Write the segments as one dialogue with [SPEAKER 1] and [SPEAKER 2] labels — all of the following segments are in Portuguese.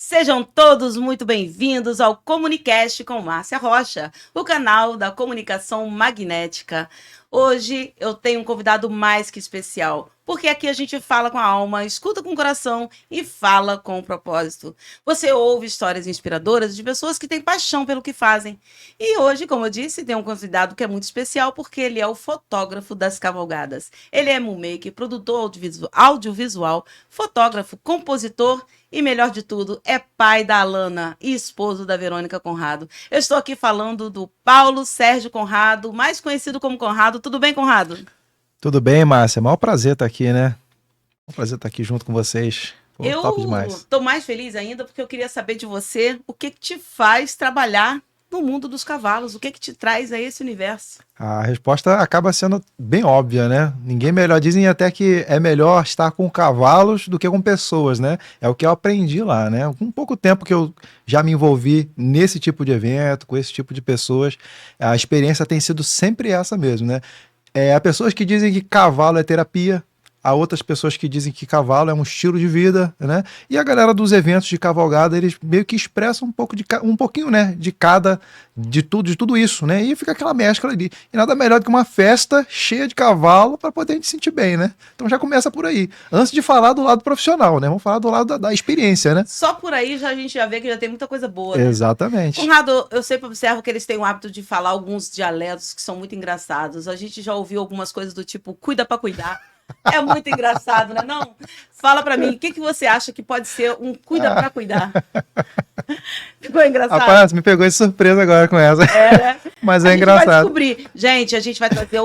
[SPEAKER 1] Sejam todos muito bem-vindos ao Comunicast com Márcia Rocha, o canal da comunicação magnética. Hoje eu tenho um convidado mais que especial, porque aqui a gente fala com a alma, escuta com o coração e fala com o propósito. Você ouve histórias inspiradoras de pessoas que têm paixão pelo que fazem. E hoje, como eu disse, tem um convidado que é muito especial porque ele é o fotógrafo das cavalgadas. Ele é moonmaker, produtor audiovisual, fotógrafo, compositor e, melhor de tudo, é pai da Alana e esposo da Verônica Conrado. Eu estou aqui falando do Paulo Sérgio Conrado, mais conhecido como Conrado. Tudo bem, Conrado?
[SPEAKER 2] Tudo bem, Márcia? Maior prazer estar aqui, né? Um prazer estar aqui junto com vocês. Pô, top demais.
[SPEAKER 1] Eu estou mais feliz ainda porque eu queria saber de você o que te faz trabalhar no mundo dos cavalos, o que te traz a esse universo?
[SPEAKER 2] A resposta acaba sendo bem óbvia, né? Ninguém melhor, dizem até que é melhor estar com cavalos do que com pessoas, né? É o que eu aprendi lá, né? Com pouco tempo que eu já me envolvi nesse tipo de evento, com esse tipo de pessoas, a experiência tem sido sempre essa mesmo, né? Há pessoas que dizem que cavalo é terapia, há outras pessoas que dizem que cavalo é um estilo de vida, né? E a galera dos eventos de cavalgada, eles meio que expressam um pouquinho, né, de tudo isso, né? E fica aquela mescla ali. E nada melhor do que uma festa cheia de cavalo para poder a gente se sentir bem, né? Então já começa por aí. Antes de falar do lado profissional, né? Vamos falar do lado da experiência, né?
[SPEAKER 1] Só por aí a gente já vê que já tem muita coisa boa, né?
[SPEAKER 2] Exatamente.
[SPEAKER 1] Conrado, eu sempre observo que eles têm o hábito de falar alguns dialetos que são muito engraçados. A gente já ouviu algumas coisas do tipo, cuida para cuidar. É muito engraçado, né? Não? Fala pra mim, o que você acha que pode ser um cuida pra cuidar? Ficou engraçado?
[SPEAKER 2] Rapaz, me pegou de surpresa agora com essa.
[SPEAKER 1] Né?
[SPEAKER 2] Mas
[SPEAKER 1] é engraçado.
[SPEAKER 2] Vai
[SPEAKER 1] descobrir. Gente, a gente vai trazer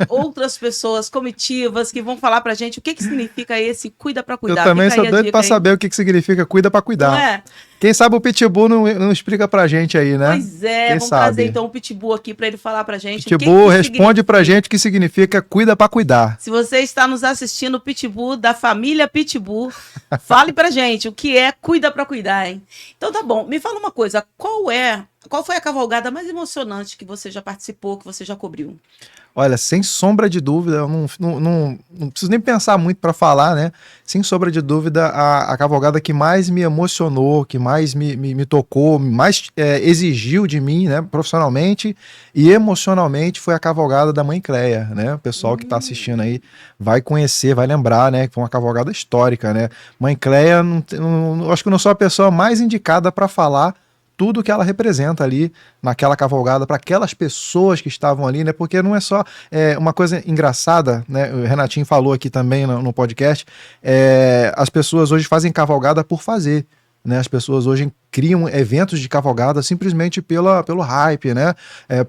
[SPEAKER 1] outras pessoas, comitivas, que vão falar pra gente o que significa esse cuida pra cuidar.
[SPEAKER 2] Eu também sou doido pra saber o que significa cuida pra cuidar. Não é? Quem sabe o Pitbull não explica pra gente aí, né?
[SPEAKER 1] Pois é, vamos trazer então o Pitbull aqui pra ele falar pra gente.
[SPEAKER 2] Pitbull responde pra gente o que significa cuida pra cuidar.
[SPEAKER 1] Se você está nos assistindo, o Pitbull, da família Pitbull, fale pra gente o que é cuida pra cuidar, hein? Então tá bom, me fala uma coisa, qual foi a cavalgada mais emocionante que você já participou, que você já cobriu?
[SPEAKER 2] Olha, sem sombra de dúvida, eu não preciso nem pensar muito para falar, né? Sem sombra de dúvida, a cavalgada que mais me emocionou, que mais me tocou, mais exigiu de mim, né, profissionalmente e emocionalmente, foi a cavalgada da Mãe Cleia, né? O pessoal que está assistindo aí vai conhecer, vai lembrar, né? Que foi uma cavalgada histórica, né? Mãe Cleia, acho que eu não sou a pessoa mais indicada para falar tudo que ela representa ali naquela cavalgada para aquelas pessoas que estavam ali, né? Porque não é só uma coisa engraçada, né? O Renatinho falou aqui também no podcast, as pessoas hoje fazem cavalgada por fazer, né? As pessoas hoje criam eventos de cavalgada simplesmente pelo hype, né?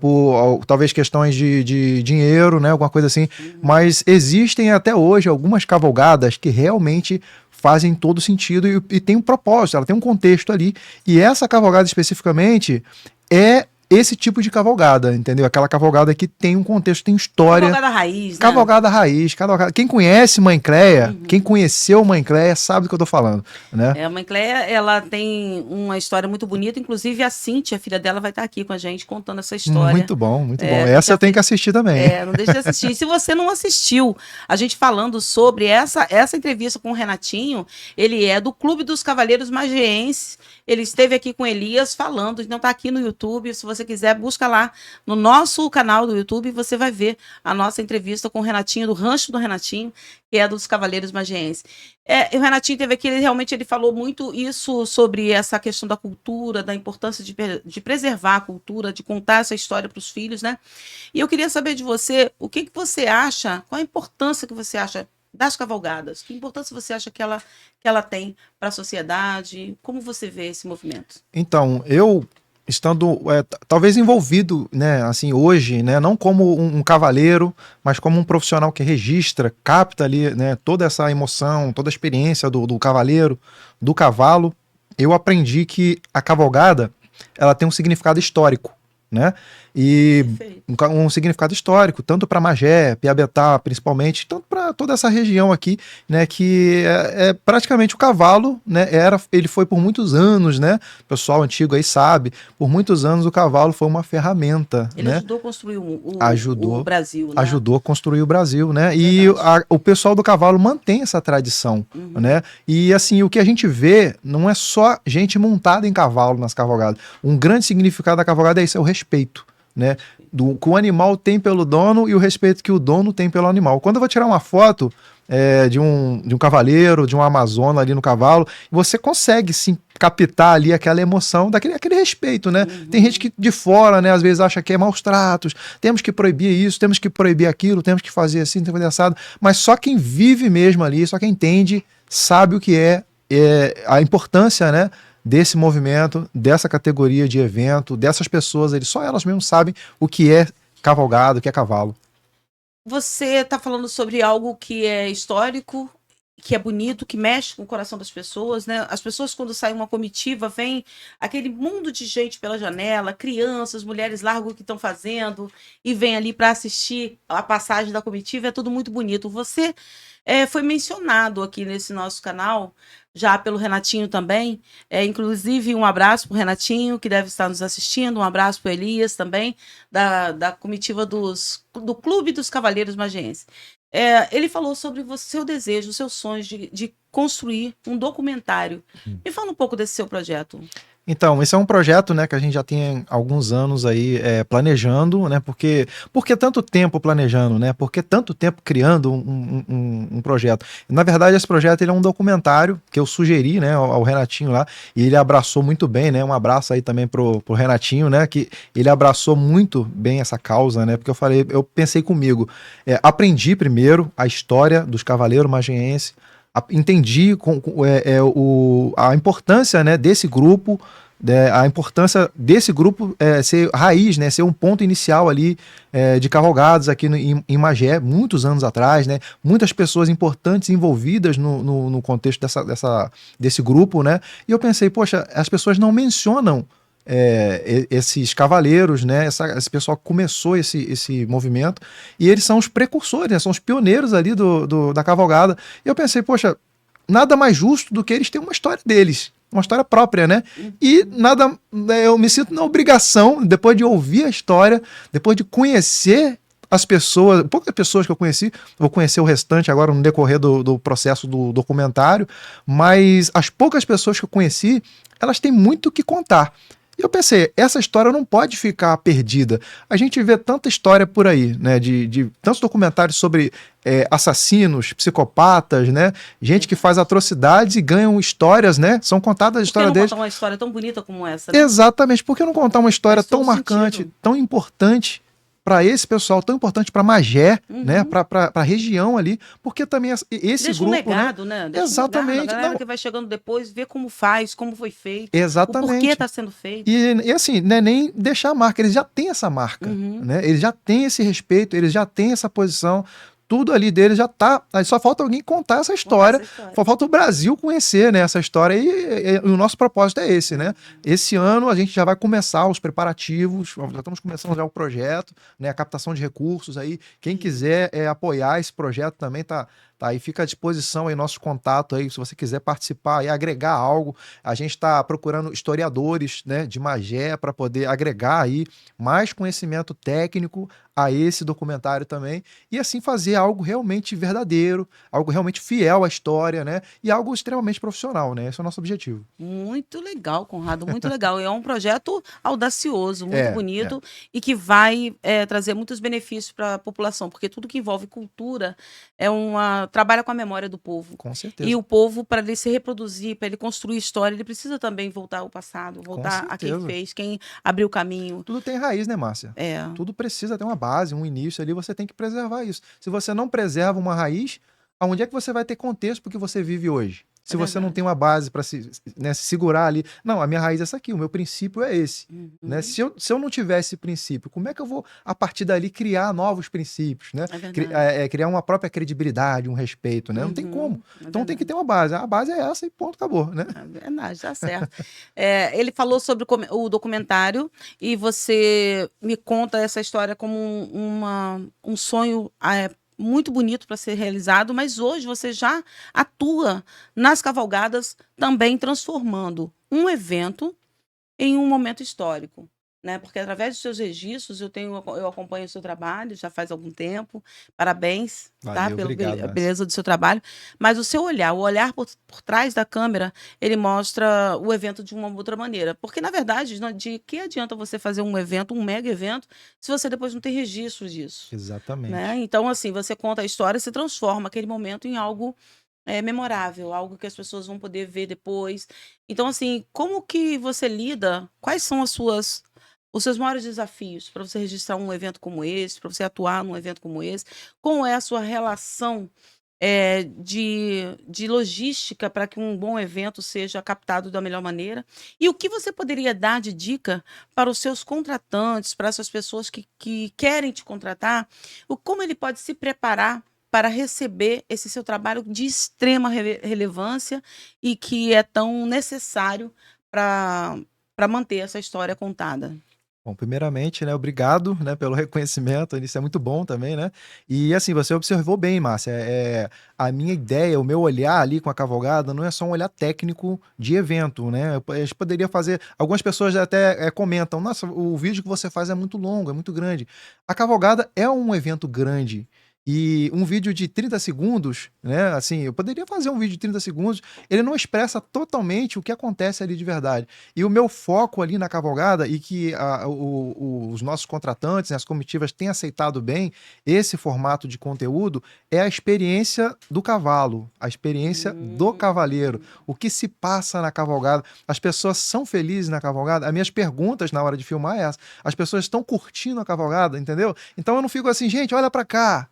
[SPEAKER 2] Por talvez questões de dinheiro, né? Alguma coisa assim. Mas existem até hoje algumas cavalgadas que realmente fazem todo sentido e tem um propósito, ela tem um contexto ali. E essa cavalgada especificamente é esse tipo de cavalgada, entendeu? Aquela cavalgada que tem um contexto, tem história.
[SPEAKER 1] Cavalgada raiz, né?
[SPEAKER 2] Cavalgada raiz, cavalgada. Quem conhece Mãe Cleia, quem conheceu Mãe Cleia, sabe do que eu tô falando, né?
[SPEAKER 1] A Mãe Cleia, ela tem uma história muito bonita, inclusive a Cíntia, a filha dela, vai estar aqui com a gente contando essa história.
[SPEAKER 2] Muito bom, muito bom. Essa eu tenho que assistir também.
[SPEAKER 1] Não deixe de assistir. E se você não assistiu, a gente falando sobre essa entrevista com o Renatinho, ele é do Clube dos Cavaleiros Magienses, ele esteve aqui com Elias falando, então tá aqui no YouTube, se você quiser, busca lá no nosso canal do YouTube, você vai ver a nossa entrevista com o Renatinho, do Rancho do Renatinho, que é dos Cavaleiros Magienses. O Renatinho teve aqui, ele falou muito isso sobre essa questão da cultura, da importância de preservar a cultura, de contar essa história para os filhos, né? E eu queria saber de você, o que você acha, qual a importância que você acha das cavalgadas? Que importância você acha que ela tem para a sociedade? Como você vê esse movimento?
[SPEAKER 2] Então, eu estando talvez envolvido, né, assim, hoje, né, não como um cavaleiro, mas como um profissional que registra, capta ali, né, toda essa emoção, toda a experiência do cavaleiro, do cavalo, eu aprendi que a cavalgada, ela tem um significado histórico, né? E
[SPEAKER 1] Perfeito.
[SPEAKER 2] um significado histórico, tanto para Magé, Piabetá, principalmente, tanto para toda essa região aqui, né? Que é praticamente o cavalo, né? Ele foi por muitos anos, né? O pessoal antigo aí sabe, por muitos anos o cavalo foi uma ferramenta,
[SPEAKER 1] Ele
[SPEAKER 2] né?
[SPEAKER 1] ajudou a construir o
[SPEAKER 2] Ajudou,
[SPEAKER 1] Brasil, né?
[SPEAKER 2] ajudou a construir o Brasil, né? E
[SPEAKER 1] Verdade.
[SPEAKER 2] o pessoal do cavalo mantém essa tradição,
[SPEAKER 1] Uhum.
[SPEAKER 2] né? E assim, o que a gente vê não é só gente montada em cavalo nas cavalgadas. Um grande significado da cavalgada é isso, é o respeito, né? Que o animal tem pelo dono e o respeito que o dono tem pelo animal. Quando eu vou tirar uma foto de um cavaleiro, de uma amazona ali no cavalo, você consegue sim captar ali aquela emoção, aquele respeito, né? Tem gente que de fora, né, às vezes acha que é maus tratos, temos que proibir isso, temos que proibir aquilo, temos que fazer assim, temos que fazer assado, mas só quem vive mesmo ali, só quem entende, sabe o que é a importância, né, desse movimento, dessa categoria de evento, dessas pessoas, só elas mesmas sabem o que é cavalgado, o que é cavalo.
[SPEAKER 1] Você está falando sobre algo que é histórico, que é bonito, que mexe com o coração das pessoas, né? As pessoas, quando saem uma comitiva, vem aquele mundo de gente pela janela, crianças, mulheres largam o que estão fazendo e vem ali para assistir a passagem da comitiva, é tudo muito bonito. Você foi mencionado aqui nesse nosso canal, já pelo Renatinho também. Inclusive, um abraço para o Renatinho, que deve estar nos assistindo, um abraço para o Elias também, da comitiva do Clube dos Cavaleiros Magienses. Ele falou sobre seu desejo, seus sonhos de construir um documentário. Me fala um pouco desse seu projeto.
[SPEAKER 2] Então, esse é um projeto, né, que a gente já tem alguns anos aí planejando, né, por que tanto tempo planejando, né, por que tanto tempo criando um projeto? Na verdade, esse projeto ele é um documentário que eu sugeri, né, ao Renatinho lá, e ele abraçou muito bem, né, um abraço aí também pro Renatinho, né, que ele abraçou muito bem essa causa, né, porque eu pensei comigo, aprendi primeiro a história dos Cavaleiros Magienses, entendi a importância, né, desse grupo, a importância desse grupo ser raiz, né, ser um ponto inicial ali de cavalgados aqui em Magé, muitos anos atrás, né, muitas pessoas importantes envolvidas no contexto desse grupo, né, e eu pensei, poxa, as pessoas não mencionam esses cavaleiros, né, esse pessoal que começou esse movimento, e eles são os precursores, né, são os pioneiros ali da cavalgada. E eu pensei, poxa, nada mais justo do que eles terem uma história deles, uma história própria, né? E eu me sinto na obrigação, depois de ouvir a história, depois de conhecer as pessoas, poucas pessoas que eu conheci, vou conhecer o restante agora no decorrer do processo do documentário, mas as poucas pessoas que eu conheci, elas têm muito o que contar. E eu pensei, essa história não pode ficar perdida. A gente vê tanta história por aí, né? De tantos documentários sobre assassinos, psicopatas, né? Gente que faz atrocidades e ganham histórias, né? São contadas a história deles.
[SPEAKER 1] Por que não contar uma história tão bonita como essa, né?
[SPEAKER 2] Exatamente. Por que não contar uma história tão marcante,
[SPEAKER 1] sentido.
[SPEAKER 2] tão importante para esse pessoal, tão importante para Magé, né? Para a região ali, porque também esse
[SPEAKER 1] Deixa
[SPEAKER 2] grupo,
[SPEAKER 1] um legado, né? Deixa
[SPEAKER 2] exatamente.
[SPEAKER 1] Um legado, a galera que vai chegando depois, ver como faz, como foi feito,
[SPEAKER 2] exatamente.
[SPEAKER 1] o porquê está sendo feito.
[SPEAKER 2] E assim, não é nem deixar a marca, eles já têm essa marca, né? Eles já têm esse respeito, eles já têm essa posição, tudo ali deles já tá. Aí só falta alguém contar essa história, só falta o Brasil conhecer, né, essa história, e o nosso propósito é esse, né? Esse ano a gente já vai começar os preparativos, já estamos começando já o projeto, né, a captação de recursos aí. Quem quiser apoiar esse projeto também tá aí, fica à disposição aí nosso contato aí, se você quiser participar e agregar algo. A gente está procurando historiadores, né, de Magé para poder agregar aí mais conhecimento técnico a esse documentário também, e assim fazer algo realmente verdadeiro, algo realmente fiel à história, né, e algo extremamente profissional, né, esse é o nosso objetivo.
[SPEAKER 1] Muito legal, Conrado, muito legal. É um projeto audacioso, muito bonito e que vai trazer muitos benefícios para a população, porque tudo que envolve cultura trabalha com a memória do povo.
[SPEAKER 2] Com certeza.
[SPEAKER 1] E o povo, para ele se reproduzir, para ele construir história, ele precisa também voltar ao passado, voltar a quem fez, quem abriu o caminho.
[SPEAKER 2] Tudo tem raiz, né, Márcia? Tudo precisa ter uma base, um início ali, você tem que preservar isso. Se você não preserva uma raiz, aonde é que você vai ter contexto porque você vive hoje? se você não tem uma base para se segurar ali. Não, a minha raiz é essa aqui, o meu princípio é esse. Né? Se eu não tiver esse princípio, como é que eu vou, a partir dali, criar novos princípios? Né? Criar uma própria credibilidade, um respeito. Né? Não tem como. Então tem que ter uma base. A base é essa e ponto, acabou. Né?
[SPEAKER 1] É verdade, tá certo. Ele falou sobre o documentário e você me conta essa história como um sonho muito bonito para ser realizado, mas hoje você já atua nas cavalgadas também transformando um evento em um momento histórico. Né? Porque através dos seus registros eu acompanho o seu trabalho já faz algum tempo. Parabéns.
[SPEAKER 2] Valeu,
[SPEAKER 1] Pela
[SPEAKER 2] obrigado,
[SPEAKER 1] beleza do seu trabalho. Mas o seu olhar, o olhar por trás da câmera, ele mostra o evento de uma outra maneira. Porque, na verdade, de que adianta você fazer um evento, um mega evento, se você depois não tem registro disso?
[SPEAKER 2] Exatamente.
[SPEAKER 1] Né? Então, assim, você conta a história e se transforma aquele momento em algo memorável, algo que as pessoas vão poder ver depois. Então, assim, como que você lida? Quais são os seus maiores desafios para você registrar um evento como esse, para você atuar num evento como esse? Como é a sua relação de logística para que um bom evento seja captado da melhor maneira? E o que você poderia dar de dica para os seus contratantes, para essas pessoas que querem te contratar? Como ele pode se preparar para receber esse seu trabalho de extrema relevância e que é tão necessário para manter essa história contada?
[SPEAKER 2] Bom, primeiramente, né, obrigado, né, pelo reconhecimento, isso é muito bom também, né? E assim, você observou bem, Márcia, a minha ideia, o meu olhar ali com a cavalgada não é só um olhar técnico de evento, né? A gente poderia fazer, algumas pessoas até comentam, nossa, o vídeo que você faz é muito longo, é muito grande. A cavalgada é um evento grande. E um vídeo de 30 segundos, né? Assim, eu poderia fazer um vídeo de 30 segundos, ele não expressa totalmente o que acontece ali de verdade. E o meu foco ali na cavalgada, e que os nossos contratantes, né, as comitivas têm aceitado bem esse formato de conteúdo, é a experiência do cavalo, a experiência do cavaleiro, o que se passa na cavalgada. As pessoas são felizes na cavalgada? As minhas perguntas na hora de filmar é essa. As pessoas estão curtindo a cavalgada, entendeu? Então eu não fico assim, gente, olha pra cá.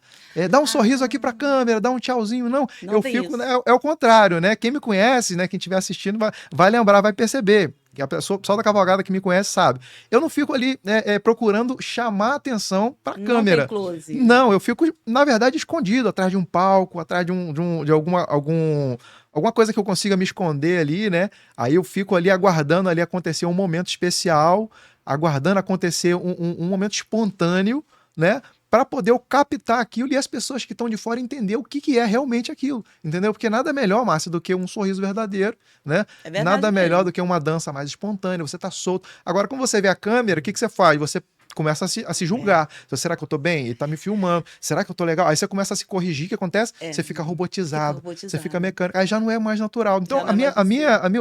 [SPEAKER 2] Dá um sorriso aqui pra câmera, dá um tchauzinho, não. Eu fico, né, é o contrário, né? Quem me conhece, né? Quem estiver assistindo vai lembrar, vai perceber. Que o pessoal da cavalgada que me conhece sabe. Eu não fico ali procurando chamar a atenção pra câmera.
[SPEAKER 1] Não tem close.
[SPEAKER 2] Não, eu fico, na verdade, escondido atrás de um palco, atrás de alguma coisa que eu consiga me esconder ali, né? Aí eu fico ali aguardando ali acontecer um momento especial, aguardando acontecer um momento espontâneo, né? Para poder eu captar aquilo e as pessoas que estão de fora entender o que é realmente aquilo, entendeu? Porque nada melhor, Márcia, do que um sorriso verdadeiro, né?
[SPEAKER 1] É verdade
[SPEAKER 2] nada melhor
[SPEAKER 1] mesmo.
[SPEAKER 2] do que uma dança mais espontânea, você tá solto. Agora, quando você vê a câmera, o que você faz? Você começa a se julgar. Então, será que eu tô bem? Ele tá me filmando. Será que eu tô legal? Aí você começa a se corrigir, o que acontece? Você fica robotizado, você fica mecânico. Aí já não é mais natural. Então,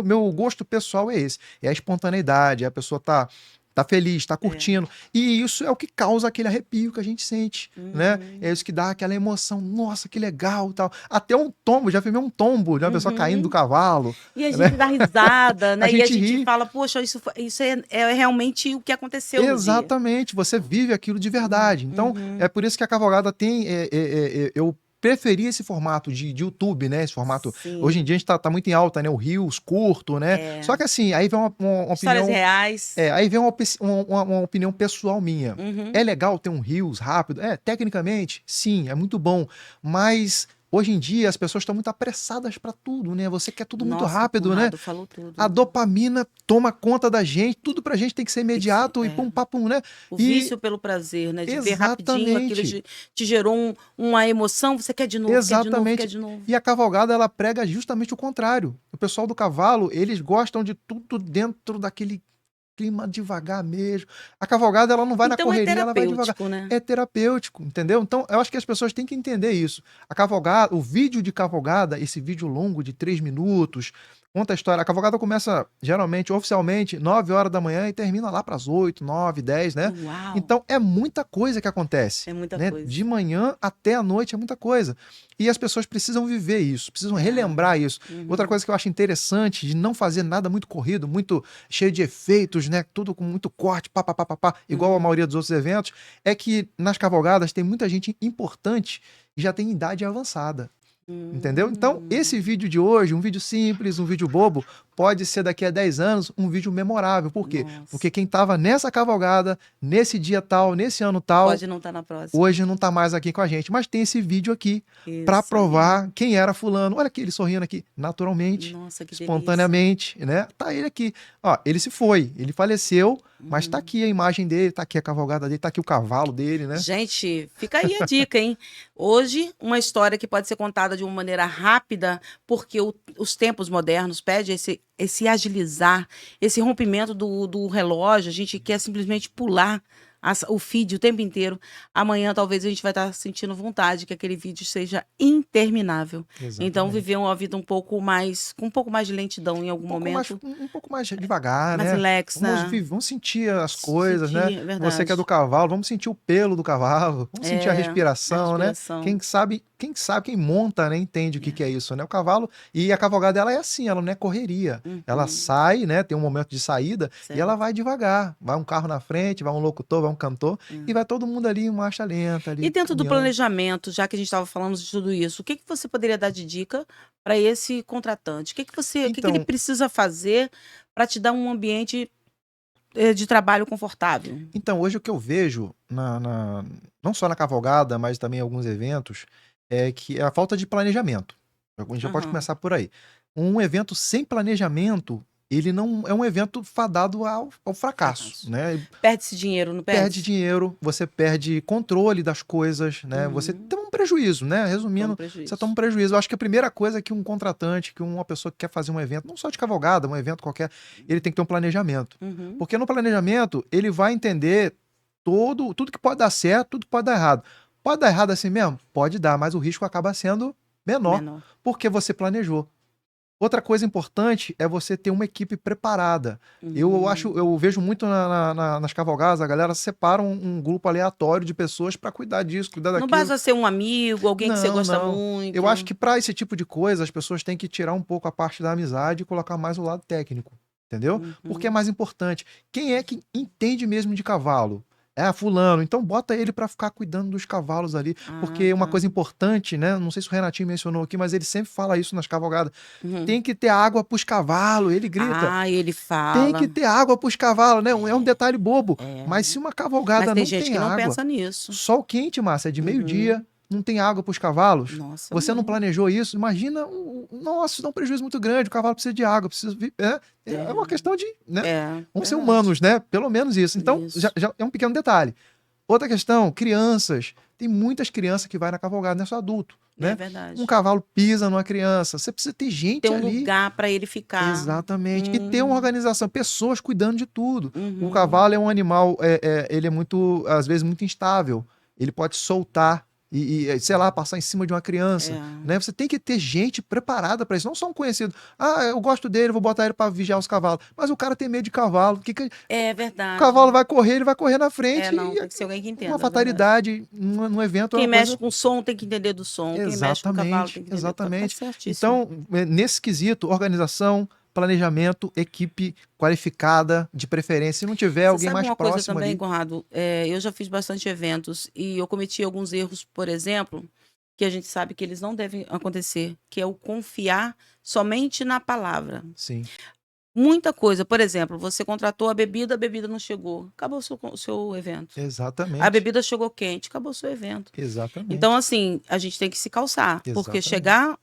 [SPEAKER 2] meu gosto pessoal é esse. É a espontaneidade, a pessoa tá feliz, tá curtindo. E isso é o que causa aquele arrepio que a gente sente, né? É isso que dá aquela emoção. Nossa, que legal, tal. Até um tombo, já filmei um tombo de uma pessoa caindo do cavalo.
[SPEAKER 1] E a gente dá risada, né?
[SPEAKER 2] A
[SPEAKER 1] E a
[SPEAKER 2] gente
[SPEAKER 1] gente
[SPEAKER 2] ri.
[SPEAKER 1] fala, poxa, isso é realmente o que aconteceu no dia.
[SPEAKER 2] Exatamente, você vive aquilo de verdade. Então, é por isso que a cavalgada tem... eu preferi esse formato de YouTube, né? Esse formato...
[SPEAKER 1] Sim.
[SPEAKER 2] Hoje em dia a gente tá muito em alta, né? O Reels, curto, né? Só que assim, aí vem uma
[SPEAKER 1] Histórias
[SPEAKER 2] opinião...
[SPEAKER 1] reais.
[SPEAKER 2] Aí vem uma opinião pessoal minha. É legal ter um Reels rápido? Tecnicamente, sim, é muito bom. Mas... Hoje em dia as pessoas estão muito apressadas para tudo, né? Você quer tudo muito rápido, né?
[SPEAKER 1] Falou tudo.
[SPEAKER 2] A dopamina toma conta da gente, tudo pra gente tem que ser imediato e pum, papum, né?
[SPEAKER 1] O vício pelo prazer, né? De ver rapidinho aquilo te gerou uma emoção, você quer de novo,
[SPEAKER 2] Exatamente.
[SPEAKER 1] quer de novo.
[SPEAKER 2] E a cavalgada, ela prega justamente o contrário. O pessoal do cavalo, eles gostam de tudo dentro daquele clima devagar mesmo. A cavalgada, ela não vai na correria, ela vai devagar.
[SPEAKER 1] Né?
[SPEAKER 2] É terapêutico, entendeu? Então, eu acho que as pessoas têm que entender isso. A cavalgada, o vídeo de cavalgada, esse vídeo longo de 3 minutos, conta a história. A cavalgada começa, geralmente, oficialmente, 9 horas da manhã e termina lá para as 8, 9, 10, né?
[SPEAKER 1] Uau.
[SPEAKER 2] Então, é muita coisa que acontece.
[SPEAKER 1] É muita
[SPEAKER 2] né?
[SPEAKER 1] coisa.
[SPEAKER 2] De manhã até a noite é muita coisa. E as pessoas precisam viver isso, precisam relembrar isso. Outra coisa que eu acho interessante de não fazer nada muito corrido, muito cheio de efeitos, né? Tudo com muito corte, igual a maioria dos outros eventos, é que nas cavalgadas tem muita gente importante e já tem idade avançada. Entendeu? Então, esse vídeo de hoje, um vídeo simples, um vídeo bobo, pode ser daqui a 10 anos um vídeo memorável. Por quê?
[SPEAKER 1] Nossa.
[SPEAKER 2] Porque quem estava nessa cavalgada, nesse dia tal, nesse ano tal,
[SPEAKER 1] Pode não estar na próxima.
[SPEAKER 2] hoje não está mais aqui com a gente. Mas tem esse vídeo aqui para
[SPEAKER 1] Isso
[SPEAKER 2] provar quem era fulano. Olha aqui, ele sorrindo aqui, naturalmente,
[SPEAKER 1] Nossa, que
[SPEAKER 2] espontaneamente, né? Tá ele aqui. Ó, ele se foi, ele faleceu, mas tá aqui a imagem dele, tá aqui a cavalgada dele, tá aqui o cavalo dele, né?
[SPEAKER 1] Gente, fica aí a dica, hein? Hoje, uma história que pode ser contada de uma maneira rápida, porque os tempos modernos pedem esse agilizar, esse rompimento do relógio. A gente quer simplesmente pular o feed o tempo inteiro. Amanhã, talvez, a gente vai estar sentindo vontade que aquele vídeo seja interminável.
[SPEAKER 2] Exatamente.
[SPEAKER 1] Então, viver uma vida com um pouco mais de lentidão em algum momento.
[SPEAKER 2] Um pouco mais devagar,
[SPEAKER 1] mais
[SPEAKER 2] né?
[SPEAKER 1] relax, né?
[SPEAKER 2] Vamos sentir as coisas, né?
[SPEAKER 1] Verdade.
[SPEAKER 2] Você que é do cavalo, vamos sentir o pelo do cavalo, vamos sentir a respiração, né?
[SPEAKER 1] respiração.
[SPEAKER 2] Quem monta, né, entende o que é isso, né? O cavalo, e a cavalgada, ela é assim, ela não é correria. Ela sai, né? Tem um momento de saída e ela vai devagar. Vai um carro na frente, vai um locutor, vai um cantor e vai todo mundo ali em marcha lenta. Ali,
[SPEAKER 1] e dentro do
[SPEAKER 2] caminhando.
[SPEAKER 1] planejamento, já que a gente estava falando de tudo isso, o que você poderia dar de dica para esse contratante? O que ele precisa fazer para te dar um ambiente de trabalho confortável?
[SPEAKER 2] Então, hoje o que eu vejo, não só na cavalgada, mas também em alguns eventos, é que é a falta de planejamento. A gente já pode começar por aí. Um evento sem planejamento, ele não é um evento fadado ao fracasso, né?
[SPEAKER 1] Perde-se dinheiro, não perde?
[SPEAKER 2] Perde dinheiro, você perde controle das coisas, né? Você tem um prejuízo, né? Resumindo, você toma um prejuízo. Eu acho que a primeira coisa que um contratante, que uma pessoa que quer fazer um evento, não só de cavalgada, um evento qualquer, ele tem que ter um planejamento. Porque no planejamento, ele vai entender tudo que pode dar certo, tudo que pode dar errado. Pode dar errado assim mesmo? Pode dar, mas o risco acaba sendo menor. Porque você planejou. Outra coisa importante é você ter uma equipe preparada. Eu vejo muito nas cavalgadas, a galera separa um grupo aleatório de pessoas para cuidar disso, cuidar daquilo.
[SPEAKER 1] Não basta ser um amigo, alguém que você gosta muito.
[SPEAKER 2] Eu acho que para esse tipo de coisa, as pessoas têm que tirar um pouco a parte da amizade e colocar mais o lado técnico, entendeu? Porque é mais importante. Quem é que entende mesmo de cavalo? É, fulano. Então bota ele para ficar cuidando dos cavalos ali. Porque uma coisa importante, né? Não sei se o Renatinho mencionou aqui, mas ele sempre fala isso nas cavalgadas. Tem que ter água pros cavalos. Ele grita.
[SPEAKER 1] Ele fala.
[SPEAKER 2] Tem que ter água pros cavalos, né? É um detalhe bobo. Mas se uma cavalgada não tem água... Mas
[SPEAKER 1] tem gente que não pensa nisso.
[SPEAKER 2] Sol quente, Márcia, é de meio-dia. Não tem água para os cavalos.
[SPEAKER 1] Nossa,
[SPEAKER 2] você não planejou isso? Imagina, nossa, isso dá um prejuízo muito grande. O cavalo precisa de água, é uma questão de, né? Vamos ser humanos, né? Pelo menos isso. Então, já é um pequeno detalhe. Outra questão, crianças. Tem muitas crianças que vai na cavalgada, não é só adulto, né?
[SPEAKER 1] É verdade.
[SPEAKER 2] Um cavalo pisa numa criança, você precisa ter gente ali.
[SPEAKER 1] Ter um lugar para ele ficar.
[SPEAKER 2] Exatamente. E ter uma organização, pessoas cuidando de tudo. O cavalo é um animal, ele é muito, às vezes, muito instável. Ele pode soltar e, sei lá, passar em cima de uma criança, né? Você tem que ter gente preparada para isso, não só um conhecido. Eu gosto dele, vou botar ele para vigiar os cavalos. Mas o cara tem medo de cavalo.
[SPEAKER 1] É verdade.
[SPEAKER 2] O cavalo vai correr, ele vai correr na frente.
[SPEAKER 1] Tem que ser alguém que entenda.
[SPEAKER 2] Uma fatalidade num evento.
[SPEAKER 1] Quem mexe com som tem que entender do som. Quem mexe com cavalo tem que entender.
[SPEAKER 2] Exatamente. Então, nesse quesito, organização, planejamento, equipe qualificada, de preferência. Se não tiver alguém mais próximo
[SPEAKER 1] coisa também,
[SPEAKER 2] ali...
[SPEAKER 1] Conrado, eu já fiz bastante eventos e eu cometi alguns erros, por exemplo, que a gente sabe que eles não devem acontecer, que é o confiar somente na palavra.
[SPEAKER 2] Sim.
[SPEAKER 1] Muita coisa. Por exemplo, você contratou a bebida não chegou. Acabou o seu evento.
[SPEAKER 2] Exatamente.
[SPEAKER 1] A bebida chegou quente, acabou o seu evento.
[SPEAKER 2] Exatamente.
[SPEAKER 1] Então, assim, a gente tem que se calçar.
[SPEAKER 2] Exatamente.
[SPEAKER 1] Porque chegar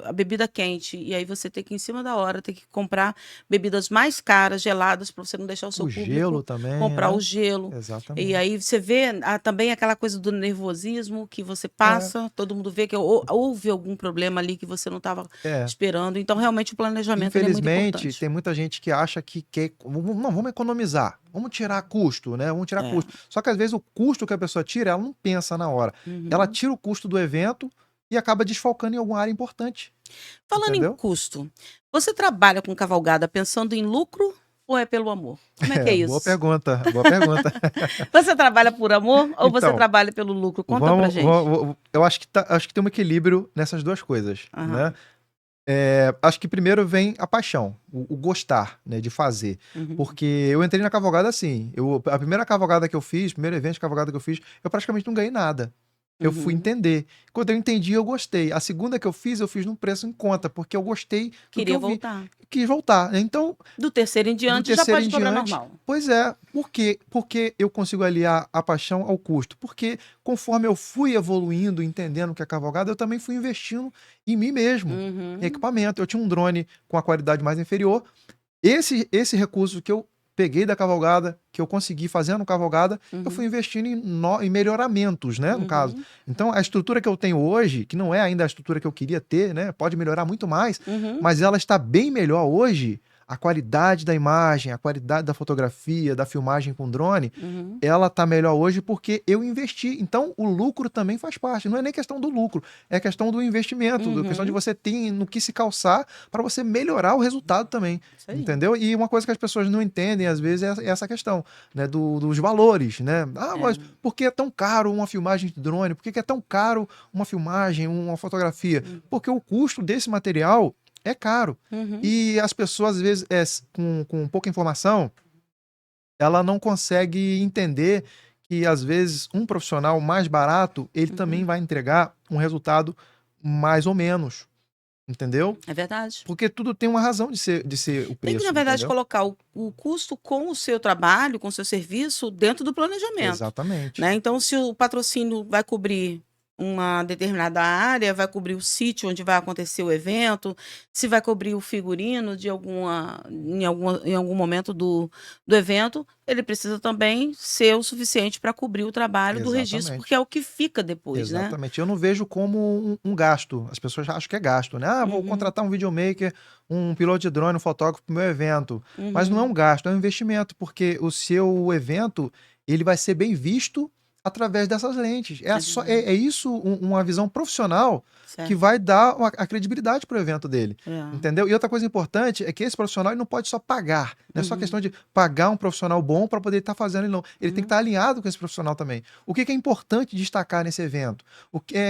[SPEAKER 1] a bebida quente e aí você tem que, em cima da hora, ter que comprar bebidas mais caras, geladas, para você não deixar o seu público...
[SPEAKER 2] gelo também,
[SPEAKER 1] comprar o gelo.
[SPEAKER 2] Exatamente.
[SPEAKER 1] E aí você vê também aquela coisa do nervosismo que você passa, todo mundo vê que houve algum problema ali que você não estava esperando. Então, realmente, o planejamento é muito importante.
[SPEAKER 2] Infelizmente, tem muita gente que acha que não, vamos economizar, vamos tirar custo, né? Vamos tirar custo. Só que às vezes o custo que a pessoa tira, ela não pensa na hora. Ela tira o custo do evento e acaba desfalcando em alguma área importante.
[SPEAKER 1] Falando em custo, você trabalha com cavalgada pensando em lucro ou é pelo amor? Como é que é isso?
[SPEAKER 2] Boa pergunta, boa pergunta.
[SPEAKER 1] Você trabalha por amor ou você trabalha pelo lucro? Conta pra gente.
[SPEAKER 2] Eu acho que tem um equilíbrio nessas duas coisas, né? Acho que primeiro vem a paixão, o gostar, né, de fazer. Porque eu entrei na cavalgada assim, a primeira cavalgada que eu fiz, primeiro evento de cavalgada que eu fiz, eu praticamente não ganhei nada. Eu fui entender. Quando eu entendi, eu gostei. A segunda que eu fiz num preço em conta, porque eu gostei do que
[SPEAKER 1] Queria
[SPEAKER 2] eu vi.
[SPEAKER 1] voltar.
[SPEAKER 2] Quis voltar. Então,
[SPEAKER 1] Do terceiro em
[SPEAKER 2] do
[SPEAKER 1] diante já
[SPEAKER 2] terceiro
[SPEAKER 1] pode
[SPEAKER 2] em
[SPEAKER 1] cobrar
[SPEAKER 2] diante,
[SPEAKER 1] normal.
[SPEAKER 2] pois é. Por quê? Porque eu consigo aliar a paixão ao custo. Porque conforme eu fui evoluindo, entendendo que é cavalgada, eu também fui investindo em mim mesmo, em equipamento. Eu tinha um drone com a qualidade mais inferior. Esse recurso que eu peguei da cavalgada, que eu consegui fazendo cavalgada, eu fui investindo em melhoramentos, né, no caso. Então, a estrutura que eu tenho hoje, que não é ainda a estrutura que eu queria ter, né, pode melhorar muito mais, mas ela está bem melhor hoje. A qualidade da imagem, a qualidade da fotografia, da filmagem com drone, ela está melhor hoje porque eu investi. Então, o lucro também faz parte. Não é nem questão do lucro, é questão do investimento, da questão de você ter no que se calçar para você melhorar o resultado também.
[SPEAKER 1] Isso aí.
[SPEAKER 2] Entendeu? E uma coisa que as pessoas não entendem, às vezes, é essa questão, né, dos valores, né? Ah, mas por que é tão caro uma filmagem de drone? Por que é tão caro uma filmagem, uma fotografia? Porque o custo desse material é caro. E as pessoas, às vezes, com pouca informação, ela não consegue entender que, às vezes, um profissional mais barato, ele também vai entregar um resultado mais ou menos. Entendeu?
[SPEAKER 1] É verdade.
[SPEAKER 2] Porque tudo tem uma razão de ser o preço.
[SPEAKER 1] Tem que, na verdade,
[SPEAKER 2] entendeu?
[SPEAKER 1] colocar o custo com o seu trabalho, com o seu serviço, dentro do planejamento.
[SPEAKER 2] Exatamente.
[SPEAKER 1] Né? Então, se o patrocínio vai cobrir uma determinada área, vai cobrir o sítio onde vai acontecer o evento, se vai cobrir o figurino em algum momento do evento, ele precisa também ser o suficiente para cobrir o trabalho do registro,
[SPEAKER 2] Exatamente.
[SPEAKER 1] porque é o que fica depois, né?
[SPEAKER 2] Exatamente. Eu não vejo como um gasto. As pessoas acham que é gasto, né? Ah, vou contratar um videomaker, um piloto de drone, um fotógrafo para o meu evento. Mas não é um gasto, é um investimento, porque o seu evento ele vai ser bem visto através dessas lentes. É isso, uma visão profissional que vai dar a credibilidade para o evento dele. Entendeu? E outra coisa importante é que esse profissional ele não pode só pagar. Não é só questão de pagar um profissional bom para poder estar fazendo ele, não. Ele tem que estar alinhado com esse profissional também. O que é importante destacar nesse evento?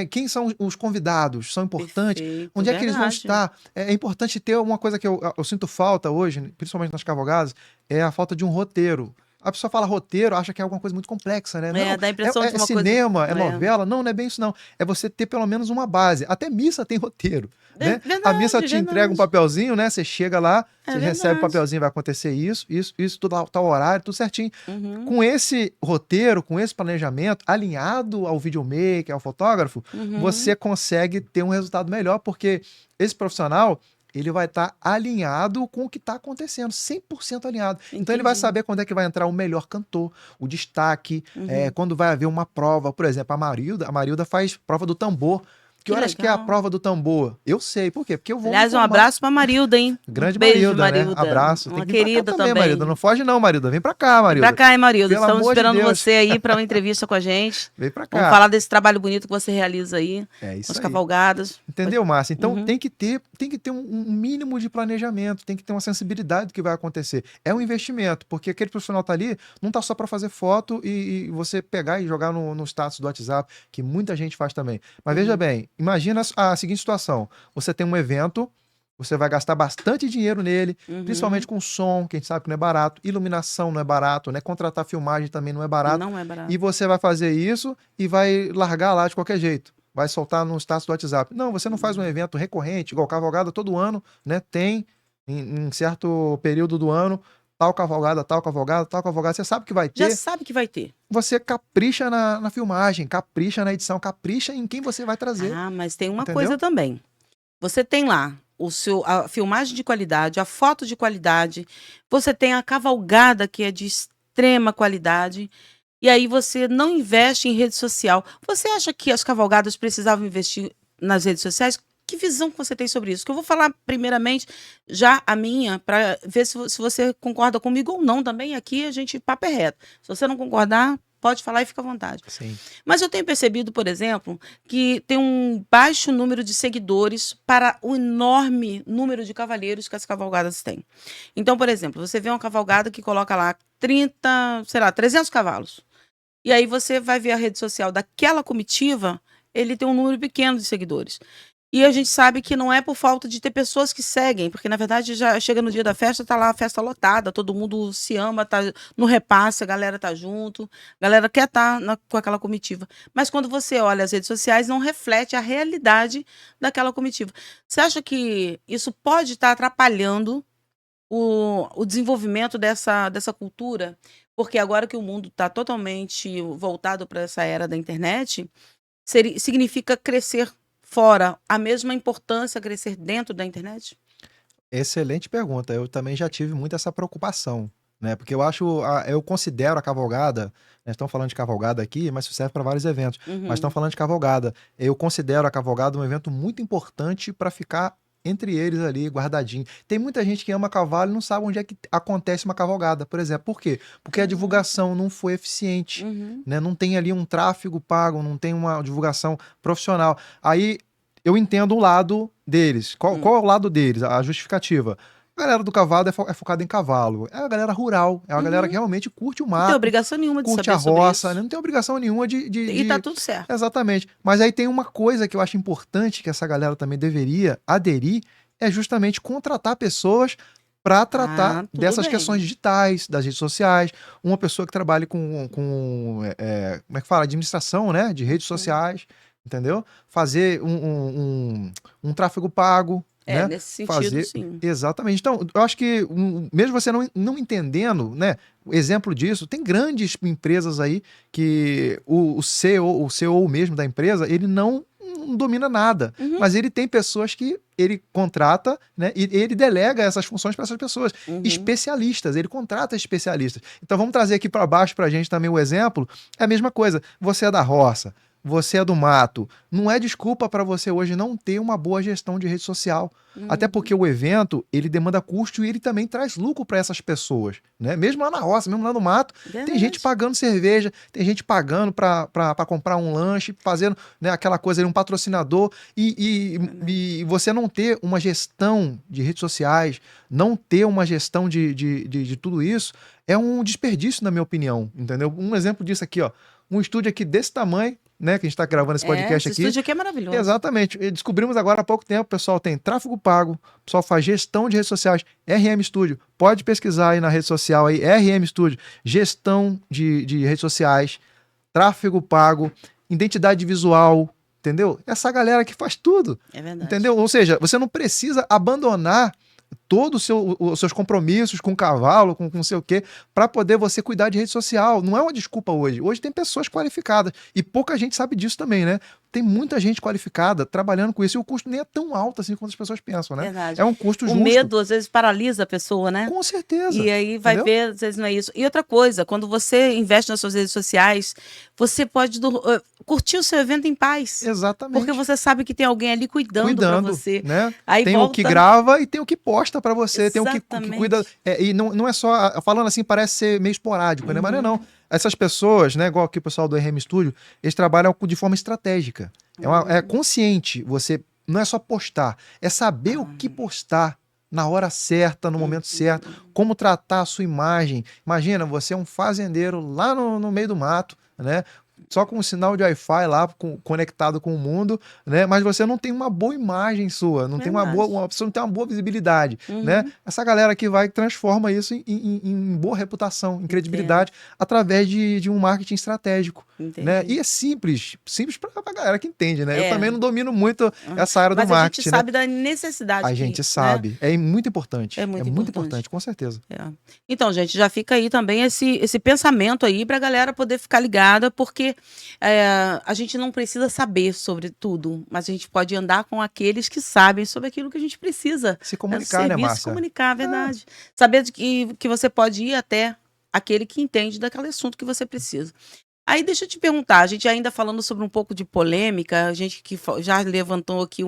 [SPEAKER 2] Quem são os convidados? São importantes?
[SPEAKER 1] Perfeito,
[SPEAKER 2] Onde é que eles vão
[SPEAKER 1] verdade.
[SPEAKER 2] estar? É importante ter uma coisa que eu sinto falta hoje, principalmente nas cavalgadas, é a falta de um roteiro. A pessoa fala roteiro, acha que é alguma coisa muito complexa, né? Não,
[SPEAKER 1] Dá a impressão de uma
[SPEAKER 2] cinema,
[SPEAKER 1] coisa...
[SPEAKER 2] é novela. Não é bem isso, não. É você ter pelo menos uma base. Até missa tem roteiro, né?
[SPEAKER 1] Verdade,
[SPEAKER 2] A missa te entrega um papelzinho, né? Você chega lá, você recebe o
[SPEAKER 1] verdade.
[SPEAKER 2] papelzinho, vai acontecer isso, tudo tal horário, tudo certinho. Com esse roteiro, com esse planejamento, alinhado ao videomaker, ao fotógrafo, você consegue ter um resultado melhor, porque esse profissional... ele vai estar alinhado com o que está acontecendo, 100% alinhado.
[SPEAKER 1] Entendi.
[SPEAKER 2] Então ele vai saber quando é que vai entrar o melhor cantor, o destaque, quando vai haver uma prova. Por exemplo, a Marilda faz prova do tambor. Que horas que é a prova do tambor? Eu sei, por quê? Porque eu vou.
[SPEAKER 1] Aliás, um abraço pra Marilda, hein?
[SPEAKER 2] Grande
[SPEAKER 1] beijo,
[SPEAKER 2] Marilda, né? Abraço.
[SPEAKER 1] Uma
[SPEAKER 2] Tem que vir
[SPEAKER 1] querida
[SPEAKER 2] pra cá também,
[SPEAKER 1] também.
[SPEAKER 2] Marilda. Não foge não, Marilda. Vem pra cá, Marilda.
[SPEAKER 1] Vem pra cá, hein, Marilda?
[SPEAKER 2] Pelo
[SPEAKER 1] Estamos
[SPEAKER 2] amor de
[SPEAKER 1] esperando
[SPEAKER 2] Deus.
[SPEAKER 1] você aí para uma entrevista com a gente.
[SPEAKER 2] Vem pra cá.
[SPEAKER 1] Vamos falar desse trabalho bonito que você realiza aí,
[SPEAKER 2] É isso
[SPEAKER 1] com as
[SPEAKER 2] aí.
[SPEAKER 1] cavalgadas.
[SPEAKER 2] Entendeu, Márcia? Então tem que ter um mínimo de planejamento, tem que ter uma sensibilidade do que vai acontecer. É um investimento, porque aquele profissional tá ali, não tá só para fazer foto e você pegar e jogar no status do WhatsApp, que muita gente faz também. Mas veja bem, imagina a seguinte situação. Você tem um evento, você vai gastar bastante dinheiro nele, principalmente com som, que a gente sabe que não é barato, iluminação não é barato, né? Contratar filmagem também não é barato.
[SPEAKER 1] Não é barato.
[SPEAKER 2] E você vai fazer isso e vai largar lá de qualquer jeito. Vai soltar no status do WhatsApp. Não, você não faz um evento recorrente, igual cavalgada todo ano, né? Tem, em certo período do ano, tal cavalgada, tal cavalgada, tal cavalgada. Você sabe que vai ter.
[SPEAKER 1] Já sabe que vai ter.
[SPEAKER 2] Você capricha na filmagem, capricha na edição, capricha em quem você vai trazer.
[SPEAKER 1] Ah, mas tem uma
[SPEAKER 2] Entendeu?
[SPEAKER 1] coisa também. Você tem lá a filmagem de qualidade, a foto de qualidade, você tem a cavalgada que é de extrema qualidade, e aí você não investe em rede social. Você acha que as cavalgadas precisavam investir nas redes sociais? Que visão que você tem sobre isso? Que eu vou falar primeiramente já a minha, para ver se você concorda comigo ou não também. Aqui a gente papo é reto. Se você não concordar, pode falar e fica à vontade.
[SPEAKER 2] Sim.
[SPEAKER 1] Mas eu tenho percebido, por exemplo, que tem um baixo número de seguidores para o enorme número de cavaleiros que as cavalgadas têm. Então, por exemplo, você vê uma cavalgada que coloca lá 300 cavalos. E aí você vai ver a rede social daquela comitiva, ele tem um número pequeno de seguidores. E a gente sabe que não é por falta de ter pessoas que seguem, porque na verdade já chega no dia da festa, tá lá a festa lotada, todo mundo se ama, tá no repasse, a galera tá junto, a galera quer estar com aquela comitiva. Mas quando você olha as redes sociais, não reflete a realidade daquela comitiva. Você acha que isso pode estar atrapalhando o desenvolvimento dessa cultura? Porque agora que o mundo está totalmente voltado para essa era da internet, significa crescer fora a mesma importância crescer dentro da internet?
[SPEAKER 2] Excelente pergunta. Eu também já tive muito essa preocupação, né? Porque eu acho, eu considero a cavalgada, né, estão falando de cavalgada aqui, mas isso serve para vários eventos. Mas estão
[SPEAKER 1] Uhum.
[SPEAKER 2] falando de cavalgada. Eu considero a cavalgada um evento muito importante para ficar entre eles ali, guardadinho. Tem muita gente que ama cavalo e não sabe onde é que acontece uma cavalgada, por exemplo. Por quê? Porque a
[SPEAKER 1] Caraca.
[SPEAKER 2] divulgação não foi eficiente,
[SPEAKER 1] Uhum.
[SPEAKER 2] né? Não tem ali um tráfego pago, não tem uma divulgação profissional. Aí eu entendo o lado deles. Qual,
[SPEAKER 1] Hum.
[SPEAKER 2] qual é o lado deles? A justificativa. A galera do cavalo é focada em cavalo. É a galera rural. É a galera que
[SPEAKER 1] Uhum.
[SPEAKER 2] realmente curte o
[SPEAKER 1] Não tem
[SPEAKER 2] mato,
[SPEAKER 1] obrigação nenhuma de
[SPEAKER 2] curte a
[SPEAKER 1] saber sobre
[SPEAKER 2] roça,
[SPEAKER 1] isso.
[SPEAKER 2] né? Não tem obrigação nenhuma
[SPEAKER 1] E tá tudo certo.
[SPEAKER 2] Exatamente. Mas aí tem uma coisa que eu acho importante que essa galera também deveria aderir, é justamente contratar pessoas para tratar
[SPEAKER 1] Ah, tudo
[SPEAKER 2] dessas questões
[SPEAKER 1] bem.
[SPEAKER 2] digitais, das redes sociais. Uma pessoa que trabalhe como é que fala? Administração, né? De redes
[SPEAKER 1] Uhum.
[SPEAKER 2] sociais, entendeu? Fazer um tráfego pago,
[SPEAKER 1] É,
[SPEAKER 2] né?
[SPEAKER 1] nesse sentido,
[SPEAKER 2] Fazer.
[SPEAKER 1] sim.
[SPEAKER 2] Exatamente. Então, eu acho que, mesmo você não entendendo, né? Exemplo disso, tem grandes empresas aí que o CEO mesmo da empresa, ele não domina nada,
[SPEAKER 1] Uhum.
[SPEAKER 2] mas ele tem pessoas que ele contrata, né? E ele delega essas funções para essas pessoas,
[SPEAKER 1] Uhum.
[SPEAKER 2] especialistas, ele contrata especialistas. Então vamos trazer aqui para baixo para a gente também o exemplo. É a mesma coisa. Você é da roça, você é do mato. Não é desculpa para você hoje não ter uma boa gestão de rede social. Até porque
[SPEAKER 1] Uhum.
[SPEAKER 2] o evento, ele demanda custo e ele também traz lucro para essas pessoas, né? Mesmo lá na roça, mesmo lá no mato, tem gente
[SPEAKER 1] Verdade.
[SPEAKER 2] pagando cerveja, tem gente pagando para comprar um lanche, fazendo, né, aquela coisa ali, um patrocinador,
[SPEAKER 1] Verdade.
[SPEAKER 2] e você não ter uma gestão de redes sociais, não ter uma gestão de tudo isso, é um desperdício, na minha opinião, entendeu? Um exemplo disso aqui, ó, um estúdio aqui desse tamanho, né, que a gente está gravando esse
[SPEAKER 1] É,
[SPEAKER 2] podcast
[SPEAKER 1] esse
[SPEAKER 2] aqui.
[SPEAKER 1] estúdio aqui é maravilhoso.
[SPEAKER 2] Exatamente. E descobrimos agora há pouco tempo, o pessoal tem tráfego pago, o pessoal faz gestão de redes sociais, RM Studio. Pode pesquisar aí na rede social aí, RM Studio, gestão de redes sociais, tráfego pago, identidade visual, entendeu? Essa galera que faz tudo,
[SPEAKER 1] É verdade.
[SPEAKER 2] entendeu? Ou seja, você não precisa abandonar todos os seus compromissos com o cavalo, com não sei o quê, para poder você cuidar de rede social. Não é uma desculpa hoje. Hoje tem pessoas qualificadas e pouca gente sabe disso também, né? Tem muita gente qualificada trabalhando com isso e o custo nem é tão alto assim quanto as pessoas pensam, né?
[SPEAKER 1] Verdade.
[SPEAKER 2] É um custo
[SPEAKER 1] O
[SPEAKER 2] justo.
[SPEAKER 1] medo, às vezes, paralisa a pessoa, né?
[SPEAKER 2] Com certeza.
[SPEAKER 1] E aí vai
[SPEAKER 2] Entendeu?
[SPEAKER 1] ver, às vezes não é isso. E outra coisa, quando você investe nas suas redes sociais, você pode curtir o seu evento em paz. Porque
[SPEAKER 2] Exatamente.
[SPEAKER 1] você sabe que tem alguém ali cuidando para
[SPEAKER 2] Cuidando,
[SPEAKER 1] você.
[SPEAKER 2] né?
[SPEAKER 1] Aí
[SPEAKER 2] Tem o que
[SPEAKER 1] volta.
[SPEAKER 2] grava e tem o que posta para você, tem o que cuida.
[SPEAKER 1] Exatamente.
[SPEAKER 2] E não é só. Falando assim, parece ser meio esporádico, né? Mas não.
[SPEAKER 1] Uhum.
[SPEAKER 2] Essas pessoas, né, igual aqui o pessoal do RM Studio, eles trabalham de forma estratégica. É
[SPEAKER 1] Uhum.
[SPEAKER 2] consciente. Você não é só postar, é saber o que
[SPEAKER 1] Ah,
[SPEAKER 2] postar na hora certa, no momento certo,
[SPEAKER 1] uhum.
[SPEAKER 2] como tratar a sua imagem. Imagina, você é um fazendeiro lá no meio do mato, né? Só com um sinal de Wi-Fi lá conectado com o mundo, né? Mas você não tem uma boa imagem sua, não tem
[SPEAKER 1] Verdade.
[SPEAKER 2] você não tem uma boa visibilidade, né?
[SPEAKER 1] Uhum.
[SPEAKER 2] Essa galera que vai transforma isso em boa reputação, em
[SPEAKER 1] Entendo.
[SPEAKER 2] credibilidade, através de um marketing estratégico, né?
[SPEAKER 1] Entendi.
[SPEAKER 2] E é simples para a galera que entende, né? Eu
[SPEAKER 1] É.
[SPEAKER 2] também não domino muito
[SPEAKER 1] Aham.
[SPEAKER 2] essa área do
[SPEAKER 1] Mas a gente
[SPEAKER 2] marketing, né?
[SPEAKER 1] sabe da necessidade
[SPEAKER 2] A
[SPEAKER 1] que,
[SPEAKER 2] gente
[SPEAKER 1] né?
[SPEAKER 2] sabe,
[SPEAKER 1] É
[SPEAKER 2] é
[SPEAKER 1] muito
[SPEAKER 2] muito
[SPEAKER 1] importante.
[SPEAKER 2] importante, com certeza.
[SPEAKER 1] É. Então, gente, já fica aí também esse pensamento aí para a galera poder ficar ligada, porque a gente não precisa saber sobre tudo, mas a gente pode andar com aqueles que sabem sobre aquilo que a gente precisa,
[SPEAKER 2] Se
[SPEAKER 1] né, do
[SPEAKER 2] comunicar, né,
[SPEAKER 1] serviço, se
[SPEAKER 2] Márcia?
[SPEAKER 1] comunicar, é
[SPEAKER 2] É,
[SPEAKER 1] verdade. Saber que você pode ir até aquele que entende daquele assunto que você precisa. Aí deixa eu te perguntar, a gente ainda falando sobre um pouco de polêmica, a gente que já levantou aqui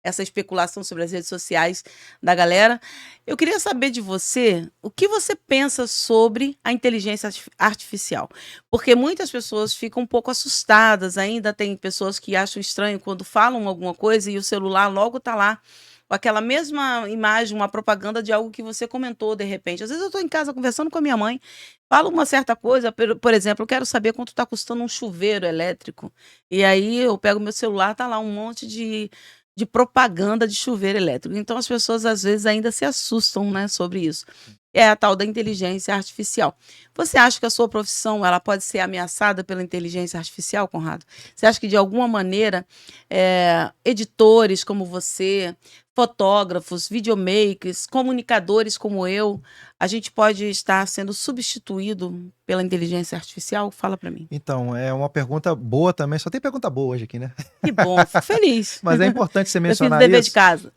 [SPEAKER 1] essa especulação sobre as redes sociais da galera. Eu queria saber de você o que você pensa sobre a inteligência artificial. Porque muitas pessoas ficam um pouco assustadas, ainda tem pessoas que acham estranho quando falam alguma coisa e o celular logo está lá com aquela mesma imagem, uma propaganda de algo que você comentou de repente. Às vezes eu estou em casa conversando com a minha mãe, falo uma certa coisa, por exemplo, eu quero saber quanto está custando um chuveiro elétrico. E aí eu pego meu celular, tá lá um monte de de propaganda de chuveiro elétrico. Então as pessoas às vezes ainda se assustam, né, sobre isso. É a tal da inteligência artificial. Você acha que a sua profissão ela pode ser ameaçada pela inteligência artificial, Conrado? Você acha que de alguma maneira editores como você, fotógrafos, videomakers, comunicadores como eu, a gente pode estar sendo substituído pela inteligência artificial? Fala para mim.
[SPEAKER 2] Então, é uma pergunta boa também. Só tem pergunta boa hoje aqui, né?
[SPEAKER 1] Que bom, fico feliz.
[SPEAKER 2] Mas é importante você
[SPEAKER 1] Eu fiz o
[SPEAKER 2] mencionar
[SPEAKER 1] dever de
[SPEAKER 2] isso.
[SPEAKER 1] casa.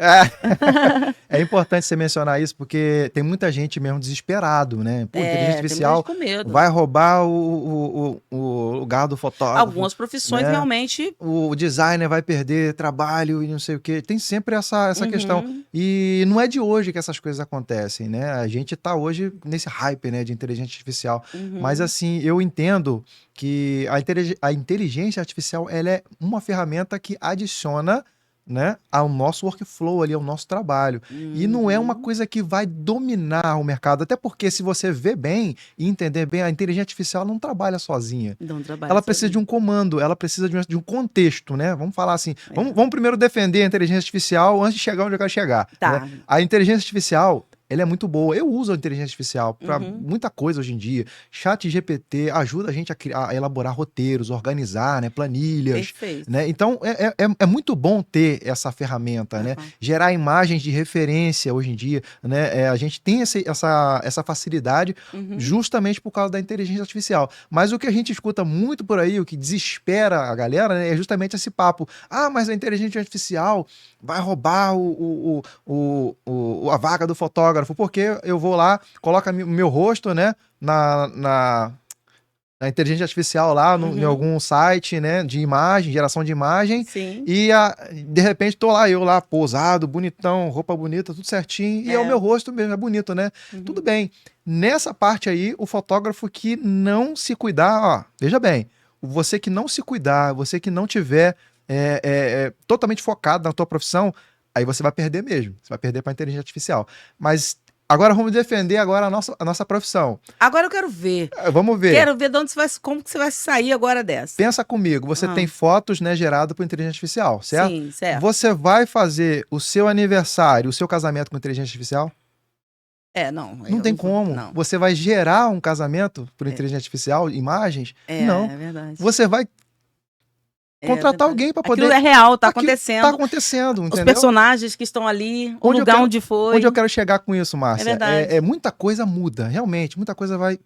[SPEAKER 2] É importante você mencionar isso porque tem muita gente mesmo desesperado, né? Pô, inteligência
[SPEAKER 1] Tem
[SPEAKER 2] artificial
[SPEAKER 1] gente com medo.
[SPEAKER 2] vai roubar o lugar do fotógrafo.
[SPEAKER 1] Algumas profissões
[SPEAKER 2] né?
[SPEAKER 1] realmente.
[SPEAKER 2] O designer vai perder trabalho e não sei o quê. Tem sempre essa questão. E não é de hoje que essas coisas acontecem, né? A gente tá hoje nesse hype, né, de inteligência artificial. Mas assim, eu entendo que a inteligência artificial ela é uma ferramenta que adiciona, né, ao nosso workflow ali, ao nosso trabalho. E não é uma coisa que vai dominar o mercado, até porque se você ver bem e entender bem, a inteligência artificial não trabalha sozinha.
[SPEAKER 1] Não trabalha
[SPEAKER 2] Ela precisa de
[SPEAKER 1] sozinha.
[SPEAKER 2] um comando, ela precisa de um contexto, né? Vamos falar assim, vamos primeiro defender a inteligência artificial antes de chegar onde eu quero chegar.
[SPEAKER 1] Tá.
[SPEAKER 2] Né? A inteligência artificial, ela é muito boa. Eu uso a inteligência artificial para muita coisa hoje em dia. Chat GPT ajuda a gente a elaborar roteiros, organizar, né, planilhas.
[SPEAKER 1] Perfeito.
[SPEAKER 2] Né? Então, é muito bom ter essa ferramenta, né? Gerar imagens de referência hoje em dia, né? A gente tem essa facilidade justamente por causa da inteligência artificial. Mas o que a gente escuta muito por aí, o que desespera a galera, né, é justamente esse papo. Ah, mas a inteligência artificial vai roubar a vaga do fotógrafo, porque eu vou lá, coloco o meu rosto, né, na inteligência artificial lá, em algum site, né, de imagem, geração de imagem.
[SPEAKER 1] Sim.
[SPEAKER 2] E de repente tô lá, eu lá, posado, bonitão, roupa bonita, tudo certinho, e é o meu rosto mesmo, é bonito, né? Tudo bem. Nessa parte aí, o fotógrafo que não se cuidar, ó, veja bem, você que não se cuidar, você que não tiver totalmente focado na tua profissão, aí você vai perder mesmo. Você vai perder para a inteligência artificial. Mas agora vamos defender agora a nossa profissão.
[SPEAKER 1] Agora eu quero ver.
[SPEAKER 2] Vamos ver.
[SPEAKER 1] Quero ver de onde como que você vai sair agora dessa.
[SPEAKER 2] Pensa comigo, você tem fotos, né, geradas por inteligência artificial, certo?
[SPEAKER 1] Sim, certo.
[SPEAKER 2] Você vai fazer o seu aniversário, o seu casamento com inteligência artificial?
[SPEAKER 1] Não.
[SPEAKER 2] Não tem como.
[SPEAKER 1] Não.
[SPEAKER 2] Você vai gerar um casamento por inteligência artificial, imagens? Não.
[SPEAKER 1] É verdade.
[SPEAKER 2] Você vai contratar alguém para poder...
[SPEAKER 1] Aquilo é real, tá acontecendo.
[SPEAKER 2] Tá acontecendo, entendeu?
[SPEAKER 1] Os personagens que estão ali, o lugar onde foi.
[SPEAKER 2] Onde eu quero chegar com isso, Márcia?
[SPEAKER 1] É verdade.
[SPEAKER 2] Muita coisa muda, realmente. Muita coisa vai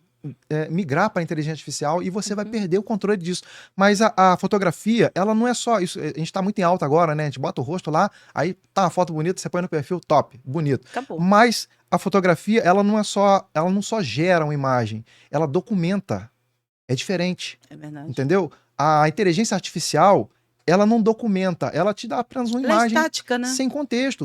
[SPEAKER 2] migrar para a inteligência artificial e você vai perder o controle disso. Mas a fotografia, ela não é só isso. A gente está muito em alta agora, né? A gente bota o rosto lá, aí tá uma foto bonita, você põe no perfil, top, bonito.
[SPEAKER 1] Acabou.
[SPEAKER 2] Mas a fotografia, ela não só gera uma imagem, ela documenta. É diferente.
[SPEAKER 1] É verdade.
[SPEAKER 2] Entendeu? A inteligência artificial, ela não documenta, ela te dá apenas uma imagem
[SPEAKER 1] estática, né?
[SPEAKER 2] sem contexto,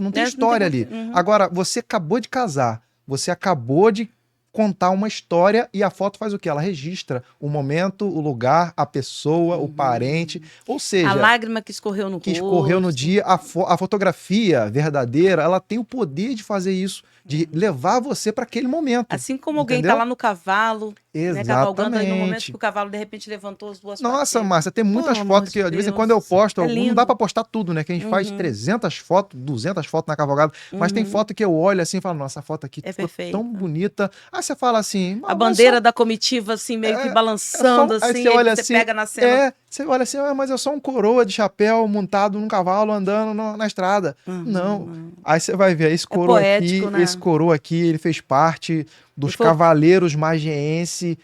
[SPEAKER 2] não tem história ali. Agora, você acabou de casar, você acabou de contar uma história e a foto faz o quê? Ela registra o momento, o lugar, a pessoa, o parente, ou seja...
[SPEAKER 1] A lágrima que escorreu no rosto.
[SPEAKER 2] Que escorreu no dia. A fotografia verdadeira, ela tem o poder de fazer isso, de levar você para aquele momento.
[SPEAKER 1] Assim como alguém tá lá no cavalo, né, cavalgando aí no momento que o cavalo de repente levantou as duas patas.
[SPEAKER 2] Nossa, Márcia, tem muitas fotos que de vez em quando eu posto, não dá para postar tudo, né? Que a gente faz 300 fotos, 200 fotos na cavalgada, mas tem foto que eu olho assim e falo, nossa, essa foto aqui ficou tão bonita. Aí você fala assim...
[SPEAKER 1] A bandeira da comitiva assim, meio que balançando assim,
[SPEAKER 2] aí você olha
[SPEAKER 1] você
[SPEAKER 2] assim,
[SPEAKER 1] pega na cena.
[SPEAKER 2] Você olha assim, mas eu sou um coroa de chapéu montado num cavalo andando na estrada. Não. Aí você vai ver, esse coroa esse coroa aqui, ele fez parte dos Cavaleiros Magiense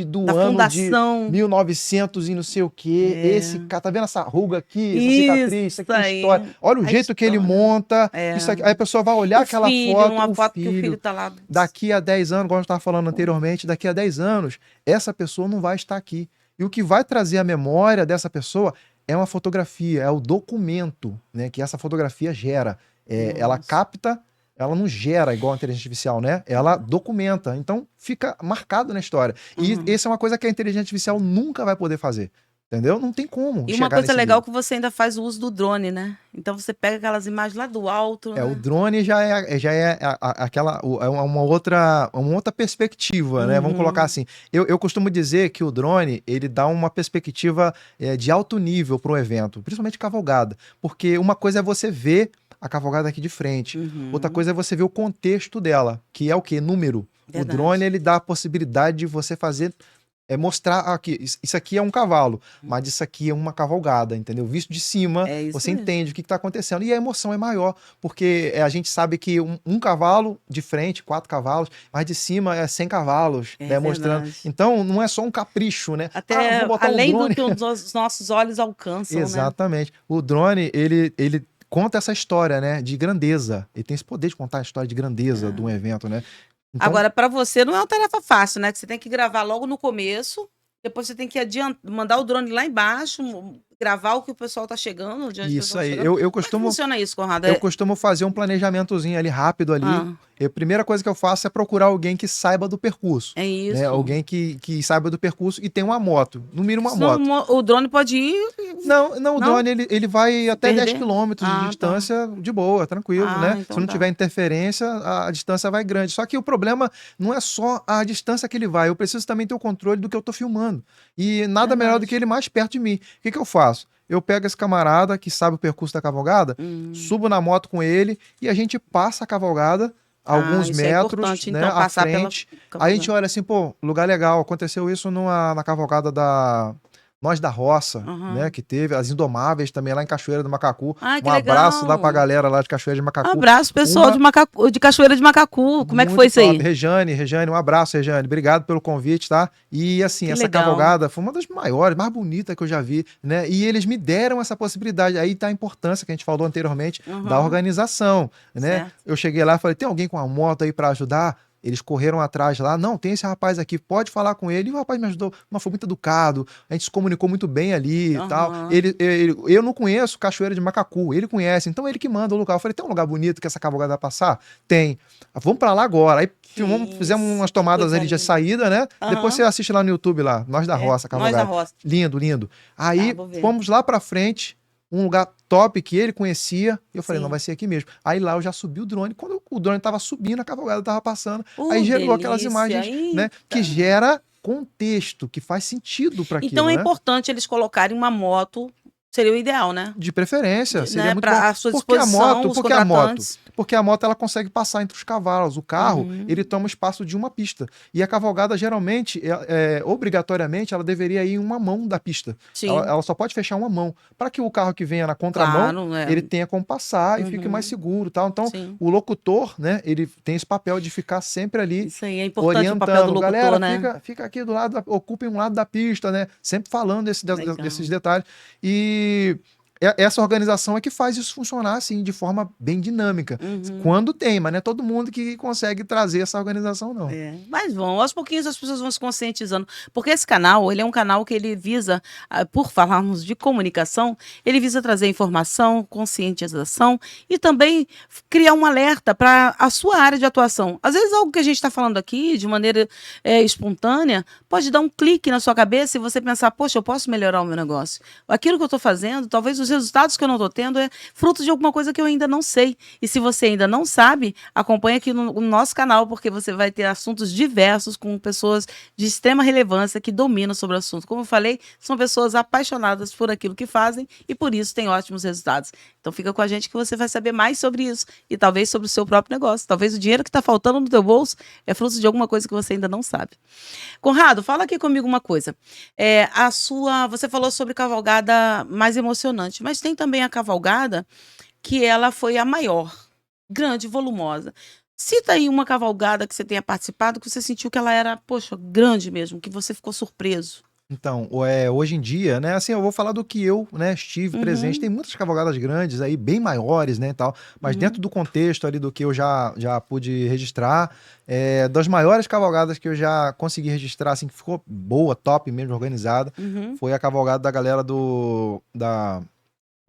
[SPEAKER 2] do ano
[SPEAKER 1] fundação.
[SPEAKER 2] de 1900 e não sei o quê. Esse cara, tá vendo essa ruga aqui, essa cicatriz, isso aqui é história. Olha o jeito que ele monta. Isso aqui, aí a pessoa vai olhar aquela foto,
[SPEAKER 1] uma foto que o filho tá lá.
[SPEAKER 2] Daqui a 10 anos, como a gente estava falando anteriormente, daqui a 10 anos, essa pessoa não vai estar aqui. E o que vai trazer a memória dessa pessoa é uma fotografia, é o documento, né, que essa fotografia gera. Ela capta, ela não gera igual a inteligência artificial, né? Ela documenta. Então, fica marcado na história. E essa é uma coisa que a inteligência artificial nunca vai poder fazer. entendeu? Não tem como
[SPEAKER 1] E uma
[SPEAKER 2] chegar
[SPEAKER 1] coisa
[SPEAKER 2] nesse
[SPEAKER 1] legal
[SPEAKER 2] nível.
[SPEAKER 1] que você ainda faz o uso do drone, né? Então você pega aquelas imagens lá do alto,
[SPEAKER 2] O
[SPEAKER 1] né?
[SPEAKER 2] drone já é aquela, é uma outra perspectiva, né? Vamos colocar
[SPEAKER 1] Uhum.
[SPEAKER 2] assim. Eu costumo dizer que o drone, ele dá uma perspectiva de alto nível para um evento, principalmente cavalgada. Porque uma coisa é você ver a cavalgada aqui de frente, outra
[SPEAKER 1] Uhum.
[SPEAKER 2] coisa é você ver o contexto dela, que é o quê? Número. O drone,
[SPEAKER 1] Verdade.
[SPEAKER 2] ele dá a possibilidade de você fazer mostrar aqui, isso aqui é um cavalo, mas isso aqui é uma cavalgada, entendeu? Visto de cima,
[SPEAKER 1] É isso
[SPEAKER 2] você
[SPEAKER 1] mesmo.
[SPEAKER 2] entende o que está acontecendo e a emoção é maior, porque a gente sabe que um cavalo de frente, 4 cavalos, mas de cima é 100 cavalos,
[SPEAKER 1] É
[SPEAKER 2] né? Mostrando.
[SPEAKER 1] verdade.
[SPEAKER 2] Então, não é só um capricho, né? Ah, vou
[SPEAKER 1] Até
[SPEAKER 2] botar um
[SPEAKER 1] além do
[SPEAKER 2] drone.
[SPEAKER 1] que os nossos olhos alcançam, né?
[SPEAKER 2] Exatamente. O drone, ele conta essa história, né? De grandeza. Ele tem esse poder de contar a história de grandeza de um
[SPEAKER 1] Ah.
[SPEAKER 2] evento, né? Então,
[SPEAKER 1] Agora, para você não é uma tarefa fácil, né? Que você tem que gravar logo no começo, depois você tem que mandar o drone lá embaixo, gravar o que o pessoal tá chegando, de onde o
[SPEAKER 2] isso
[SPEAKER 1] pessoal tá
[SPEAKER 2] aí.
[SPEAKER 1] chegando.
[SPEAKER 2] Eu
[SPEAKER 1] Como é que
[SPEAKER 2] costumo
[SPEAKER 1] funciona isso, Conrado?
[SPEAKER 2] Eu costumo fazer um planejamentozinho ali rápido ali.
[SPEAKER 1] Ah,
[SPEAKER 2] E a primeira coisa que eu faço é procurar alguém que saiba do percurso,
[SPEAKER 1] é
[SPEAKER 2] né?
[SPEAKER 1] isso.
[SPEAKER 2] Alguém que saiba do percurso e tem uma moto, no mínimo
[SPEAKER 1] Porque
[SPEAKER 2] uma
[SPEAKER 1] senão
[SPEAKER 2] moto.
[SPEAKER 1] o drone pode ir,
[SPEAKER 2] Não, não, o
[SPEAKER 1] não?
[SPEAKER 2] drone ele vai
[SPEAKER 1] Se
[SPEAKER 2] até 10
[SPEAKER 1] perder?
[SPEAKER 2] quilômetros de
[SPEAKER 1] Ah, tá.
[SPEAKER 2] distância de boa, tranquilo,
[SPEAKER 1] Ah,
[SPEAKER 2] né? Se
[SPEAKER 1] então
[SPEAKER 2] não
[SPEAKER 1] tá.
[SPEAKER 2] tiver interferência, a distância vai grande. Só que o problema não é só a distância que ele vai, eu preciso também ter o controle do que eu tô filmando. E nada melhor do que
[SPEAKER 1] Verdade.
[SPEAKER 2] ele mais perto de mim. O que que eu faço? Eu pego esse camarada que sabe o percurso da cavalgada,
[SPEAKER 1] Hum.
[SPEAKER 2] subo na moto com ele e a gente passa a cavalgada
[SPEAKER 1] Ah,
[SPEAKER 2] alguns
[SPEAKER 1] isso é
[SPEAKER 2] metros,
[SPEAKER 1] importante,
[SPEAKER 2] né,
[SPEAKER 1] então,
[SPEAKER 2] à
[SPEAKER 1] passar pela
[SPEAKER 2] frente. Aí a gente
[SPEAKER 1] cavalgada.
[SPEAKER 2] olha assim, pô, lugar legal. Aconteceu isso na cavalgada da Nós da Roça, né,
[SPEAKER 1] Aham.
[SPEAKER 2] que teve as Indomáveis também lá em Cachoeira do Macacu.
[SPEAKER 1] Ah, que
[SPEAKER 2] Um abraço lá pra
[SPEAKER 1] legal.
[SPEAKER 2] galera lá de Cachoeira de Macacu.
[SPEAKER 1] Abraço, pessoal de
[SPEAKER 2] Uma
[SPEAKER 1] Macacu, de Cachoeira de Macacu. Como é que foi
[SPEAKER 2] muito
[SPEAKER 1] isso
[SPEAKER 2] top.
[SPEAKER 1] aí?
[SPEAKER 2] Rejane, um abraço, Rejane. Obrigado pelo convite, tá? E assim,
[SPEAKER 1] Que
[SPEAKER 2] essa
[SPEAKER 1] legal.
[SPEAKER 2] cavalgada foi uma das maiores, mais bonitas que eu já vi, né? E eles me deram essa possibilidade. Aí tá a importância que a gente falou anteriormente da
[SPEAKER 1] Aham,
[SPEAKER 2] organização, né?
[SPEAKER 1] certo.
[SPEAKER 2] Eu cheguei lá e falei: tem alguém com uma moto aí pra ajudar? Eles correram atrás lá, não, tem esse rapaz aqui, pode falar com ele. E o rapaz me ajudou, mas foi muito educado, a gente se comunicou muito bem ali e tal.
[SPEAKER 1] Aham.
[SPEAKER 2] Eu não conheço Cachoeira de Macacu, ele conhece, então ele que manda o lugar. Eu falei: tem um lugar bonito que essa cavalgada vai passar? Tem. Vamos pra lá agora. Aí
[SPEAKER 1] Que
[SPEAKER 2] fizemos
[SPEAKER 1] isso,
[SPEAKER 2] umas
[SPEAKER 1] que
[SPEAKER 2] tomadas
[SPEAKER 1] coisa
[SPEAKER 2] ali de
[SPEAKER 1] linda.
[SPEAKER 2] saída, né? Depois você
[SPEAKER 1] Aham,
[SPEAKER 2] assiste lá no YouTube lá, Nós da
[SPEAKER 1] é.
[SPEAKER 2] Roça,
[SPEAKER 1] Nós da
[SPEAKER 2] cavalgada.
[SPEAKER 1] roça.
[SPEAKER 2] Lindo, lindo.
[SPEAKER 1] Tá,
[SPEAKER 2] Aí
[SPEAKER 1] vou ver.
[SPEAKER 2] fomos lá pra frente, um lugar top que ele conhecia. E eu falei: não, vai
[SPEAKER 1] Sim.
[SPEAKER 2] ser aqui mesmo. Aí lá eu já subi o drone. Quando o drone tava subindo, a cavalgada tava passando. Aí gerou aquelas
[SPEAKER 1] Delícia.
[SPEAKER 2] imagens, né? Que
[SPEAKER 1] Eita.
[SPEAKER 2] gera contexto, que faz sentido para
[SPEAKER 1] Então
[SPEAKER 2] aquilo,
[SPEAKER 1] é
[SPEAKER 2] né?
[SPEAKER 1] importante eles colocarem uma moto, seria o ideal, né?
[SPEAKER 2] De preferência, seria
[SPEAKER 1] Né?
[SPEAKER 2] muito bom.
[SPEAKER 1] Para a sua
[SPEAKER 2] Porque a
[SPEAKER 1] disposição,
[SPEAKER 2] moto,
[SPEAKER 1] os
[SPEAKER 2] porque a moto,
[SPEAKER 1] contratantes.
[SPEAKER 2] porque a moto ela consegue passar entre os cavalos. O carro, ele
[SPEAKER 1] Uhum.
[SPEAKER 2] toma espaço de uma pista. E a cavalgada geralmente, obrigatoriamente, ela deveria ir em uma mão da pista. Ela,
[SPEAKER 1] Sim,
[SPEAKER 2] ela só pode fechar uma mão, para que o carro que venha na contramão,
[SPEAKER 1] claro, é.
[SPEAKER 2] ele tenha como passar e fique mais
[SPEAKER 1] Uhum.
[SPEAKER 2] seguro, tal. Então,
[SPEAKER 1] Sim.
[SPEAKER 2] o locutor, né, ele tem esse papel de ficar sempre ali
[SPEAKER 1] Isso aí é importante o papel do
[SPEAKER 2] orientando,
[SPEAKER 1] locutor,
[SPEAKER 2] galera,
[SPEAKER 1] né?
[SPEAKER 2] fica aqui do lado, ocupem um lado da pista, né? Sempre falando desses
[SPEAKER 1] Legal.
[SPEAKER 2] detalhes. E essa organização é que faz isso funcionar assim, de forma bem dinâmica.
[SPEAKER 1] Uhum.
[SPEAKER 2] Quando tem, mas não é todo mundo que consegue trazer essa organização, não.
[SPEAKER 1] É, mas vão, aos pouquinhos as pessoas vão se conscientizando, porque esse canal, ele é um canal que ele visa, por falarmos de comunicação, ele visa trazer informação, conscientização e também criar um alerta para a sua área de atuação. Às vezes algo que a gente está falando aqui, de maneira espontânea, pode dar um clique na sua cabeça e você pensar, poxa, eu posso melhorar o meu negócio. Aquilo que eu estou fazendo, talvez os resultados que eu não estou tendo é fruto de alguma coisa que eu ainda não sei. E se você ainda não sabe, acompanhe aqui no nosso canal, porque você vai ter assuntos diversos com pessoas de extrema relevância que dominam sobre o assunto. Como eu falei, são pessoas apaixonadas por aquilo que fazem e por isso têm ótimos resultados. Então fica com a gente que você vai saber mais sobre isso e talvez sobre o seu próprio negócio. Talvez o dinheiro que está faltando no teu bolso é fruto de alguma coisa que você ainda não sabe. Conrado, fala aqui comigo uma coisa. Você falou sobre cavalgada mais emocionante, mas tem também a cavalgada que ela foi a maior, grande, volumosa. Cita aí uma cavalgada que você tenha participado, que você sentiu que ela era, poxa, grande mesmo, que você ficou surpreso.
[SPEAKER 2] Então, hoje em dia, né, assim, eu vou falar do que eu, né, estive presente. Tem
[SPEAKER 1] Uhum,
[SPEAKER 2] muitas cavalgadas grandes aí, bem maiores, né, e tal, mas dentro
[SPEAKER 1] uhum,
[SPEAKER 2] do contexto ali do que eu já pude registrar, das maiores cavalgadas que eu já consegui registrar, assim, que ficou boa, top mesmo, organizada,
[SPEAKER 1] uhum.
[SPEAKER 2] foi a cavalgada da galera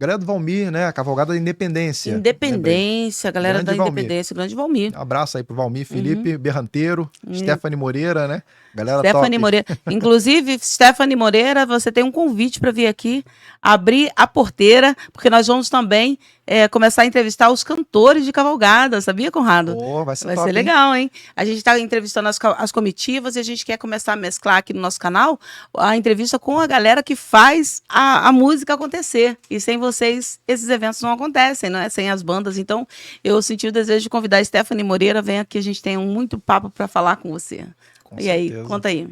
[SPEAKER 2] Galera do Valmir, né? A Cavalgada da Independência. Lembrei.
[SPEAKER 1] Independência, galera
[SPEAKER 2] Grande
[SPEAKER 1] da
[SPEAKER 2] Valmir.
[SPEAKER 1] Independência, grande Valmir.
[SPEAKER 2] Um abraço aí pro Valmir, Felipe Berranteiro, Stephanie Moreira, né? Galera
[SPEAKER 1] Stephanie
[SPEAKER 2] top.
[SPEAKER 1] Moreira. Inclusive, Stephanie Moreira, você tem um convite para vir aqui abrir a porteira, porque nós vamos também começar a entrevistar os cantores de cavalgada, sabia, Conrado?
[SPEAKER 2] Pô, vai ser
[SPEAKER 1] Vai
[SPEAKER 2] top,
[SPEAKER 1] ser legal, hein? A gente está entrevistando as comitivas e a gente quer começar a mesclar aqui no nosso canal a entrevista com a galera que faz a música acontecer. E sem vocês, esses eventos não acontecem, né? Sem as bandas. Então, eu senti o desejo de convidar a Stephanie Moreira. Vem aqui, a gente tem muito papo para falar com você.
[SPEAKER 2] Com
[SPEAKER 1] e aí,
[SPEAKER 2] certeza.
[SPEAKER 1] conta aí.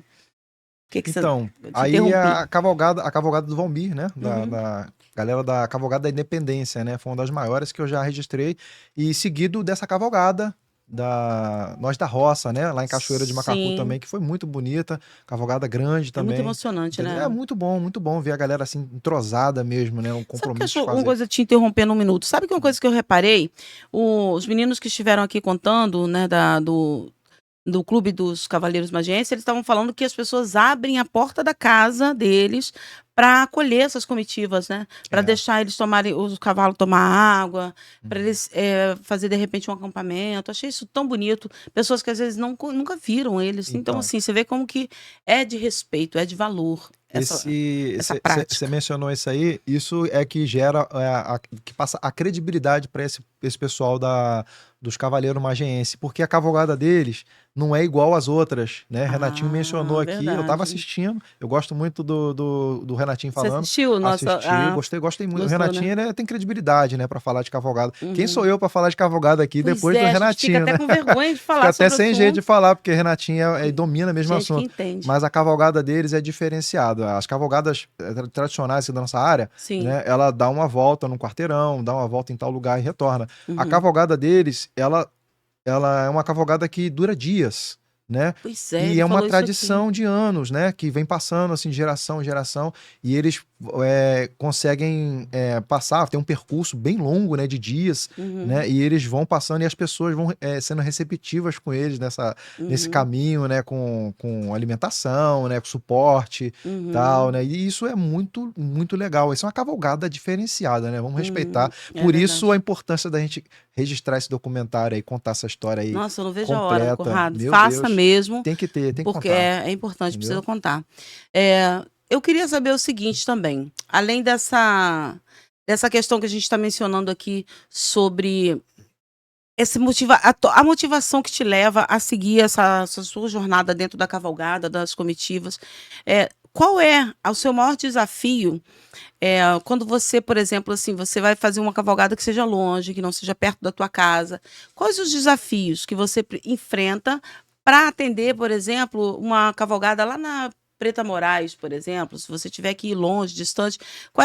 [SPEAKER 2] Então, aí a cavalgada do Valmir, né? Da galera da Cavalgada da Independência, né? Foi uma das maiores que eu já registrei. E seguido dessa cavalgada Nós da Roça, né? Lá em Cachoeira de Macacu
[SPEAKER 1] Sim.
[SPEAKER 2] também, que foi muito bonita. Cavalgada grande
[SPEAKER 1] É
[SPEAKER 2] também.
[SPEAKER 1] muito emocionante, né?
[SPEAKER 2] É muito bom ver a galera assim, entrosada mesmo, né? Um compromisso de fazer.
[SPEAKER 1] Uma coisa, te interrompendo um minuto. Sabe que uma coisa que eu reparei? Os meninos que estiveram aqui contando, né, do Clube dos Cavaleiros Magienses, eles estavam falando que as pessoas abrem a porta da casa deles para acolher essas comitivas, né? Para deixar eles tomarem, os cavalos tomar água, para eles fazer de repente um acampamento. Achei isso tão bonito. Pessoas que às vezes nunca viram eles. Então, assim, você vê como que é de respeito, é de valor. Essa prática.
[SPEAKER 2] Você mencionou isso aí, isso é que gera, que passa a credibilidade para esse pessoal dos Cavaleiros Magienses, porque a cavalgada deles não é igual às outras, né? Renatinho mencionou aqui, eu tava assistindo, eu gosto muito do Renatinho falando.
[SPEAKER 1] Você assistiu?
[SPEAKER 2] Gostei muito.
[SPEAKER 1] Gostou,
[SPEAKER 2] o Renatinho,
[SPEAKER 1] né?
[SPEAKER 2] ele tem credibilidade, né, para falar de cavalgada. Quem sou eu para falar de cavalgada aqui depois do Renatinho,
[SPEAKER 1] fica até com vergonha de falar.
[SPEAKER 2] Fica até sem jeito de falar, porque Renatinho domina mesmo o assunto.
[SPEAKER 1] Que entende.
[SPEAKER 2] Mas a cavalgada deles é diferenciada. As cavalgadas tradicionais da nossa área, né, ela dá uma volta no quarteirão, dá uma volta em tal lugar e retorna. A cavalgada deles, ela é uma cavalgada que dura dias, né?
[SPEAKER 1] Pois é,
[SPEAKER 2] e é uma tradição de anos, né? Que vem passando assim de geração em geração, e eles conseguem passar, tem um percurso bem longo, né? De dias, né? E eles vão passando e as pessoas vão sendo receptivas com eles nesse caminho, né? Com alimentação, né? Com suporte, tal, né? E isso é muito, muito legal. Isso é uma cavalgada diferenciada, né? Vamos respeitar. Por isso a importância da gente registrar esse documentário aí, contar essa história aí.
[SPEAKER 1] Nossa, eu não vejo
[SPEAKER 2] completa.
[SPEAKER 1] a hora, Conrado.
[SPEAKER 2] Meu
[SPEAKER 1] Faça
[SPEAKER 2] Deus.
[SPEAKER 1] mesmo.
[SPEAKER 2] Tem que
[SPEAKER 1] porque
[SPEAKER 2] contar.
[SPEAKER 1] É importante,
[SPEAKER 2] Entendeu?
[SPEAKER 1] precisa contar. Eu queria saber o seguinte também. Além dessa questão que a gente está mencionando aqui sobre a motivação que te leva a seguir essa sua jornada dentro da cavalgada, das comitivas. Qual é o seu maior desafio quando você, por exemplo, assim, você vai fazer uma cavalgada que seja longe, que não seja perto da tua casa? Quais os desafios que você enfrenta para atender, por exemplo, uma cavalgada lá na Preta Moraes, por exemplo, se você tiver que ir longe, distante, qual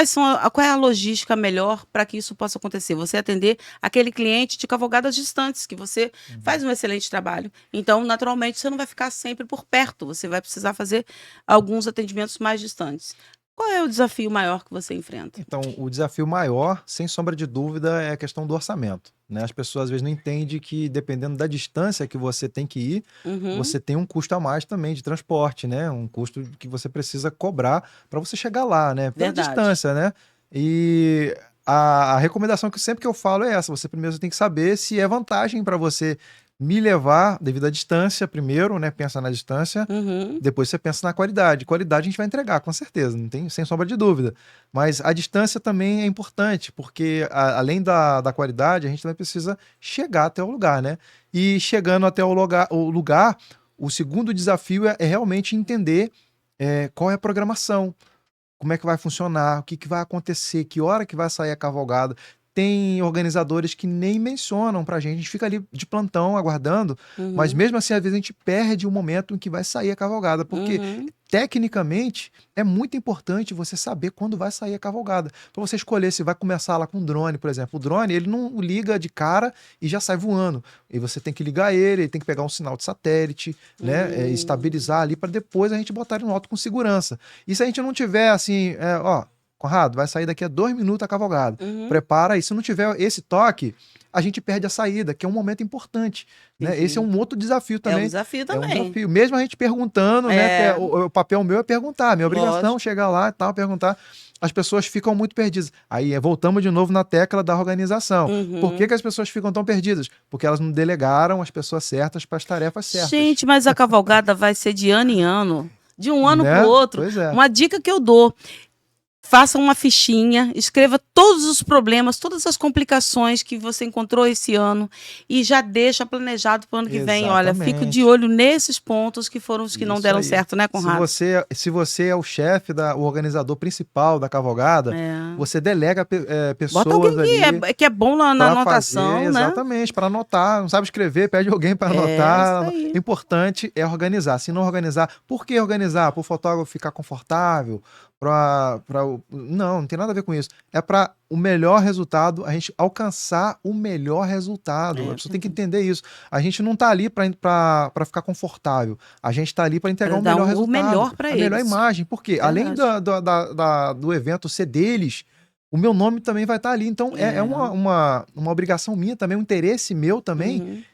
[SPEAKER 1] é a logística melhor para que isso possa acontecer? Você atender aquele cliente de cavalgadas distantes, que você faz um excelente trabalho. Então, naturalmente, você não vai ficar sempre por perto, você vai precisar fazer alguns atendimentos mais distantes. Qual é o desafio maior que você enfrenta?
[SPEAKER 2] Então, o desafio maior, sem sombra de dúvida, é a questão do orçamento, né? As pessoas às vezes não entendem que, dependendo da distância que você tem que ir, você tem um custo a mais também de transporte, né? Um custo que você precisa cobrar para você chegar lá, né? Pela distância, né? E a recomendação que sempre que eu falo é essa: você primeiro tem que saber se é vantagem para você me levar devido à distância primeiro, né? Pensa na distância, depois você pensa na qualidade. Qualidade a gente vai entregar, com certeza, não tem, sem sombra de dúvida. Mas a distância também é importante, porque além da qualidade, a gente também precisa chegar até o lugar, né? E chegando até o lugar, o segundo desafio é realmente entender qual é a programação, como é que vai funcionar, o que vai acontecer, que hora que vai sair a cavalgada. Tem organizadores que nem mencionam pra gente fica ali de plantão aguardando, mas mesmo assim, às vezes a gente perde o momento em que vai sair a cavalgada, porque tecnicamente é muito importante você saber quando vai sair a cavalgada, para você escolher se vai começar lá com drone, por exemplo. O drone, ele não liga de cara e já sai voando, e você tem que ligar ele tem que pegar um sinal de satélite, né, estabilizar ali para depois a gente botar ele no alto com segurança. E se a gente não tiver assim, Conrado, vai sair daqui a 2 minutos a cavalgada. Prepara aí. Se não tiver esse toque, a gente perde a saída, que é um momento importante. Né? Esse é um outro desafio também.
[SPEAKER 1] É um desafio também.
[SPEAKER 2] É um desafio. Mesmo a gente perguntando, né? O papel meu é perguntar. Minha obrigação é chegar lá e tal, perguntar. As pessoas ficam muito perdidas. Aí voltamos de novo na tecla da organização. Por que as pessoas ficam tão perdidas? Porque elas não delegaram as pessoas certas para as tarefas certas.
[SPEAKER 1] Gente, mas a cavalgada vai ser de ano em ano. De um ano para o outro.
[SPEAKER 2] Pois é.
[SPEAKER 1] Uma dica que eu dou. Faça uma fichinha, escreva todos os problemas, todas as complicações que você encontrou esse ano e já deixa planejado para o ano que vem. Olha, fico de olho nesses pontos que foram os que não deram certo, né, Conrado?
[SPEAKER 2] Se você é o chefe, o organizador principal da cavalgada, você delega pessoas
[SPEAKER 1] bota alguém que é bom na anotação,
[SPEAKER 2] fazer,
[SPEAKER 1] né?
[SPEAKER 2] Exatamente, para anotar. Não sabe escrever, pede alguém para anotar. O importante é organizar. Se não organizar, por que organizar? Para o fotógrafo ficar confortável? Não tem nada a ver com isso. É para o melhor resultado, a gente alcançar o melhor resultado. A pessoa tem que entender isso. A gente não está ali para ficar confortável. A gente está ali para entregar o melhor resultado.
[SPEAKER 1] O melhor para eles.
[SPEAKER 2] A melhor imagem. Porque além do evento ser deles, o meu nome também vai estar ali. Então é uma obrigação minha também, um interesse meu também.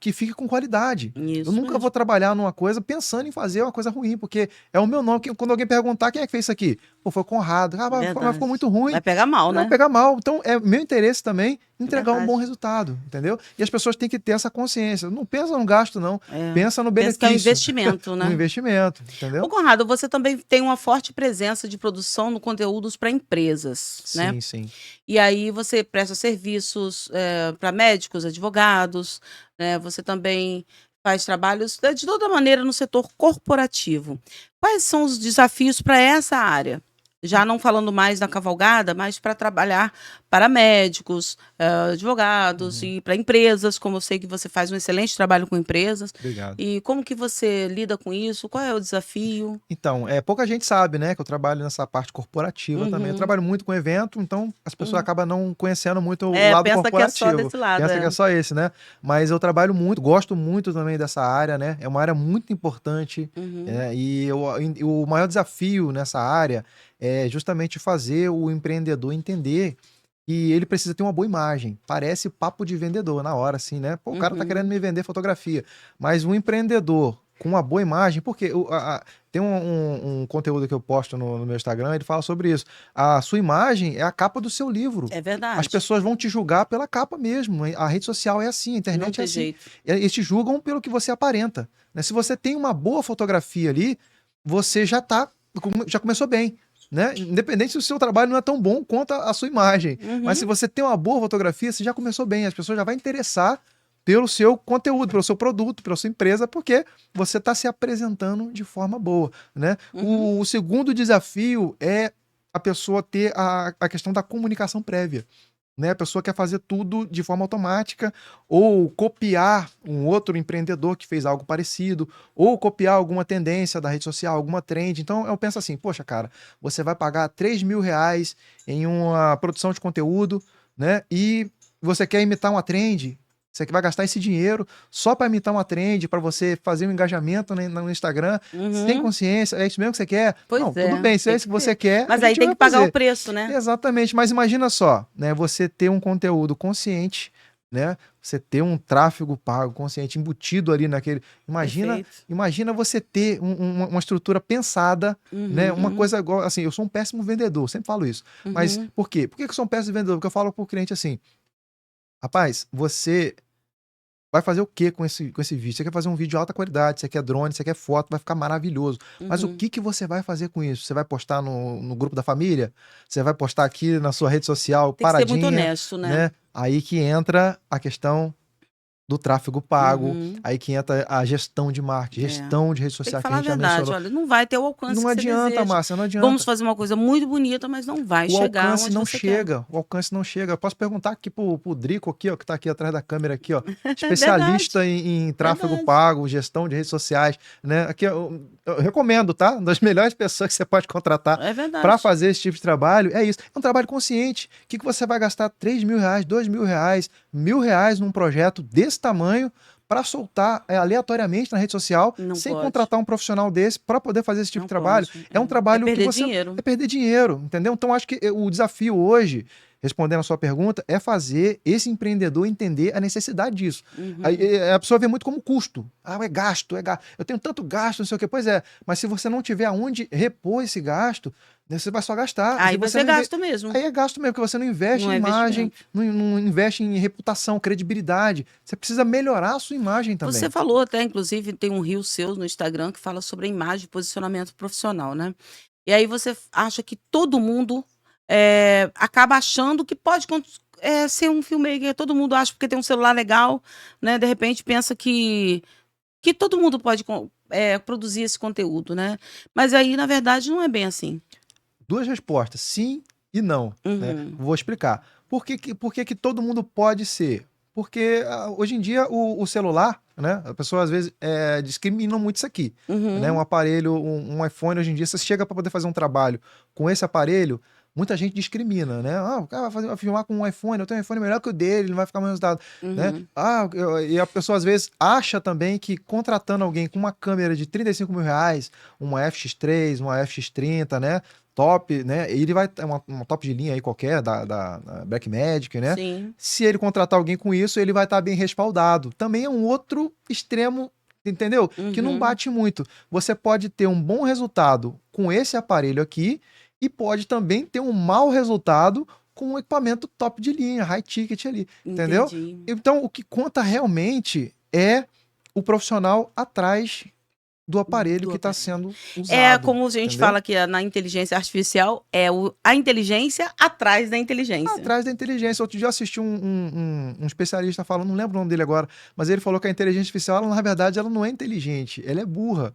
[SPEAKER 2] Que fique com qualidade. Eu nunca vou trabalhar numa coisa pensando em fazer uma coisa ruim, porque é o meu nome. Quando alguém perguntar quem é que fez isso aqui, pô, foi o Conrado. Mas ficou muito ruim.
[SPEAKER 1] Vai pegar mal, né?
[SPEAKER 2] Vai pegar mal. Então, é meu interesse também entregar um bom resultado, entendeu? E as pessoas têm que ter essa consciência. Não pensa no gasto, não. Pensa no benefício.
[SPEAKER 1] Pensa que é um investimento, né?
[SPEAKER 2] No investimento, entendeu?
[SPEAKER 1] Ô, Conrado, você também tem uma forte presença de produção no conteúdos para empresas, né?
[SPEAKER 2] Sim, sim.
[SPEAKER 1] E aí você presta serviços para médicos, advogados, né? Você também faz trabalhos de toda maneira no setor corporativo. Quais são os desafios para essa área? Já não falando mais da cavalgada, mas para trabalhar para médicos, advogados e para empresas, como eu sei que você faz um excelente trabalho com empresas.
[SPEAKER 2] Obrigado.
[SPEAKER 1] E como que você lida com isso? Qual é o desafio?
[SPEAKER 2] Então, pouca gente sabe, né, que eu trabalho nessa parte corporativa também. Eu trabalho muito com evento, então as pessoas acabam não conhecendo muito o lado corporativo.
[SPEAKER 1] Pensa que é só desse lado.
[SPEAKER 2] Pensa que é só esse, né? Mas eu trabalho muito, gosto muito também dessa área, né? É uma área muito importante. E o maior desafio nessa área é justamente fazer o empreendedor entender que ele precisa ter uma boa imagem. Parece papo de vendedor na hora, assim, né? Pô, o cara tá querendo me vender fotografia. Mas um empreendedor com uma boa imagem, porque tem um conteúdo que eu posto no meu Instagram, ele fala sobre isso. A sua imagem é a capa do seu livro.
[SPEAKER 1] É verdade.
[SPEAKER 2] As pessoas vão te julgar pela capa mesmo. A rede social é assim, a internet é assim.
[SPEAKER 1] Jeito.
[SPEAKER 2] Eles te julgam pelo que você aparenta. Né? Se você tem uma boa fotografia ali, você já começou bem. Né? Independente se o seu trabalho não é tão bom quanto a sua imagem. Mas se você tem uma boa fotografia, você já começou bem. As pessoas já vão interessar pelo seu conteúdo, pelo seu produto, pela sua empresa, porque você está se apresentando de forma boa. Né? O segundo desafio é a pessoa ter a questão da comunicação prévia. Né? A pessoa quer fazer tudo de forma automática, ou copiar um outro empreendedor que fez algo parecido, ou copiar alguma tendência da rede social, alguma trend. Então eu penso assim, poxa, cara, você vai pagar R$3.000 em uma produção de conteúdo, né? E você quer imitar uma trend. Você vai gastar esse dinheiro só para imitar uma trend, para você fazer um engajamento no Instagram, sem consciência. É isso mesmo que você quer?
[SPEAKER 1] Pois
[SPEAKER 2] não, tudo bem, se é isso que você quer.
[SPEAKER 1] Mas aí tem que pagar o preço, né?
[SPEAKER 2] Exatamente. Mas imagina só, né? Você ter um conteúdo consciente, né? Você ter um tráfego pago consciente embutido ali naquele. Imagina você ter uma estrutura pensada, né? Uma coisa igual. Assim, eu sou um péssimo vendedor, sempre falo isso. Mas por quê? Por que eu sou um péssimo vendedor? Porque eu falo pro cliente assim. Rapaz, você vai fazer o que com esse vídeo? Você quer fazer um vídeo de alta qualidade, você quer drone, você quer foto, vai ficar maravilhoso. Mas o que você vai fazer com isso? Você vai postar no grupo da família? Você vai postar aqui na sua rede social paradinha?
[SPEAKER 1] Tem que ser muito honesto, né?
[SPEAKER 2] Aí que entra a questão do tráfego pago, aí que entra a gestão de marketing, gestão de redes sociais.
[SPEAKER 1] Tem que falar a verdade, olha, não vai ter o alcance que você deseja.
[SPEAKER 2] Não adianta, Márcia, não adianta.
[SPEAKER 1] Vamos fazer uma coisa muito bonita, mas não vai chegar onde você quer.
[SPEAKER 2] O alcance não chega. Eu posso perguntar aqui pro Drico aqui, ó, que tá aqui atrás da câmera aqui, ó, especialista em tráfego pago, gestão de redes sociais, né? Aqui eu recomendo, tá? Uma das melhores pessoas que você pode contratar para fazer esse tipo de trabalho é isso. É um trabalho consciente. O que você vai gastar R$3.000, R$2.000, R$1.000 num projeto desse tamanho para soltar aleatoriamente na rede social,
[SPEAKER 1] Não
[SPEAKER 2] sem
[SPEAKER 1] pode.
[SPEAKER 2] contratar um profissional desse para poder fazer esse tipo
[SPEAKER 1] Não
[SPEAKER 2] de trabalho.
[SPEAKER 1] pode.
[SPEAKER 2] É um trabalho
[SPEAKER 1] perder
[SPEAKER 2] que você
[SPEAKER 1] dinheiro.
[SPEAKER 2] é perder dinheiro, entendeu? Então acho que o desafio hoje, respondendo a sua pergunta, é fazer esse empreendedor entender a necessidade disso. Aí, a pessoa vê muito como custo. É gasto, é gasto. Eu tenho tanto gasto, não sei o quê. Pois é, mas se você não tiver aonde repor esse gasto, você vai só gastar.
[SPEAKER 1] Aí
[SPEAKER 2] Se
[SPEAKER 1] você
[SPEAKER 2] não
[SPEAKER 1] gasta mesmo.
[SPEAKER 2] Aí é gasto mesmo, porque você não investe
[SPEAKER 1] Não
[SPEAKER 2] em
[SPEAKER 1] é
[SPEAKER 2] imagem,
[SPEAKER 1] investimento.
[SPEAKER 2] não investe em reputação, credibilidade. Você precisa melhorar a sua imagem também.
[SPEAKER 1] Você falou até, inclusive, tem um reel seu no Instagram que fala sobre a imagem e posicionamento profissional, né? E aí você acha que todo mundo acaba achando que pode ser um filmmaker. Todo mundo acha porque tem um celular legal, né? De repente pensa que todo mundo pode produzir esse conteúdo, né? Mas aí, na verdade, não é bem assim.
[SPEAKER 2] Duas respostas, sim e não. Né?
[SPEAKER 1] Uhum.
[SPEAKER 2] Vou explicar. Por que todo mundo pode ser? Porque hoje em dia o celular, né? A pessoa às vezes discrimina muito isso aqui. Né? Um aparelho, um iPhone, hoje em dia, você chega para poder fazer um trabalho com esse aparelho, muita gente discrimina, né? O cara vai filmar com um iPhone, eu tenho um iPhone melhor que o dele, ele não vai ficar mais resultado. Né? E a pessoa às vezes acha também que contratando alguém com uma câmera de R$ 35.000, uma FX3, uma FX30, né? Top, né? Ele vai ter uma top de linha aí qualquer, da Blackmagic, né?
[SPEAKER 1] Sim.
[SPEAKER 2] Se ele contratar alguém com isso, ele vai estar bem respaldado. Também é um outro extremo, entendeu? Que não bate muito. Você pode ter um bom resultado com esse aparelho aqui e pode também ter um mau resultado com um equipamento top de linha, high ticket ali, entendeu?
[SPEAKER 1] Entendi.
[SPEAKER 2] Então, o que conta realmente é o profissional atrás do aparelho que está sendo usado.
[SPEAKER 1] É como a gente
[SPEAKER 2] entendeu?
[SPEAKER 1] fala que na inteligência artificial a inteligência atrás da inteligência.
[SPEAKER 2] Atrás da inteligência. Outro dia eu assisti um especialista falando, não lembro o nome dele agora, mas ele falou que a inteligência artificial, ela, na verdade, ela não é inteligente, ela é burra.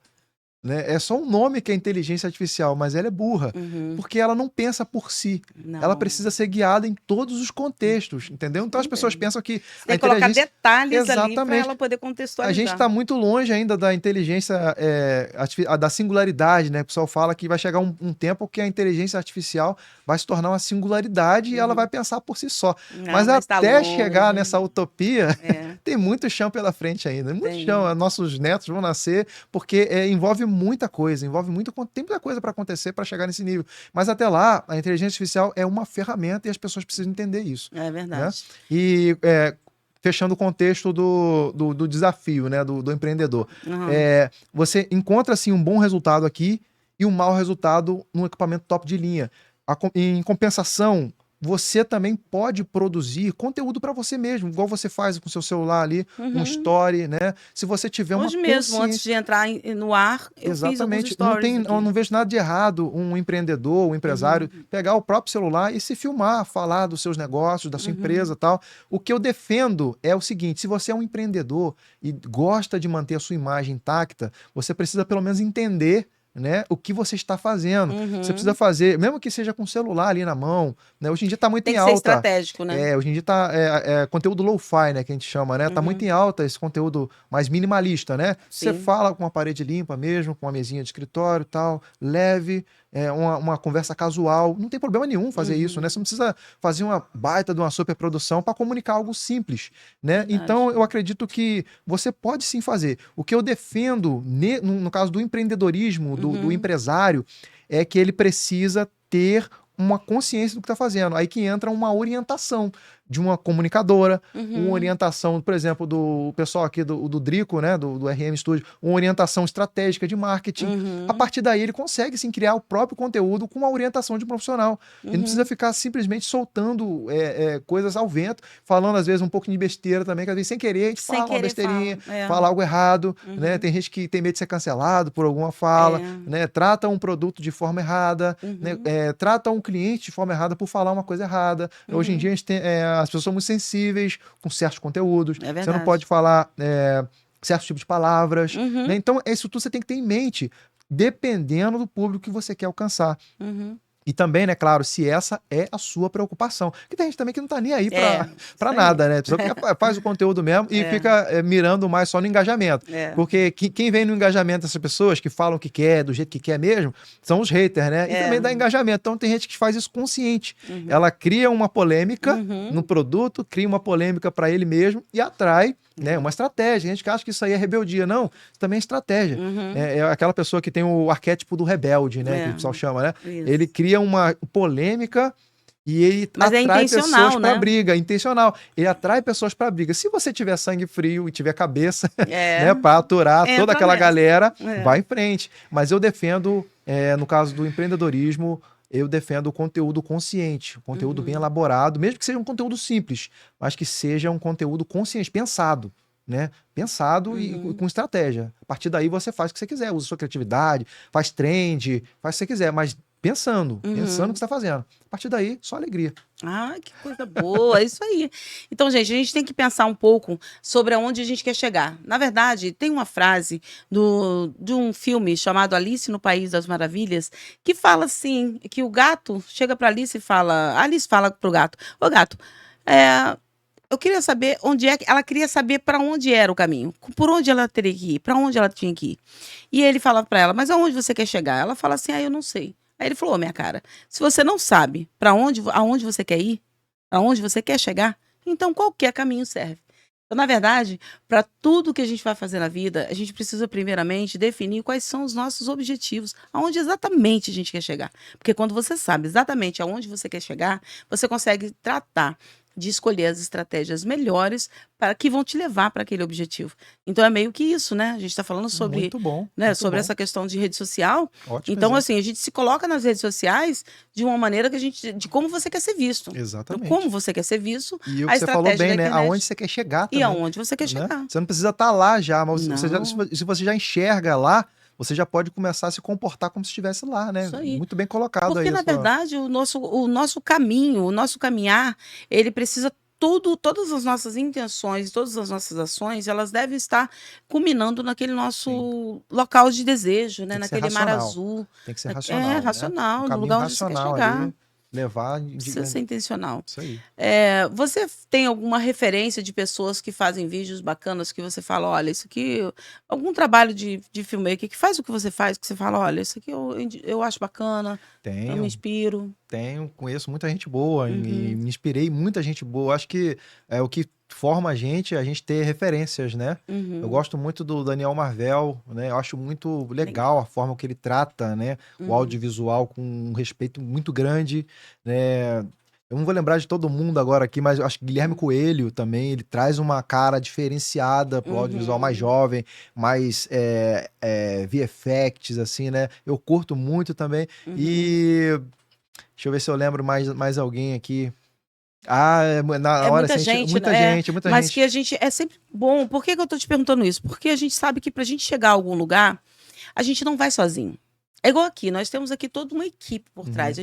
[SPEAKER 2] Né? É só um nome que é inteligência artificial, mas ela é burra, porque ela não pensa por si.
[SPEAKER 1] Não.
[SPEAKER 2] Ela precisa ser guiada em todos os contextos, entendeu? Então as pessoas pensam que
[SPEAKER 1] Você tem que colocar detalhes ali para ela poder
[SPEAKER 2] a
[SPEAKER 1] contextualizar.
[SPEAKER 2] gente está muito longe ainda da inteligência, da singularidade, né? O pessoal fala que vai chegar um tempo que a inteligência artificial vai se tornar uma singularidade e ela vai pensar por si só.
[SPEAKER 1] Não,
[SPEAKER 2] mas
[SPEAKER 1] tá
[SPEAKER 2] até
[SPEAKER 1] longe.
[SPEAKER 2] chegar nessa utopia, tem muito chão pela frente ainda. Muito chão. Nossos netos vão nascer, porque envolve muita coisa, tem muita coisa para acontecer para chegar nesse nível. Mas até lá, a inteligência artificial é uma ferramenta e as pessoas precisam entender isso.
[SPEAKER 1] É verdade.
[SPEAKER 2] Né? E fechando o contexto do desafio, né, do empreendedor. Você encontra assim um bom resultado aqui e um mau resultado num equipamento top de linha. Em compensação, você também pode produzir conteúdo para você mesmo, igual você faz com o seu celular ali, um story, né? Se você tiver
[SPEAKER 1] Hoje
[SPEAKER 2] uma
[SPEAKER 1] mesmo, antes de entrar no ar, eu fiz alguns stories.
[SPEAKER 2] Eu não vejo nada de errado um empreendedor, um empresário, pegar o próprio celular e se filmar, falar dos seus negócios, da sua empresa e tal. O que eu defendo é o seguinte: se você é um empreendedor e gosta de manter a sua imagem intacta, você precisa pelo menos entender, né, o que você está fazendo. Você precisa fazer, mesmo que seja com o celular ali na mão, né? Hoje em dia está muito em alta.
[SPEAKER 1] Tem que ser estratégico, né?
[SPEAKER 2] Hoje em dia tá conteúdo lo-fi, né, que a gente chama, né? Tá muito em alta esse conteúdo mais minimalista, né?
[SPEAKER 1] Sim.
[SPEAKER 2] Você fala com uma parede limpa mesmo, com uma mesinha de escritório e tal, leve, uma conversa casual. Não tem problema nenhum fazer isso, né? Você não precisa fazer uma baita de uma superprodução para comunicar algo simples, né?
[SPEAKER 1] Verdade.
[SPEAKER 2] Então, eu acredito que você pode sim fazer. O que eu defendo, no caso do empreendedorismo, do empresário, é que ele precisa ter uma consciência do que está fazendo. Aí que entra uma orientação de uma comunicadora, uma orientação, por exemplo, do pessoal aqui do Drico, né, do RM Studio, uma orientação estratégica de marketing. A partir daí ele consegue sim criar o próprio conteúdo com uma orientação de profissional. Ele não precisa ficar simplesmente soltando coisas ao vento, falando às vezes um pouco de besteira também, que às vezes sem querer a gente fala uma besteirinha, fala algo errado, né? Tem gente que tem medo de ser cancelado por alguma fala, né? Trata um produto de forma errada, né? Trata um cliente de forma errada por falar uma coisa errada. Hoje em dia a gente tem, as pessoas são muito sensíveis com certos conteúdos. Você não pode falar certos tipos de palavras. Né? Então, isso tudo você tem que ter em mente, dependendo do público que você quer alcançar. E também, né, claro, se essa é a sua preocupação. Porque tem gente também que não tá nem aí pra nada, né? A pessoa faz o conteúdo mesmo e fica mirando mais só no engajamento. Porque quem vem no engajamento dessas pessoas, que falam o que quer, do jeito que quer mesmo, são os haters, né? E também dá engajamento. Então tem gente que faz isso consciente. Ela cria uma polêmica no produto, cria uma polêmica para ele mesmo e atrai né? Uma estratégia. A gente acha que isso aí é rebeldia. Não, isso também é estratégia.
[SPEAKER 1] Uhum.
[SPEAKER 2] É aquela pessoa que tem o arquétipo do rebelde, né? Que o pessoal chama, né?
[SPEAKER 1] Isso.
[SPEAKER 2] Ele cria uma polêmica e ele
[SPEAKER 1] Mas é
[SPEAKER 2] atrai pessoas
[SPEAKER 1] intencional,
[SPEAKER 2] para
[SPEAKER 1] né?
[SPEAKER 2] briga, intencional. Ele atrai pessoas para briga. Se você tiver sangue frio e tiver cabeça,
[SPEAKER 1] É.
[SPEAKER 2] né, para aturar toda
[SPEAKER 1] Entra
[SPEAKER 2] aquela
[SPEAKER 1] nessa.
[SPEAKER 2] galera, vai em frente. Mas eu defendo, no caso do empreendedorismo, eu defendo o conteúdo consciente, o conteúdo bem elaborado, mesmo que seja um conteúdo simples, mas que seja um conteúdo consciente, pensado, né? Pensado e com estratégia. A partir daí você faz o que você quiser, usa sua criatividade, faz trend, faz o que você quiser, mas pensando no que você está fazendo. A partir daí, só alegria.
[SPEAKER 1] Ah, que coisa boa, é isso aí. Então, gente, a gente tem que pensar um pouco sobre aonde a gente quer chegar. Na verdade, tem uma frase de um filme chamado Alice no País das Maravilhas, que fala assim, que o gato chega para Alice e fala, Alice fala pro gato, ô gato, eu queria saber onde é que ela queria saber para onde era o caminho, por onde ela teria que ir, para onde ela tinha que ir. E ele fala para ela, mas aonde você quer chegar? Ela fala assim, eu não sei. Aí ele falou, minha cara, se você não sabe aonde você quer ir, aonde você quer chegar, então qualquer caminho serve. Então, na verdade, para tudo que a gente vai fazer na vida, a gente precisa primeiramente definir quais são os nossos objetivos, aonde exatamente a gente quer chegar. Porque quando você sabe exatamente aonde você quer chegar, você consegue tratar de escolher as estratégias melhores para que vão te levar para aquele objetivo. Então é meio que isso, né? A gente está falando sobre,
[SPEAKER 2] Muito bom.
[SPEAKER 1] né,
[SPEAKER 2] Muito
[SPEAKER 1] sobre
[SPEAKER 2] bom.
[SPEAKER 1] essa questão de rede social.
[SPEAKER 2] Ótimo
[SPEAKER 1] Então,
[SPEAKER 2] exemplo.
[SPEAKER 1] assim, a gente se coloca nas redes sociais de uma maneira que de como você quer ser visto.
[SPEAKER 2] Exatamente.
[SPEAKER 1] Então, como você quer ser visto,
[SPEAKER 2] E o
[SPEAKER 1] a
[SPEAKER 2] que você falou
[SPEAKER 1] estratégia
[SPEAKER 2] bem,
[SPEAKER 1] da
[SPEAKER 2] né?
[SPEAKER 1] internet
[SPEAKER 2] Aonde você quer chegar
[SPEAKER 1] e
[SPEAKER 2] também.
[SPEAKER 1] aonde você quer
[SPEAKER 2] Né?
[SPEAKER 1] chegar.
[SPEAKER 2] Você não precisa estar lá já, mas
[SPEAKER 1] Não.
[SPEAKER 2] se você já enxerga lá, você já pode começar a se comportar como se estivesse lá, né?
[SPEAKER 1] Isso aí.
[SPEAKER 2] Muito bem colocado
[SPEAKER 1] Porque,
[SPEAKER 2] aí.
[SPEAKER 1] na verdade, o nosso caminho, o nosso caminhar, ele precisa todas as nossas intenções, todas as nossas ações, elas devem estar culminando naquele nosso local de desejo, né?
[SPEAKER 2] Tem que ser
[SPEAKER 1] Naquele mar
[SPEAKER 2] racional.
[SPEAKER 1] azul.
[SPEAKER 2] Tem que ser racional, né?
[SPEAKER 1] Racional,
[SPEAKER 2] Um
[SPEAKER 1] no
[SPEAKER 2] caminho
[SPEAKER 1] lugar onde você quer
[SPEAKER 2] racional
[SPEAKER 1] chegar.
[SPEAKER 2] ali, levar...
[SPEAKER 1] Precisa ser intencional.
[SPEAKER 2] Isso aí.
[SPEAKER 1] Você tem alguma referência de pessoas que fazem vídeos bacanas que você fala, olha, isso aqui, algum trabalho de filmmaker que faz o que você faz, que você fala, olha, isso aqui eu acho bacana, eu me inspiro.
[SPEAKER 2] Conheço muita gente boa e me inspirei em muita gente boa. Acho que é o que forma a gente ter referências, né? Eu gosto muito do Daniel Marvel, né? Eu acho muito legal a forma que ele trata, né? O audiovisual com um respeito muito grande, né? Eu não vou lembrar de todo mundo agora aqui, mas eu acho que Guilherme Coelho também, ele traz uma cara diferenciada pro audiovisual mais jovem, mais VFX, assim, né? Eu curto muito também. E deixa eu ver se eu lembro mais alguém aqui. Na hora,
[SPEAKER 1] muita
[SPEAKER 2] assim,
[SPEAKER 1] gente,
[SPEAKER 2] muita
[SPEAKER 1] né?
[SPEAKER 2] gente, muita
[SPEAKER 1] Mas
[SPEAKER 2] gente.
[SPEAKER 1] que a gente é sempre bom. Por que eu tô te perguntando isso? Porque a gente sabe que pra gente chegar a algum lugar, a gente não vai sozinho. É igual aqui, nós temos aqui toda uma equipe por trás.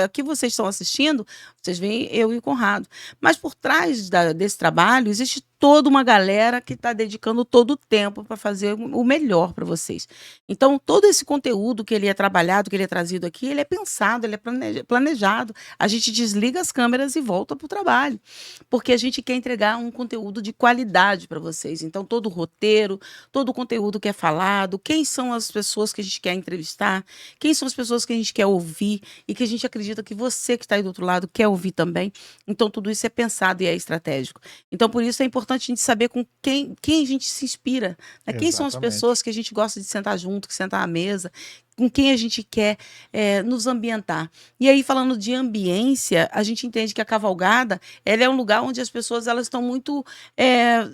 [SPEAKER 1] Aqui vocês estão assistindo, vocês veem eu e o Conrado. Mas por trás desse trabalho, existe toda uma galera que está dedicando todo o tempo para fazer o melhor para vocês. Então, todo esse conteúdo que ele é trabalhado, que ele é trazido aqui, ele é pensado, ele é planejado. A gente desliga as câmeras e volta para o trabalho. Porque a gente quer entregar um conteúdo de qualidade para vocês. Então, todo o roteiro, todo o conteúdo que é falado, quem são as pessoas que a gente quer entrevistar, quem são as pessoas que a gente quer ouvir e que a gente acredita que você que está aí do outro lado quer ouvir também. Então, tudo isso é pensado e é estratégico. Então, por isso é importante a gente saber com quem a gente se inspira. Né? Quem são as pessoas que a gente gosta de sentar junto, que sentar à mesa, com quem a gente quer nos ambientar. E aí, falando de ambiência, a gente entende que a cavalgada ela é um lugar onde as pessoas elas estão muito...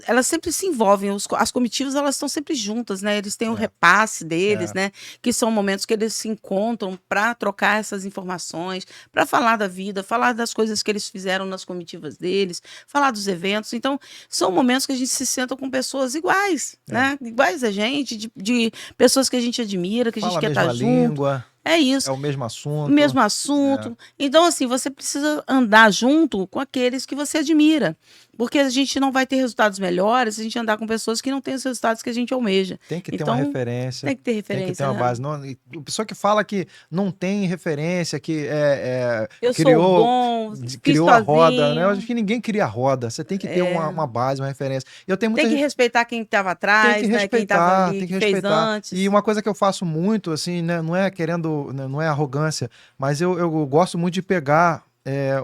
[SPEAKER 1] elas sempre se envolvem, as comitivas elas estão sempre juntas, né? Eles têm o repasse deles, né? Que são momentos que eles se encontram para trocar essas informações, para falar da vida, falar das coisas que eles fizeram nas comitivas deles, falar dos eventos. Então, são momentos que a gente se senta com pessoas iguais, né? Iguais a gente, de pessoas que a gente admira, que a gente quer estar junto.
[SPEAKER 2] Língua.
[SPEAKER 1] É isso.
[SPEAKER 2] É o mesmo assunto.
[SPEAKER 1] Mesmo assunto. Então, assim, você precisa andar junto com aqueles que você admira. Porque a gente não vai ter resultados melhores se a gente andar com pessoas que não têm os resultados que a gente almeja.
[SPEAKER 2] Tem que ter uma referência.
[SPEAKER 1] Tem que ter referência.
[SPEAKER 2] Tem que ter uma base. Não, a pessoa que fala que não tem referência, que
[SPEAKER 1] eu criou, sou bom,
[SPEAKER 2] criou a roda, né? Eu acho que ninguém cria a roda. Você tem que ter uma base, uma referência. Eu tenho muita
[SPEAKER 1] tem que respeitar quem estava atrás,
[SPEAKER 2] tem que respeitar,
[SPEAKER 1] quem estava ali,
[SPEAKER 2] tem que
[SPEAKER 1] fez
[SPEAKER 2] respeitar.
[SPEAKER 1] antes.
[SPEAKER 2] E uma coisa que eu faço muito, assim, né, não é querendo, não é arrogância, mas eu gosto muito de pegar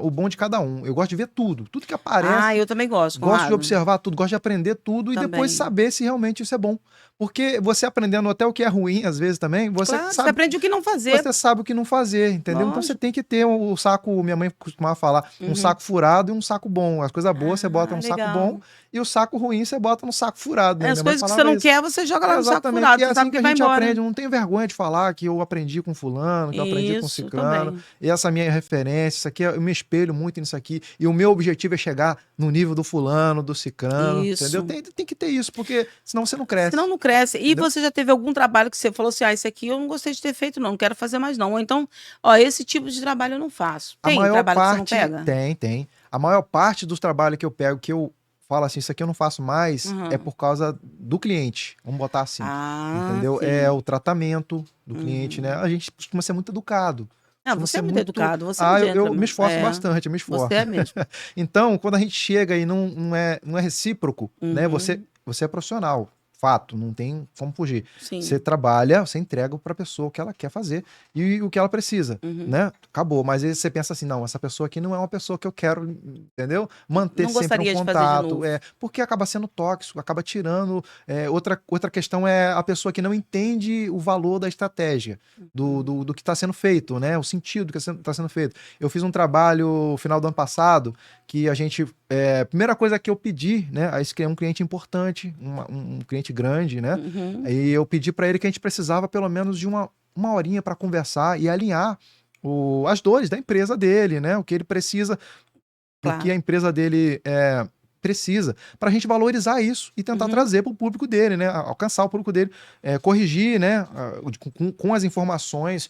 [SPEAKER 2] o bom de cada um. Eu gosto de ver tudo que aparece.
[SPEAKER 1] Ah, eu também gosto,
[SPEAKER 2] Gosto de
[SPEAKER 1] Conrado.
[SPEAKER 2] observar tudo, gosto de aprender tudo e
[SPEAKER 1] Também.
[SPEAKER 2] depois saber se realmente isso é bom. Porque você aprendendo até o que é ruim, às vezes também, você
[SPEAKER 1] Claro, você
[SPEAKER 2] sabe,
[SPEAKER 1] aprende o que não fazer.
[SPEAKER 2] você sabe o que não fazer, entendeu? Então você
[SPEAKER 1] Lógico.
[SPEAKER 2] tem que ter o saco, minha mãe costumava falar, um saco furado e um saco bom. As coisas boas você bota no saco
[SPEAKER 1] legal.
[SPEAKER 2] bom e o saco ruim você bota no saco furado, né?
[SPEAKER 1] As
[SPEAKER 2] Minha mãe
[SPEAKER 1] coisas que você
[SPEAKER 2] falava
[SPEAKER 1] não
[SPEAKER 2] isso.
[SPEAKER 1] quer, você joga lá no saco
[SPEAKER 2] Exatamente,
[SPEAKER 1] furado.
[SPEAKER 2] e é
[SPEAKER 1] Você
[SPEAKER 2] assim
[SPEAKER 1] sabe
[SPEAKER 2] que
[SPEAKER 1] que
[SPEAKER 2] a
[SPEAKER 1] vai
[SPEAKER 2] gente
[SPEAKER 1] embora.
[SPEAKER 2] aprende. Eu não tenho vergonha de falar que eu aprendi com fulano, que eu aprendi com
[SPEAKER 1] Isso,
[SPEAKER 2] ciclano.
[SPEAKER 1] também.
[SPEAKER 2] E essa minha referência, isso aqui, eu me espelho muito nisso aqui. E o meu objetivo é chegar no nível do fulano, do ciclano,
[SPEAKER 1] Isso.
[SPEAKER 2] entendeu? Tem que ter isso, porque senão você não cresce.
[SPEAKER 1] Senão não cresce. E
[SPEAKER 2] Entendeu?
[SPEAKER 1] você já teve algum trabalho que você falou assim, isso aqui eu não gostei de ter feito, não quero fazer mais, não. Ou então, esse tipo de trabalho eu não faço.
[SPEAKER 2] A
[SPEAKER 1] Tem
[SPEAKER 2] maior
[SPEAKER 1] trabalho que você não
[SPEAKER 2] parte,
[SPEAKER 1] pega?
[SPEAKER 2] tem. A maior parte dos trabalhos que eu pego, que eu falo assim, isso aqui eu não faço mais, é por causa do cliente. Vamos botar assim. Entendeu?
[SPEAKER 1] Sim.
[SPEAKER 2] É o tratamento do cliente, né? A gente costuma ser muito educado.
[SPEAKER 1] Não,
[SPEAKER 2] Costuma
[SPEAKER 1] você é
[SPEAKER 2] ser
[SPEAKER 1] muito educado, você é um
[SPEAKER 2] eu
[SPEAKER 1] gentleman.
[SPEAKER 2] me esforço bastante, eu me esforço.
[SPEAKER 1] Você é mesmo.
[SPEAKER 2] Então, quando a gente chega e não é recíproco, né? Você é profissional, fato, não tem como fugir.
[SPEAKER 1] Sim.
[SPEAKER 2] Você trabalha, você entrega para a pessoa o que ela quer fazer e o que ela precisa, né? Acabou. Mas aí você pensa assim, não, essa pessoa aqui não é uma pessoa que eu quero, entendeu? Manter
[SPEAKER 1] Não
[SPEAKER 2] sempre
[SPEAKER 1] gostaria
[SPEAKER 2] um
[SPEAKER 1] de fazer de
[SPEAKER 2] contato,
[SPEAKER 1] novo.
[SPEAKER 2] porque acaba sendo tóxico, acaba tirando. Outra questão é a pessoa que não entende o valor da estratégia, do que está sendo feito, né? O sentido que está sendo feito. Eu fiz um trabalho no final do ano passado que a gente. A primeira coisa que eu pedi, né? Esse é um cliente importante, um cliente grande, né? E eu pedi para ele que a gente precisava pelo menos de uma horinha para conversar e alinhar as dores da empresa dele, né? O que ele precisa, o que a empresa dele precisa, para a gente valorizar isso e tentar trazer para o público dele, né? Alcançar o público dele, corrigir, né? Com as informações,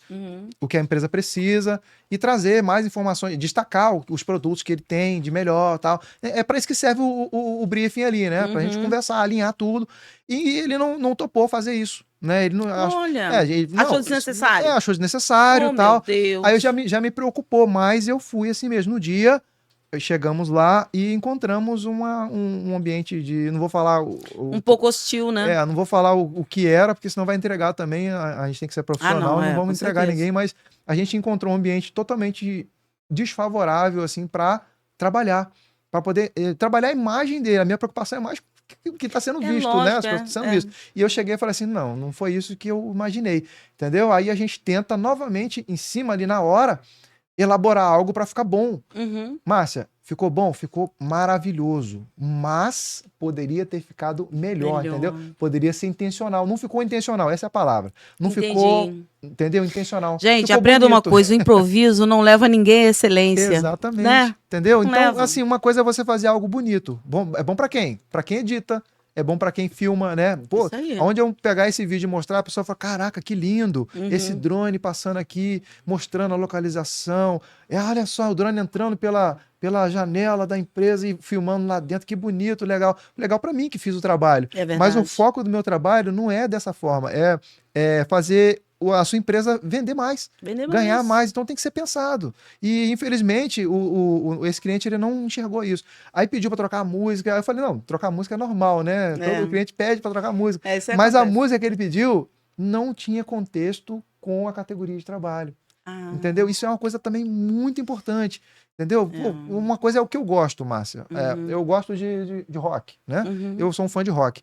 [SPEAKER 2] o que a empresa precisa e trazer mais informações, destacar os produtos que ele tem de melhor, tal. É para isso que serve o briefing ali, né? Para a gente conversar, alinhar tudo. E ele não topou fazer isso. Né? Ele não,
[SPEAKER 1] achou desnecessário.
[SPEAKER 2] Achou desnecessário e tal.
[SPEAKER 1] Meu Deus.
[SPEAKER 2] Aí já me preocupou, mas eu fui assim mesmo. No dia, chegamos lá e encontramos um ambiente de. Não vou falar.
[SPEAKER 1] Um pouco hostil, né?
[SPEAKER 2] Não vou falar o que era, porque senão vai entregar também. A gente tem que ser profissional, não vamos entregar ninguém, mas a gente encontrou um ambiente totalmente desfavorável, assim, para trabalhar. Para poder trabalhar a imagem dele. A minha preocupação é mais que está sendo visto,
[SPEAKER 1] lógico,
[SPEAKER 2] né? As coisas estão sendo vistas. E eu cheguei e falei assim, não foi isso que eu imaginei, entendeu? Aí a gente tenta novamente, em cima ali na hora, elaborar algo para ficar bom. Márcia, ficou bom? Ficou maravilhoso, mas poderia ter ficado melhor, entendeu? Poderia ser intencional. Não ficou intencional, essa é a palavra. Não ficou, entendeu? Intencional.
[SPEAKER 1] Gente,
[SPEAKER 2] ficou
[SPEAKER 1] aprenda
[SPEAKER 2] bonito.
[SPEAKER 1] uma coisa, o improviso não leva ninguém à excelência.
[SPEAKER 2] Exatamente,
[SPEAKER 1] né?
[SPEAKER 2] entendeu?
[SPEAKER 1] Não
[SPEAKER 2] Então,
[SPEAKER 1] leva.
[SPEAKER 2] assim, uma coisa é você fazer algo bonito. É bom para quem? Para quem edita. É bom para quem filma, né? Pô, onde eu pegar esse vídeo e mostrar, a pessoa fala, caraca, que lindo. Esse drone passando aqui, mostrando a localização. Olha só, o drone entrando pela janela da empresa e filmando lá dentro, que bonito, legal. Legal para mim que fiz o trabalho.
[SPEAKER 1] É verdade.
[SPEAKER 2] Mas o foco do meu trabalho não é dessa forma. É fazer a sua empresa vender mais, ganhar mais. Então tem que ser pensado. E infelizmente esse cliente ele não enxergou isso. Aí pediu para trocar a música. Aí eu falei, não, trocar a música é normal, né? Todo cliente pede para trocar a música. Mas a música que ele pediu não tinha contexto com a categoria de trabalho. Entendeu? Isso é uma coisa também muito importante. Entendeu? Pô, uma coisa é o que eu gosto, Márcia. Eu gosto de rock, né? Eu sou um fã de rock.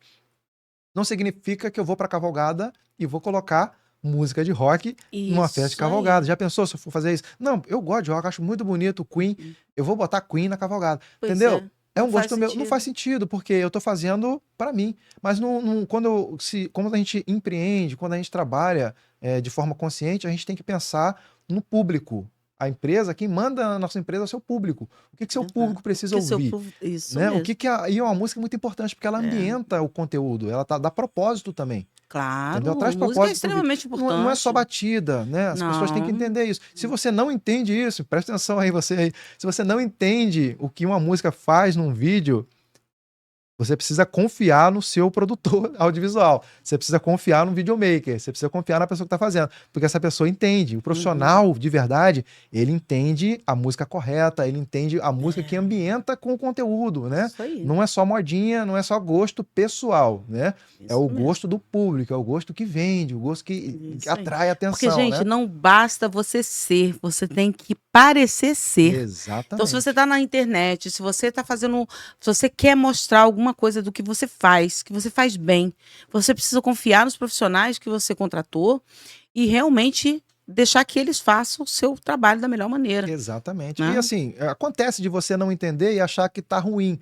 [SPEAKER 2] Não significa que eu vou para cavalgada e vou colocar música de rock numa festa de cavalgada. Já pensou se eu for fazer isso? Não, eu gosto de rock, acho muito bonito o Queen. Eu vou botar Queen na cavalgada. Entendeu? É um gosto meu. Não faz sentido, porque eu tô fazendo para mim. Mas quando a gente empreende, quando a gente trabalha de forma consciente, a gente tem que pensar no público. A empresa, quem manda na nossa empresa é o seu público. O que seu público precisa ouvir?
[SPEAKER 1] Isso
[SPEAKER 2] né?
[SPEAKER 1] mesmo.
[SPEAKER 2] E é uma música muito importante, porque ela ambienta o conteúdo, ela dá propósito também.
[SPEAKER 1] Claro,
[SPEAKER 2] entendeu? Traz
[SPEAKER 1] música é
[SPEAKER 2] propósito.
[SPEAKER 1] extremamente importante.
[SPEAKER 2] Não é só batida, né? As pessoas têm que entender isso. Se você não entende isso, presta atenção aí, você aí. Se você não entende o que uma música faz num vídeo, Você precisa confiar no seu produtor audiovisual. Você precisa confiar no videomaker. Você precisa confiar na pessoa que está fazendo. Porque essa pessoa entende. O profissional, de verdade, ele entende a música correta, ele entende a música que ambienta com o conteúdo, né?
[SPEAKER 1] Isso aí.
[SPEAKER 2] Não é só modinha, não é só gosto pessoal, né? É o
[SPEAKER 1] Isso mesmo.
[SPEAKER 2] gosto do público, é o gosto que vende, o gosto que
[SPEAKER 1] Isso aí.
[SPEAKER 2] atrai atenção,
[SPEAKER 1] Porque, gente,
[SPEAKER 2] né?
[SPEAKER 1] não basta você ser, você tem que parecer ser. Então, se
[SPEAKER 2] Exatamente.
[SPEAKER 1] você está na internet, se você está fazendo, se você quer mostrar alguma coisa do que você faz bem, você precisa confiar nos profissionais que você contratou e realmente deixar que eles façam o seu trabalho da melhor maneira,
[SPEAKER 2] Exatamente.
[SPEAKER 1] né?
[SPEAKER 2] E assim, acontece de você não entender e achar que tá ruim.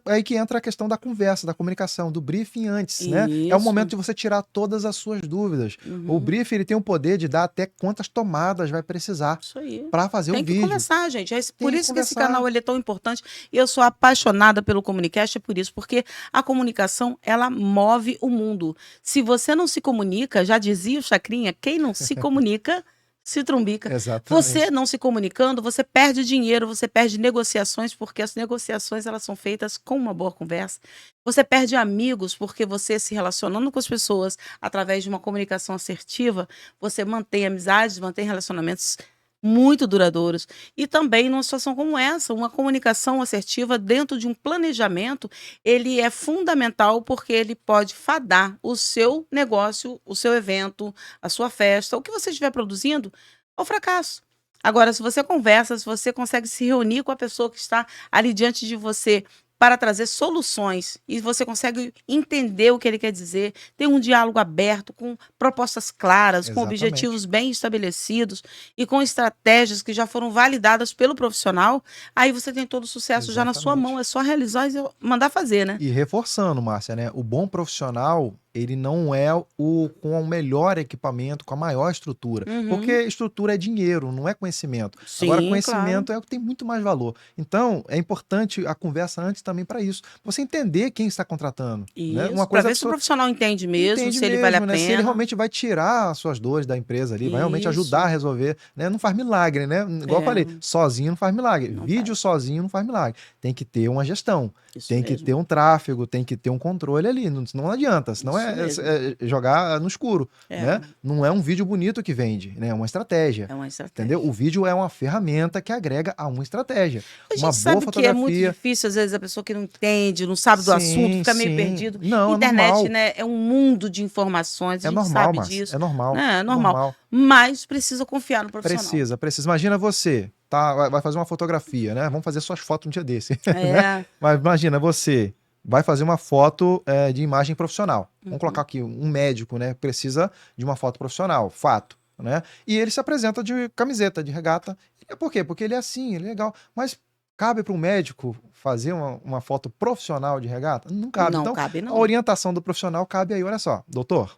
[SPEAKER 2] Aí que entra a questão da conversa, da comunicação, do briefing antes, né? É o
[SPEAKER 1] Isso.
[SPEAKER 2] momento de você tirar todas as suas dúvidas. O
[SPEAKER 1] Uhum.
[SPEAKER 2] briefing, ele tem o poder de dar até quantas tomadas vai precisar
[SPEAKER 1] Isso aí.
[SPEAKER 2] para fazer o
[SPEAKER 1] Tem que
[SPEAKER 2] vídeo.
[SPEAKER 1] conversar, gente. Por
[SPEAKER 2] que
[SPEAKER 1] isso que esse
[SPEAKER 2] conversar.
[SPEAKER 1] canal ele é tão importante. E eu sou apaixonada pelo Comunicast, é por isso, porque a comunicação, ela move o mundo. Se você não se comunica, já dizia o Chacrinha, quem não se comunica, se trumbica.
[SPEAKER 2] Exatamente.
[SPEAKER 1] Você não se comunicando, você perde dinheiro, você perde negociações, porque as negociações elas são feitas com uma boa conversa. Você perde amigos, porque você se relacionando com as pessoas através de uma comunicação assertiva, você mantém amizades, mantém relacionamentos muito duradouros. E também numa situação como essa, uma comunicação assertiva dentro de um planejamento, ele é fundamental porque ele pode fadar o seu negócio, o seu evento, a sua festa, o que você estiver produzindo, ao fracasso. Agora, se você conversa, se você consegue se reunir com a pessoa que está ali diante de você para trazer soluções e você consegue entender o que ele quer dizer, ter um diálogo aberto, com propostas claras, com
[SPEAKER 2] Exatamente.
[SPEAKER 1] objetivos bem estabelecidos e com estratégias que já foram validadas pelo profissional, aí você tem todo o sucesso já na sua
[SPEAKER 2] Exatamente.
[SPEAKER 1] mão, é só realizar e mandar fazer, né?
[SPEAKER 2] E reforçando, Márcia, né? O bom profissional, ele não é o com o melhor equipamento, com a maior estrutura.
[SPEAKER 1] Uhum.
[SPEAKER 2] Porque estrutura é dinheiro, não é conhecimento.
[SPEAKER 1] Sim,
[SPEAKER 2] Agora, conhecimento é o que tem muito mais valor. Então, é importante a conversa antes também para isso. Você entender quem está contratando. Né?
[SPEAKER 1] Isso, para ver se o profissional entende mesmo,
[SPEAKER 2] entende
[SPEAKER 1] se ele vale a
[SPEAKER 2] né? Se ele
[SPEAKER 1] pena.
[SPEAKER 2] realmente vai tirar as suas dores da empresa ali, vai realmente
[SPEAKER 1] Isso.
[SPEAKER 2] ajudar a resolver, né? Não faz milagre, né? Igual eu falei, sozinho não faz milagre.
[SPEAKER 1] Não
[SPEAKER 2] Vídeo sozinho não faz milagre. Tem que ter uma gestão,
[SPEAKER 1] Isso
[SPEAKER 2] tem que
[SPEAKER 1] mesmo.
[SPEAKER 2] ter um tráfego, tem que ter um controle ali. Não adianta, senão
[SPEAKER 1] Isso mesmo.
[SPEAKER 2] é jogar no escuro, né? Não é um vídeo bonito que vende, né? É uma estratégia.
[SPEAKER 1] É uma estratégia.
[SPEAKER 2] Entendeu? O vídeo é uma ferramenta que agrega a uma estratégia.
[SPEAKER 1] A gente
[SPEAKER 2] Uma
[SPEAKER 1] sabe
[SPEAKER 2] boa
[SPEAKER 1] que é muito
[SPEAKER 2] fotografia.
[SPEAKER 1] difícil, às vezes, a pessoa que não entende, não sabe do assunto, fica meio perdido.
[SPEAKER 2] Não,
[SPEAKER 1] Internet,
[SPEAKER 2] é normal.
[SPEAKER 1] né, é um mundo de informações, a
[SPEAKER 2] É
[SPEAKER 1] gente
[SPEAKER 2] normal,
[SPEAKER 1] sabe
[SPEAKER 2] Márcia,
[SPEAKER 1] disso.
[SPEAKER 2] é normal.
[SPEAKER 1] Né? É normal. Mas precisa confiar no profissional.
[SPEAKER 2] Precisa. Imagina você, tá? Vai fazer uma fotografia, né? Vamos fazer suas fotos um dia desse.
[SPEAKER 1] É.
[SPEAKER 2] Né? Mas imagina você vai fazer uma foto de imagem profissional. Vamos
[SPEAKER 1] Uhum.
[SPEAKER 2] colocar aqui um médico, né? Precisa de uma foto profissional, fato, né? E ele se apresenta de camiseta, de regata. E por quê? Porque ele é assim, ele é legal. Mas cabe para um médico fazer uma foto profissional de regata? Não cabe.
[SPEAKER 1] Não
[SPEAKER 2] Então,
[SPEAKER 1] cabe, não.
[SPEAKER 2] a orientação do profissional cabe aí. Olha só, doutor,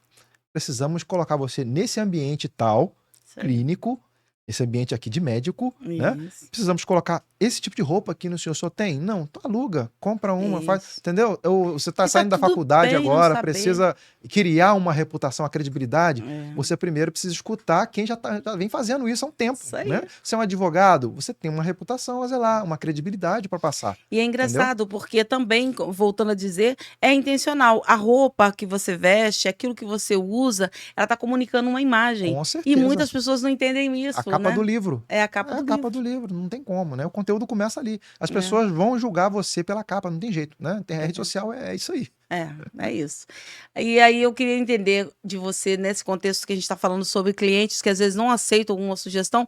[SPEAKER 2] precisamos colocar você nesse ambiente tal, clínico, esse ambiente aqui de médico, né? Precisamos colocar esse tipo de roupa aqui no senhor tem? Não, então aluga, compra uma, faz, entendeu? Você está saindo da faculdade agora, precisa criar uma reputação, uma credibilidade. Você primeiro precisa escutar quem já vem fazendo isso há um tempo, né? Você é um advogado, você tem uma reputação a zelar, uma credibilidade para passar.
[SPEAKER 1] E é engraçado, porque também, voltando a dizer, é intencional. A roupa que você veste, aquilo que você usa, ela está comunicando uma imagem.
[SPEAKER 2] Com certeza.
[SPEAKER 1] E muitas pessoas não entendem isso.
[SPEAKER 2] A capa do livro.
[SPEAKER 1] É a capa do
[SPEAKER 2] livro, não tem como, né? O conteúdo começa ali. As pessoas vão julgar você pela capa, não tem jeito, né? Tem rede social, é isso aí.
[SPEAKER 1] É isso. E aí eu queria entender de você, nesse contexto que a gente está falando sobre clientes que às vezes não aceitam alguma sugestão,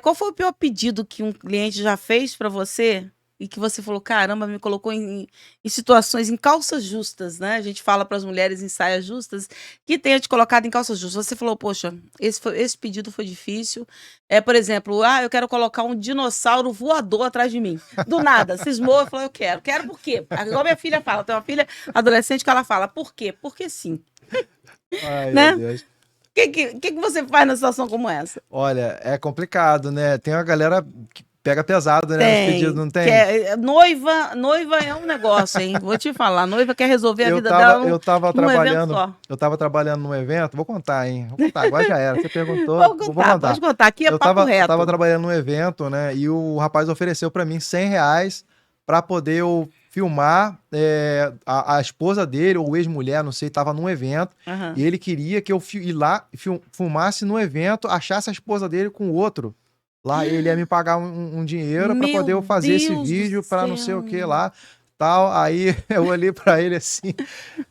[SPEAKER 1] qual foi o pior pedido que um cliente já fez para você e que você falou, caramba, me colocou em situações, em calças justas, né? A gente fala para as mulheres em saias justas, que tenha te colocado em calças justas. Você falou, poxa, esse pedido foi difícil. Por exemplo, eu quero colocar um dinossauro voador atrás de mim. Do nada, cismou, eu falei, eu quero. Quero por quê? Igual minha filha fala, tem uma filha adolescente que ela fala, por quê? Porque sim.
[SPEAKER 2] Ai,
[SPEAKER 1] né?
[SPEAKER 2] meu Deus.
[SPEAKER 1] O que você faz numa situação como essa?
[SPEAKER 2] Olha, é complicado, né? Tem uma galera que pega pesado, né? Nos pedidos, não tem?
[SPEAKER 1] Noiva é um negócio, hein? Vou te falar. Noiva quer resolver a vida dela
[SPEAKER 2] eu tava
[SPEAKER 1] trabalhando, evento só.
[SPEAKER 2] Eu tava trabalhando num evento, vou contar, hein? Vou contar, agora já era. Você perguntou,
[SPEAKER 1] vou contar. Pode contar, aqui é papo reto.
[SPEAKER 2] Eu tava trabalhando num evento, né? E o rapaz ofereceu pra mim R$100 para poder eu filmar a esposa dele, ou ex-mulher, não sei, estava num evento, e ele queria que eu ir lá, filmasse no evento, achasse a esposa dele com outro. Lá ele ia me pagar um dinheiro para poder eu fazer esse vídeo para não sei o que lá, tal. Aí eu olhei para ele assim.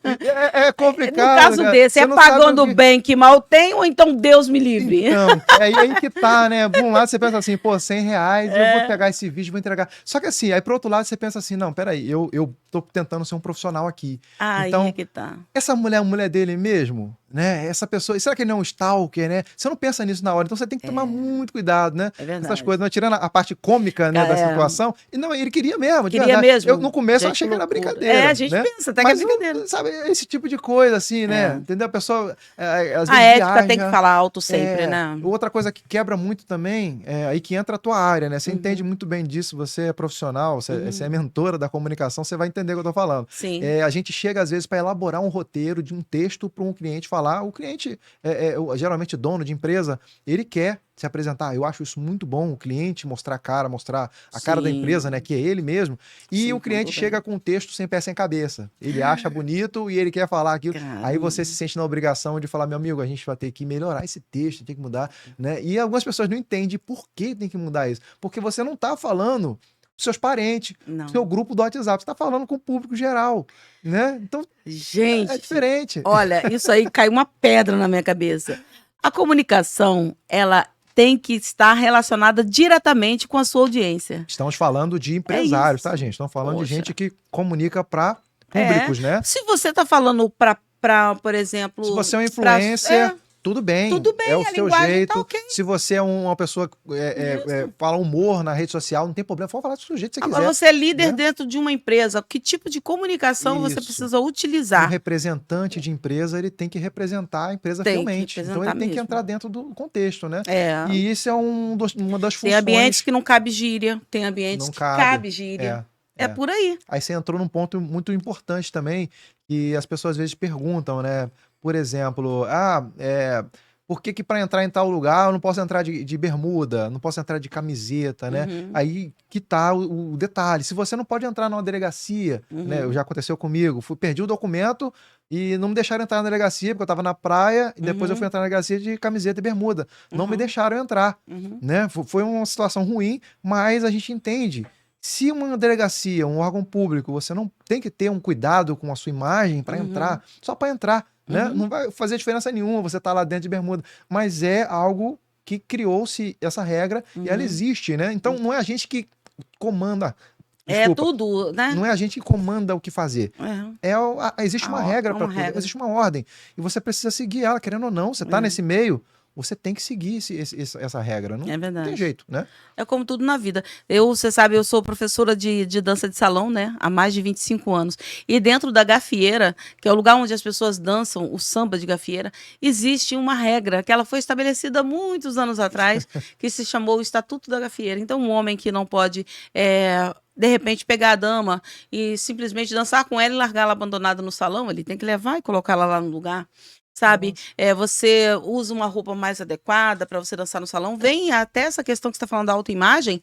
[SPEAKER 2] É complicado.
[SPEAKER 1] No caso desse, pagando bem que mal tem, ou então Deus me livre?
[SPEAKER 2] Então, aí que tá, né? Por um lado você pensa assim, pô, R$100, eu vou pegar esse vídeo, vou entregar. Só que assim, aí pro outro lado você pensa assim, não, peraí, eu tô tentando ser um profissional aqui. Então,
[SPEAKER 1] aí que tá.
[SPEAKER 2] Essa mulher é a mulher dele mesmo? Né? Essa pessoa, será que ele não é um stalker, né? Você não pensa nisso na hora, então você tem que tomar muito cuidado, né?
[SPEAKER 1] É verdade.
[SPEAKER 2] Essas coisas, não, tirando a parte cômica, né, da situação. E não, ele queria mesmo.
[SPEAKER 1] Queria mesmo.
[SPEAKER 2] Eu, no começo, eu achei que era brincadeira.
[SPEAKER 1] A gente pensa até
[SPEAKER 2] que
[SPEAKER 1] é brincadeira.
[SPEAKER 2] Sabe, esse tipo de coisa, assim, né? Entendeu? A pessoa, às vezes,
[SPEAKER 1] a ética tem que falar alto sempre, né?
[SPEAKER 2] Outra coisa que quebra muito também, aí que entra a tua área, né? Você entende muito bem disso, você é profissional, você é mentora da comunicação, você vai entender o que eu tô falando.
[SPEAKER 1] Sim.
[SPEAKER 2] A gente chega, às vezes, para elaborar um roteiro de um texto para um cliente falar. O cliente, geralmente dono de empresa, ele quer se apresentar. Eu acho isso muito bom, o cliente mostrar a cara, mostrar a cara da empresa, né? Que é ele mesmo. E o cliente chega com um texto sem pé, sem cabeça. Ele acha bonito e ele quer falar aquilo. Aí você se sente na obrigação de falar, meu amigo, a gente vai ter que melhorar esse texto, tem que mudar, né? E algumas pessoas não entendem por que tem que mudar isso. Porque você não tá falando seus parentes, seu grupo do WhatsApp, você tá falando com o público geral, né? Então,
[SPEAKER 1] gente,
[SPEAKER 2] é diferente.
[SPEAKER 1] Olha, isso aí caiu uma pedra na minha cabeça. A comunicação, ela tem que estar relacionada diretamente com a sua audiência.
[SPEAKER 2] Estamos falando de empresários, tá, gente? Estamos falando de gente que comunica para públicos, né?
[SPEAKER 1] Se você está falando para, por exemplo...
[SPEAKER 2] Se você é um influencer... Tudo bem, é o seu jeito. Tá okay. Se você é uma pessoa que fala humor na rede social, não tem problema, pode falar do seu jeito que você quiser.
[SPEAKER 1] Agora você é líder dentro de uma empresa, que tipo de comunicação você precisa utilizar?
[SPEAKER 2] Um representante de empresa, ele tem que representar a empresa fielmente. Então ele tem que entrar dentro do contexto, né? E isso é uma das funções.
[SPEAKER 1] Tem ambientes que não cabe gíria, tem ambientes que cabe gíria. É por aí.
[SPEAKER 2] Aí você entrou num ponto muito importante também, que as pessoas às vezes perguntam, né? Por exemplo, por que para entrar em tal lugar eu não posso entrar de bermuda, não posso entrar de camiseta, né? Aí que tá o detalhe. Se você não pode entrar numa delegacia, né? Já aconteceu comigo, perdi o documento e não me deixaram entrar na delegacia, porque eu estava na praia, e depois eu fui entrar na delegacia de camiseta e bermuda. Não me deixaram entrar, né? Foi uma situação ruim, mas a gente entende. Se uma delegacia, um órgão público, você não tem que ter um cuidado com a sua imagem para entrar, só para entrar, né? Não vai fazer diferença nenhuma você tá lá dentro de bermuda, mas é algo que criou-se essa regra e ela existe, né? Então não é a gente que comanda. Desculpa,
[SPEAKER 1] tudo, né?
[SPEAKER 2] Não é a gente que comanda o que fazer. Existe uma regra para tudo, existe uma ordem e você precisa seguir ela, querendo ou não. Você tá nesse meio, você tem que seguir essa regra. Não, não tem jeito, né?
[SPEAKER 1] É como tudo na vida. Você sabe, eu sou professora de dança de salão, né? Há mais de 25 anos. E dentro da gafieira, que é o lugar onde as pessoas dançam o samba de gafieira, existe uma regra que ela foi estabelecida muitos anos atrás, que se chamou o Estatuto da Gafieira. Então, um homem que não pode... de repente pegar a dama e simplesmente dançar com ela e largar ela abandonada no salão, ele tem que levar e colocá-la lá no lugar. Sabe, você usa uma roupa mais adequada para você dançar no salão. Vem até essa questão que você está falando da autoimagem,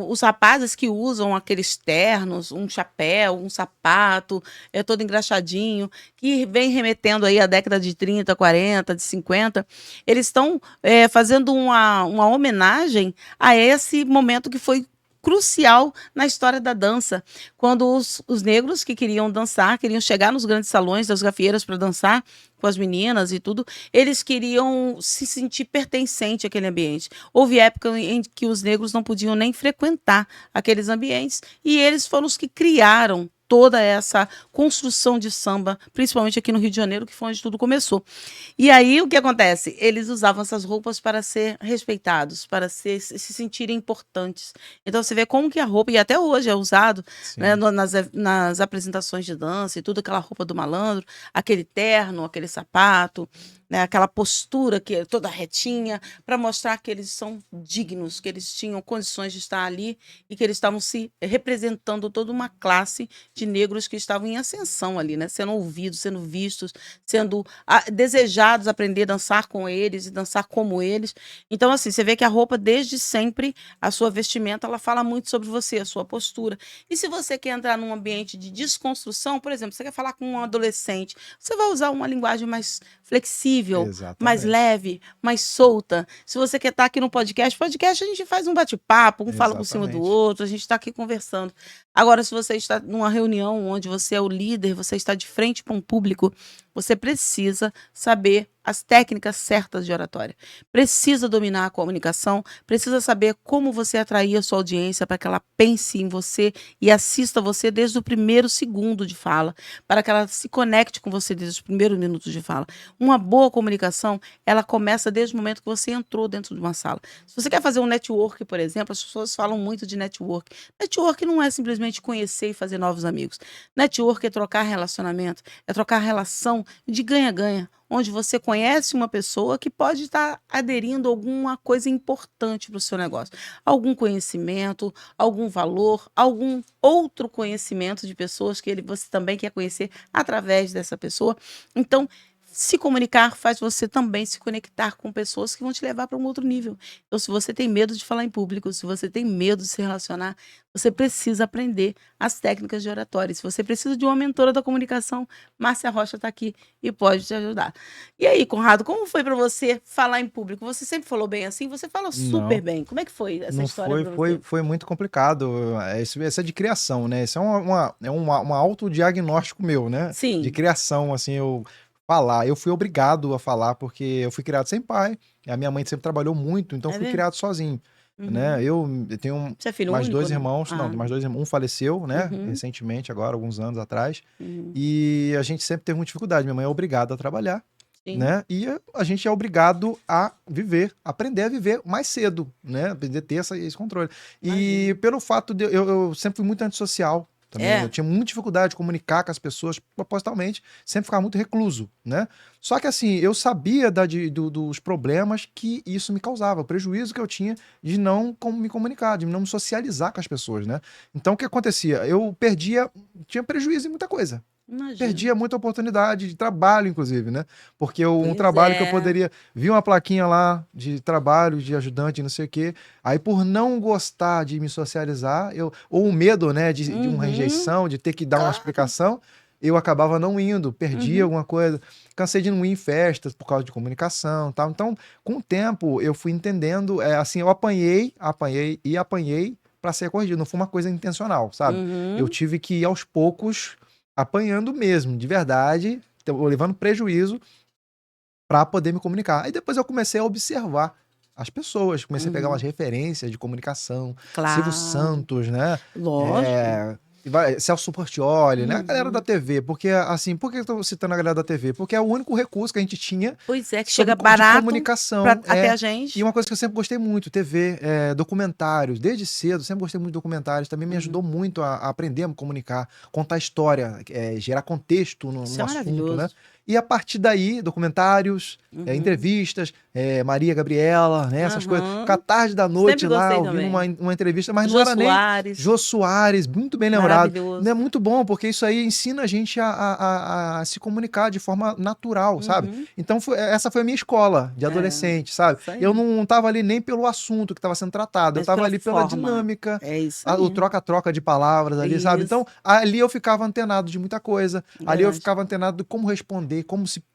[SPEAKER 1] os rapazes que usam aqueles ternos, um chapéu, um sapato, todo engraxadinho, que vem remetendo aí à década de 30, 40, de 50, eles estão fazendo uma homenagem a esse momento que foi crucial na história da dança, quando os negros que queriam dançar, queriam chegar nos grandes salões das gafieiras para dançar com as meninas e tudo, eles queriam se sentir pertencente àquele ambiente. Houve época em que os negros não podiam nem frequentar aqueles ambientes e eles foram os que criaram toda essa construção de samba, principalmente aqui no Rio de Janeiro, que foi onde tudo começou. E aí, o que acontece? Eles usavam essas roupas para ser respeitados, para se sentirem importantes. Então, você vê como que a roupa, e até hoje é usado, né, nas apresentações de dança e tudo, aquela roupa do malandro, aquele terno, aquele sapato, né? Aquela postura que é toda retinha, para mostrar que eles são dignos, que eles tinham condições de estar ali e que eles estavam se representando toda uma classe de negros que estavam em ascensão ali, né? Sendo ouvidos, sendo vistos, sendo desejados aprender a dançar com eles e dançar como eles. Então, assim, você vê que a roupa, desde sempre, a sua vestimenta, ela fala muito sobre você, a sua postura. E se você quer entrar num ambiente de desconstrução, por exemplo, você quer falar com um adolescente, você vai usar uma linguagem mais flexível, mais
[SPEAKER 2] Exatamente.
[SPEAKER 1] leve, mais solta. Se você quer estar aqui no podcast a gente faz um bate-papo, um fala por cima do
[SPEAKER 2] Exatamente.
[SPEAKER 1] outro, a gente está aqui conversando. Agora, se você está numa reunião onde você é o líder, você está de frente para um público, você precisa saber as técnicas certas de oratória. Precisa dominar a comunicação, precisa saber como você atrair a sua audiência para que ela pense em você e assista você desde o primeiro segundo de fala, para que ela se conecte com você desde os primeiros minutos de fala. Uma boa comunicação, ela começa desde o momento que você entrou dentro de uma sala. Se você quer fazer um network, por exemplo, as pessoas falam muito de network. Network não é simplesmente conhecer e fazer novos amigos. Network é trocar relacionamento, é trocar relação de ganha-ganha, onde você conhece uma pessoa que pode estar aderindo a alguma coisa importante para o seu negócio. Algum conhecimento, algum valor, algum outro conhecimento de pessoas que você também quer conhecer através dessa pessoa. Então, se comunicar faz você também se conectar com pessoas que vão te levar para um outro nível. Então, se você tem medo de falar em público, se você tem medo de se relacionar, você precisa aprender as técnicas de oratória. Se você precisa de uma mentora da comunicação, Márcia Rocha está aqui e pode te ajudar. E aí, Conrado, como foi para você falar em público? Você sempre falou bem assim? Você fala super
[SPEAKER 2] Não,
[SPEAKER 1] bem. Como é que foi essa
[SPEAKER 2] não
[SPEAKER 1] história
[SPEAKER 2] foi,
[SPEAKER 1] para você?
[SPEAKER 2] foi muito complicado. Isso é de criação, né? Isso é uma autodiagnóstico meu, né? De
[SPEAKER 1] Sim.
[SPEAKER 2] criação, assim, eu falar. Eu fui obrigado a falar porque eu fui criado sem pai. A minha mãe sempre trabalhou muito, então eu
[SPEAKER 1] É
[SPEAKER 2] fui
[SPEAKER 1] mesmo?
[SPEAKER 2] criado sozinho, né?
[SPEAKER 1] Uhum.
[SPEAKER 2] Eu tenho
[SPEAKER 1] Você é filho
[SPEAKER 2] mais
[SPEAKER 1] único,
[SPEAKER 2] dois
[SPEAKER 1] não?
[SPEAKER 2] irmãos, não,
[SPEAKER 1] Ah.
[SPEAKER 2] tenho mais dois irmãos, um faleceu, né?
[SPEAKER 1] Uhum.
[SPEAKER 2] Recentemente, agora, alguns anos atrás.
[SPEAKER 1] Uhum.
[SPEAKER 2] E a gente sempre teve muita dificuldade. Minha mãe é obrigada a trabalhar,
[SPEAKER 1] Sim.
[SPEAKER 2] né? E a gente é obrigado a viver, aprender a viver mais cedo, né? Aprender a ter esse controle. E
[SPEAKER 1] Imagino.
[SPEAKER 2] pelo fato de eu sempre fui muito antissocial também, eu
[SPEAKER 1] É.
[SPEAKER 2] tinha muita dificuldade de comunicar com as pessoas propositalmente, sempre ficava muito recluso, né? Só que assim, eu sabia dos problemas que isso me causava, o prejuízo que eu tinha de não me comunicar, de não me socializar com as pessoas, né? Então o que acontecia? Eu tinha prejuízo em muita coisa.
[SPEAKER 1] Imagino.
[SPEAKER 2] Perdia muita oportunidade de trabalho, inclusive, né? Porque um
[SPEAKER 1] Pois
[SPEAKER 2] trabalho que eu
[SPEAKER 1] é.
[SPEAKER 2] poderia. Vi uma plaquinha lá de trabalho, de ajudante, não sei o quê. Aí, por não gostar de me socializar, ou o medo, né, de uma
[SPEAKER 1] Uhum.
[SPEAKER 2] rejeição, de ter que dar uma
[SPEAKER 1] Claro.
[SPEAKER 2] explicação, eu acabava não indo, perdia
[SPEAKER 1] Uhum.
[SPEAKER 2] alguma coisa. Cansei de não ir em festas por causa de comunicação e tal. Então, com o tempo, eu fui entendendo, assim, eu apanhei para ser corrigido. Não foi uma coisa intencional, sabe? Eu
[SPEAKER 1] Uhum.
[SPEAKER 2] tive que ir aos poucos apanhando mesmo, de verdade, levando prejuízo para poder me comunicar. Aí depois eu comecei a observar as pessoas, comecei a pegar umas
[SPEAKER 1] Uhum.
[SPEAKER 2] referências de comunicação, Silvio
[SPEAKER 1] Claro.
[SPEAKER 2] Santos, né?
[SPEAKER 1] Lógico.
[SPEAKER 2] Celso Portiolli, né? A galera da
[SPEAKER 1] Uhum.
[SPEAKER 2] TV, porque assim, por que eu tô citando a galera da TV? Porque é o único recurso que a gente tinha
[SPEAKER 1] Pois é, que
[SPEAKER 2] sobre
[SPEAKER 1] chega
[SPEAKER 2] de
[SPEAKER 1] barato
[SPEAKER 2] comunicação,
[SPEAKER 1] até a
[SPEAKER 2] e
[SPEAKER 1] gente.
[SPEAKER 2] uma coisa que eu sempre gostei muito, TV, documentários, desde cedo, sempre gostei muito de documentários, também me
[SPEAKER 1] Uhum.
[SPEAKER 2] ajudou muito a aprender a me comunicar, contar história, gerar contexto
[SPEAKER 1] Isso
[SPEAKER 2] no
[SPEAKER 1] é
[SPEAKER 2] assunto, né?
[SPEAKER 1] maravilhoso.
[SPEAKER 2] E a partir daí, documentários,
[SPEAKER 1] Uhum.
[SPEAKER 2] entrevistas, Maria Gabriela, né? Essas coisas. Ficar
[SPEAKER 1] Aham.
[SPEAKER 2] tarde da
[SPEAKER 1] Sempre
[SPEAKER 2] noite lá,
[SPEAKER 1] gostei
[SPEAKER 2] ouvindo
[SPEAKER 1] também.
[SPEAKER 2] uma entrevista, mas não
[SPEAKER 1] Jô
[SPEAKER 2] era nem
[SPEAKER 1] Soares,
[SPEAKER 2] Jô Soares, muito bem lembrado. Não é
[SPEAKER 1] maravilhoso.
[SPEAKER 2] muito bom, porque isso aí ensina a gente a se comunicar de forma natural, sabe?
[SPEAKER 1] Uhum.
[SPEAKER 2] Então, essa foi a minha escola de
[SPEAKER 1] É,
[SPEAKER 2] adolescente, sabe?
[SPEAKER 1] isso
[SPEAKER 2] Eu
[SPEAKER 1] aí.
[SPEAKER 2] não estava ali nem pelo assunto que estava sendo tratado, eu
[SPEAKER 1] Mas
[SPEAKER 2] estava
[SPEAKER 1] pela
[SPEAKER 2] ali pela
[SPEAKER 1] forma.
[SPEAKER 2] dinâmica,
[SPEAKER 1] É isso
[SPEAKER 2] o
[SPEAKER 1] aí.
[SPEAKER 2] troca-troca de palavras
[SPEAKER 1] É
[SPEAKER 2] ali, sabe?
[SPEAKER 1] isso.
[SPEAKER 2] Então, ali eu ficava antenado de muita coisa, ali eu
[SPEAKER 1] Verdade.
[SPEAKER 2] ficava antenado de como responder,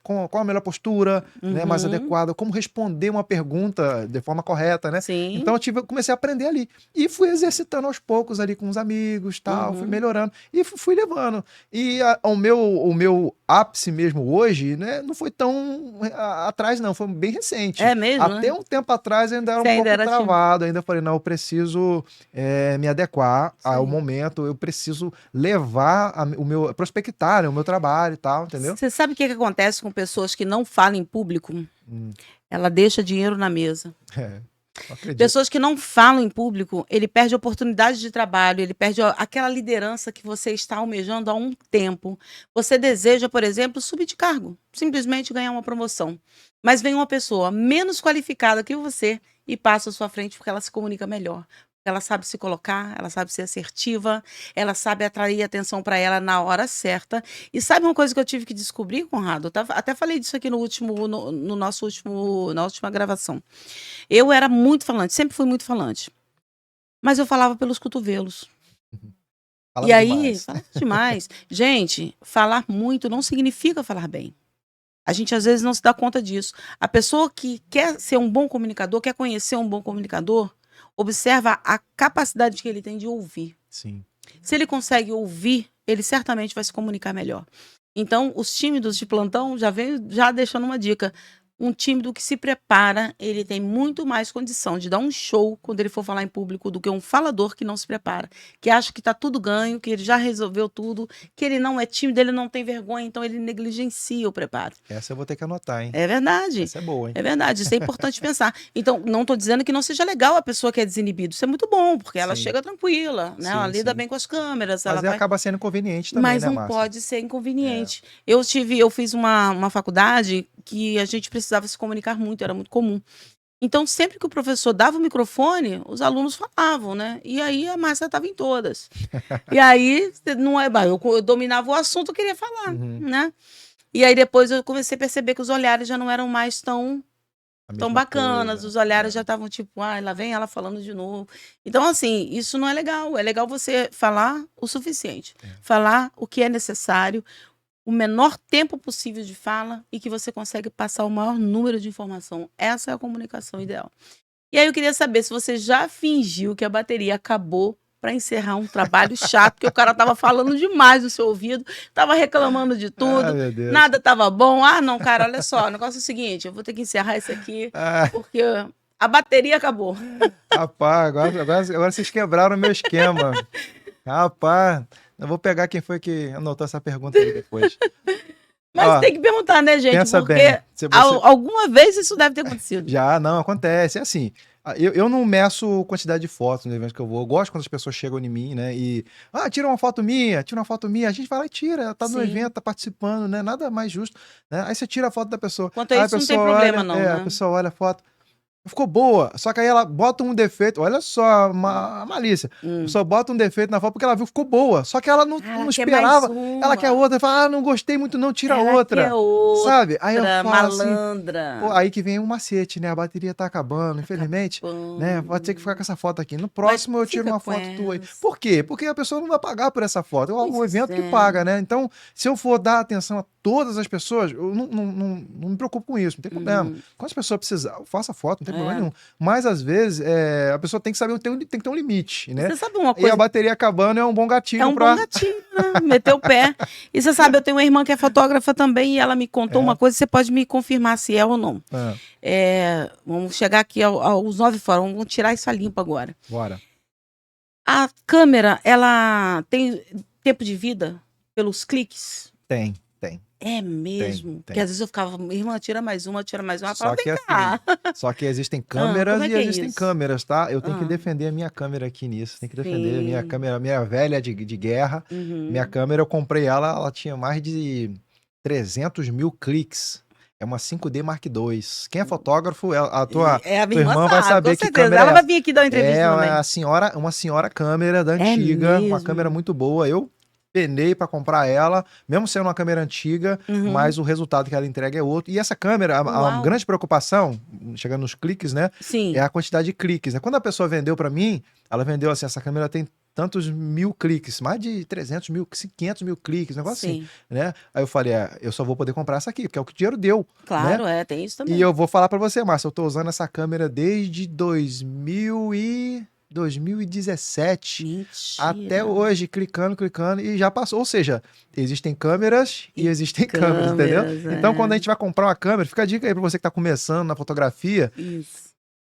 [SPEAKER 2] qual a melhor postura, né, mais
[SPEAKER 1] Uhum.
[SPEAKER 2] adequada, como responder uma pergunta de forma correta, né? Então
[SPEAKER 1] Sim.
[SPEAKER 2] eu comecei a aprender ali. E fui exercitando aos poucos ali com os amigos, tal, fui
[SPEAKER 1] Uhum.
[SPEAKER 2] melhorando e fui levando. E o meu ápice mesmo hoje, né, não foi tão atrás, não, foi bem recente.
[SPEAKER 1] É mesmo,
[SPEAKER 2] Até
[SPEAKER 1] né?
[SPEAKER 2] um tempo atrás eu ainda era
[SPEAKER 1] Você
[SPEAKER 2] um
[SPEAKER 1] ainda
[SPEAKER 2] pouco
[SPEAKER 1] era tímido.
[SPEAKER 2] travado, ainda falei, não, eu preciso me adequar
[SPEAKER 1] Isso
[SPEAKER 2] ao
[SPEAKER 1] aí.
[SPEAKER 2] momento, eu preciso levar prospectar, né, o meu trabalho e tal, entendeu?
[SPEAKER 1] Você sabe o que que acontece com pessoas que não falam em público?
[SPEAKER 2] Hum,
[SPEAKER 1] Ela deixa dinheiro na mesa.
[SPEAKER 2] é. Não acredito.
[SPEAKER 1] Pessoas que não falam em público, ele perde oportunidade de trabalho, ele perde aquela liderança que você está almejando há um tempo. Você deseja, por exemplo, subir de cargo, simplesmente ganhar uma promoção. Mas vem uma pessoa menos qualificada que você e passa à sua frente porque ela se comunica melhor. Ela sabe se colocar, ela sabe ser assertiva, ela sabe atrair atenção para ela na hora certa. E sabe uma coisa que eu tive que descobrir, Conrado? Até falei disso aqui no nosso na última gravação. Eu era muito falante, sempre fui muito falante. Mas eu falava pelos cotovelos.
[SPEAKER 2] Fala
[SPEAKER 1] E aí,
[SPEAKER 2] demais.
[SPEAKER 1] falava demais. Gente, falar muito não significa falar bem. A gente às vezes não se dá conta disso. A pessoa que quer ser um bom comunicador, quer conhecer um bom comunicador, observa a capacidade que ele tem de ouvir.
[SPEAKER 2] Sim.
[SPEAKER 1] Se ele consegue ouvir, ele certamente vai se comunicar melhor. Então, os tímidos de plantão já vem já deixando uma dica. Um tímido que se prepara, ele tem muito mais condição de dar um show quando ele for falar em público do que um falador que não se prepara, que acha que está tudo ganho, que ele já resolveu tudo, que ele não é tímido, ele não tem vergonha, então ele negligencia o preparo.
[SPEAKER 2] Essa eu vou ter que anotar, hein?
[SPEAKER 1] É verdade.
[SPEAKER 2] Essa é boa, hein?
[SPEAKER 1] É verdade, isso é importante pensar. Então, não estou dizendo que não seja legal a pessoa que é desinibida. Isso é muito bom, porque ela
[SPEAKER 2] Sim.
[SPEAKER 1] chega tranquila, né?
[SPEAKER 2] Sim,
[SPEAKER 1] Ela lida
[SPEAKER 2] sim.
[SPEAKER 1] bem com as câmeras.
[SPEAKER 2] Mas
[SPEAKER 1] ela
[SPEAKER 2] aí
[SPEAKER 1] vai...
[SPEAKER 2] acaba sendo inconveniente também,
[SPEAKER 1] Mas
[SPEAKER 2] né,
[SPEAKER 1] não
[SPEAKER 2] Márcia?
[SPEAKER 1] pode ser inconveniente. Eu fiz uma faculdade que a gente precisava se comunicar muito, era muito comum. Então, sempre que o professor dava o microfone, os alunos falavam, né? E aí a Márcia estava em todas. E aí, não é, eu dominava o assunto, eu queria falar, né? E aí depois eu comecei a perceber que os olhares já não eram mais tão bacanas,
[SPEAKER 2] Coisa.
[SPEAKER 1] os olhares já estavam tipo, ai, lá vem ela falando de novo. Então, assim, isso não é legal. É legal você falar o suficiente. Falar o que é necessário, o menor tempo possível de fala e que você consegue passar o maior número de informação. Essa é a comunicação ideal. E aí eu queria saber se você já fingiu que a bateria acabou para encerrar um trabalho chato, que o cara tava falando demais no seu ouvido, tava reclamando de tudo,
[SPEAKER 2] Meu Deus.
[SPEAKER 1] nada tava bom. Ah, não, cara, olha só, o negócio é o seguinte, eu vou ter que encerrar isso aqui, porque a bateria acabou.
[SPEAKER 2] Rapaz, agora vocês quebraram o meu esquema. Rapaz, eu vou pegar quem foi que anotou essa pergunta aí depois.
[SPEAKER 1] Mas tem que perguntar, né, gente?
[SPEAKER 2] Pensa
[SPEAKER 1] porque
[SPEAKER 2] bem. Se você...
[SPEAKER 1] alguma vez isso deve ter acontecido.
[SPEAKER 2] Já, não, acontece. É assim, eu não meço quantidade de fotos nos eventos que eu vou. Eu gosto quando as pessoas chegam em mim, né? E, tira uma foto minha, tira uma foto minha. A gente vai lá e tira, tá no evento, tá participando, né? Nada mais justo, né? Aí você tira a foto da pessoa.
[SPEAKER 1] Quanto a isso, não tem problema, não, né?
[SPEAKER 2] A pessoa olha a foto. Ficou boa, só que aí ela bota um defeito, olha só a malícia, só bota um defeito na foto porque ela viu que ficou boa, só que ela não esperava, ela quer outra, fala, não gostei muito não, tira outra, sabe? Aí eu falo
[SPEAKER 1] malandra.
[SPEAKER 2] Assim, aí que vem um macete, né, a bateria tá acabando, infelizmente, né, vai ter que ficar com essa foto aqui, no próximo eu tiro uma foto tua aí. Por quê? Porque a pessoa não vai pagar por essa foto, é o evento que paga, né, então se eu for dar atenção a todas as pessoas, eu não me preocupo com isso, não tem problema, quando as pessoas precisarem, eu faço a foto, não tem problema nenhum. Mas às vezes a pessoa tem que saber, tem que ter um limite, né?
[SPEAKER 1] Você sabe uma coisa?
[SPEAKER 2] E a bateria acabando é um bom gatilho.
[SPEAKER 1] Bom gatilho, né? Meter o pé. E você sabe, eu tenho uma irmã que é fotógrafa também e ela me contou uma coisa, você pode me confirmar se é ou não. Vamos chegar aqui aos 9 fora, vamos tirar isso a limpo agora.
[SPEAKER 2] Bora.
[SPEAKER 1] A câmera, ela tem tempo de vida pelos cliques?
[SPEAKER 2] Tem.
[SPEAKER 1] É mesmo? Porque às vezes eu ficava, irmã, tira mais uma.
[SPEAKER 2] Só que, só que existem câmeras e existem câmeras, tá? Eu tenho que defender a minha câmera aqui nisso. Tem que defender a minha câmera, minha velha de guerra. Minha câmera, eu comprei ela tinha mais de 300 mil cliques. É uma 5D Mark II. Quem é fotógrafo, a tua irmã vai saber que câmera
[SPEAKER 1] ela vai vir aqui dar uma entrevista também.
[SPEAKER 2] Uma senhora câmera da antiga, uma câmera muito boa. Eu penei para comprar ela, mesmo sendo uma câmera antiga, mas o resultado que ela entrega é outro. E essa câmera, a grande preocupação, chegando nos cliques, né?
[SPEAKER 1] Sim.
[SPEAKER 2] É a quantidade de cliques. Né? Quando a pessoa vendeu para mim, ela vendeu assim, essa câmera tem tantos mil cliques, mais de 300 mil, 500 mil cliques, negócio assim, né? Aí eu falei, eu só vou poder comprar essa aqui, porque é o que o dinheiro deu.
[SPEAKER 1] Claro,
[SPEAKER 2] né?
[SPEAKER 1] tem isso também.
[SPEAKER 2] E eu vou falar para você, Márcia, eu tô usando essa câmera desde 2017.
[SPEAKER 1] Mentira.
[SPEAKER 2] Até hoje, clicando, e já passou. Ou seja, existem câmeras e existem câmeras, entendeu? Então, quando a gente vai comprar uma câmera, fica a dica aí pra você que tá começando na fotografia.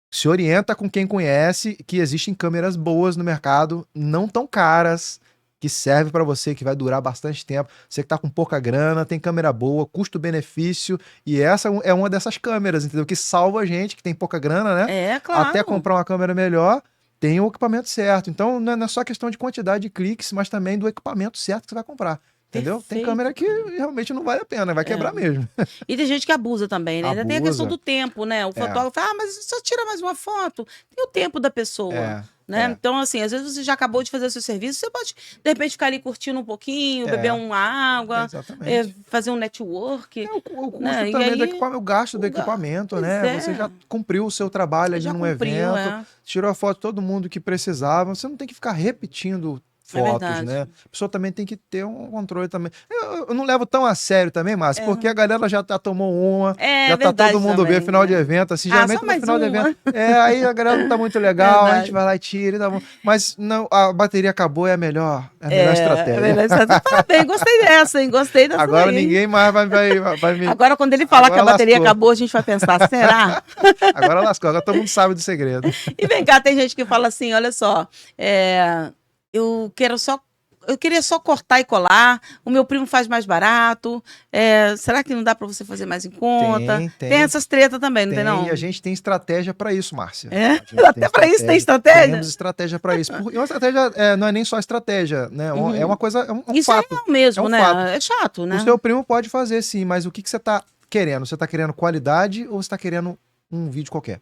[SPEAKER 2] Se orienta com quem conhece que existem câmeras boas no mercado, não tão caras, que serve para você, que vai durar bastante tempo. Você que tá com pouca grana, tem câmera boa, custo-benefício, e essa é uma dessas câmeras, entendeu? Que salva a gente, que tem pouca grana, né?
[SPEAKER 1] Claro.
[SPEAKER 2] Até comprar uma câmera melhor, tem o equipamento certo. Então, não é só questão de quantidade de cliques, mas também do equipamento certo que você vai comprar. Entendeu?
[SPEAKER 1] Perfeito.
[SPEAKER 2] Tem câmera que realmente não vale a pena, vai quebrar mesmo.
[SPEAKER 1] E tem gente que abusa também, né? Ainda tem a questão do tempo, né? O fotógrafo fala, mas só tira mais uma foto. Tem o tempo da pessoa. Né? Então, assim, às vezes você já acabou de fazer o seu serviço, você pode, de repente, ficar ali curtindo um pouquinho, beber uma água, fazer um network.
[SPEAKER 2] O custo
[SPEAKER 1] né?
[SPEAKER 2] também
[SPEAKER 1] aí,
[SPEAKER 2] do equipamento, o gasto do equipamento, né? Você já cumpriu o seu trabalho ali num evento, tirou a foto de todo mundo que precisava, você não tem que ficar repetindo fotos, né? A pessoa também tem que ter um controle também. Eu não levo tão a sério também, Márcio, porque a galera já tomou uma, já tá todo mundo vendo final de evento, assim, geralmente no final de evento. Aí a galera não tá muito legal, a gente vai lá e tira, tá bom. Mas não, a bateria acabou, é a melhor estratégia.
[SPEAKER 1] Melhor estratégia. Parabéns, gostei dessa, hein? Gostei dessa.
[SPEAKER 2] Agora ninguém mais vai me...
[SPEAKER 1] Agora, quando ele falar que a bateria acabou, a gente vai pensar, será?
[SPEAKER 2] Agora lascou, agora todo mundo sabe do segredo.
[SPEAKER 1] E vem cá, tem gente que fala assim, olha só, eu queria só cortar e colar, o meu primo faz mais barato, será que não dá para você fazer mais em conta? Tem essas tretas também, não tem não?
[SPEAKER 2] E a gente tem estratégia para isso, Márcia.
[SPEAKER 1] Até para isso tem estratégia?
[SPEAKER 2] Temos estratégia para isso. E uma estratégia não é nem só estratégia, né? É uma coisa, é um
[SPEAKER 1] isso
[SPEAKER 2] fato.
[SPEAKER 1] Isso é mesmo, né?
[SPEAKER 2] Fato.
[SPEAKER 1] É chato, né?
[SPEAKER 2] O seu primo pode fazer sim, mas o que você está querendo? Você está querendo qualidade ou você está querendo um vídeo qualquer?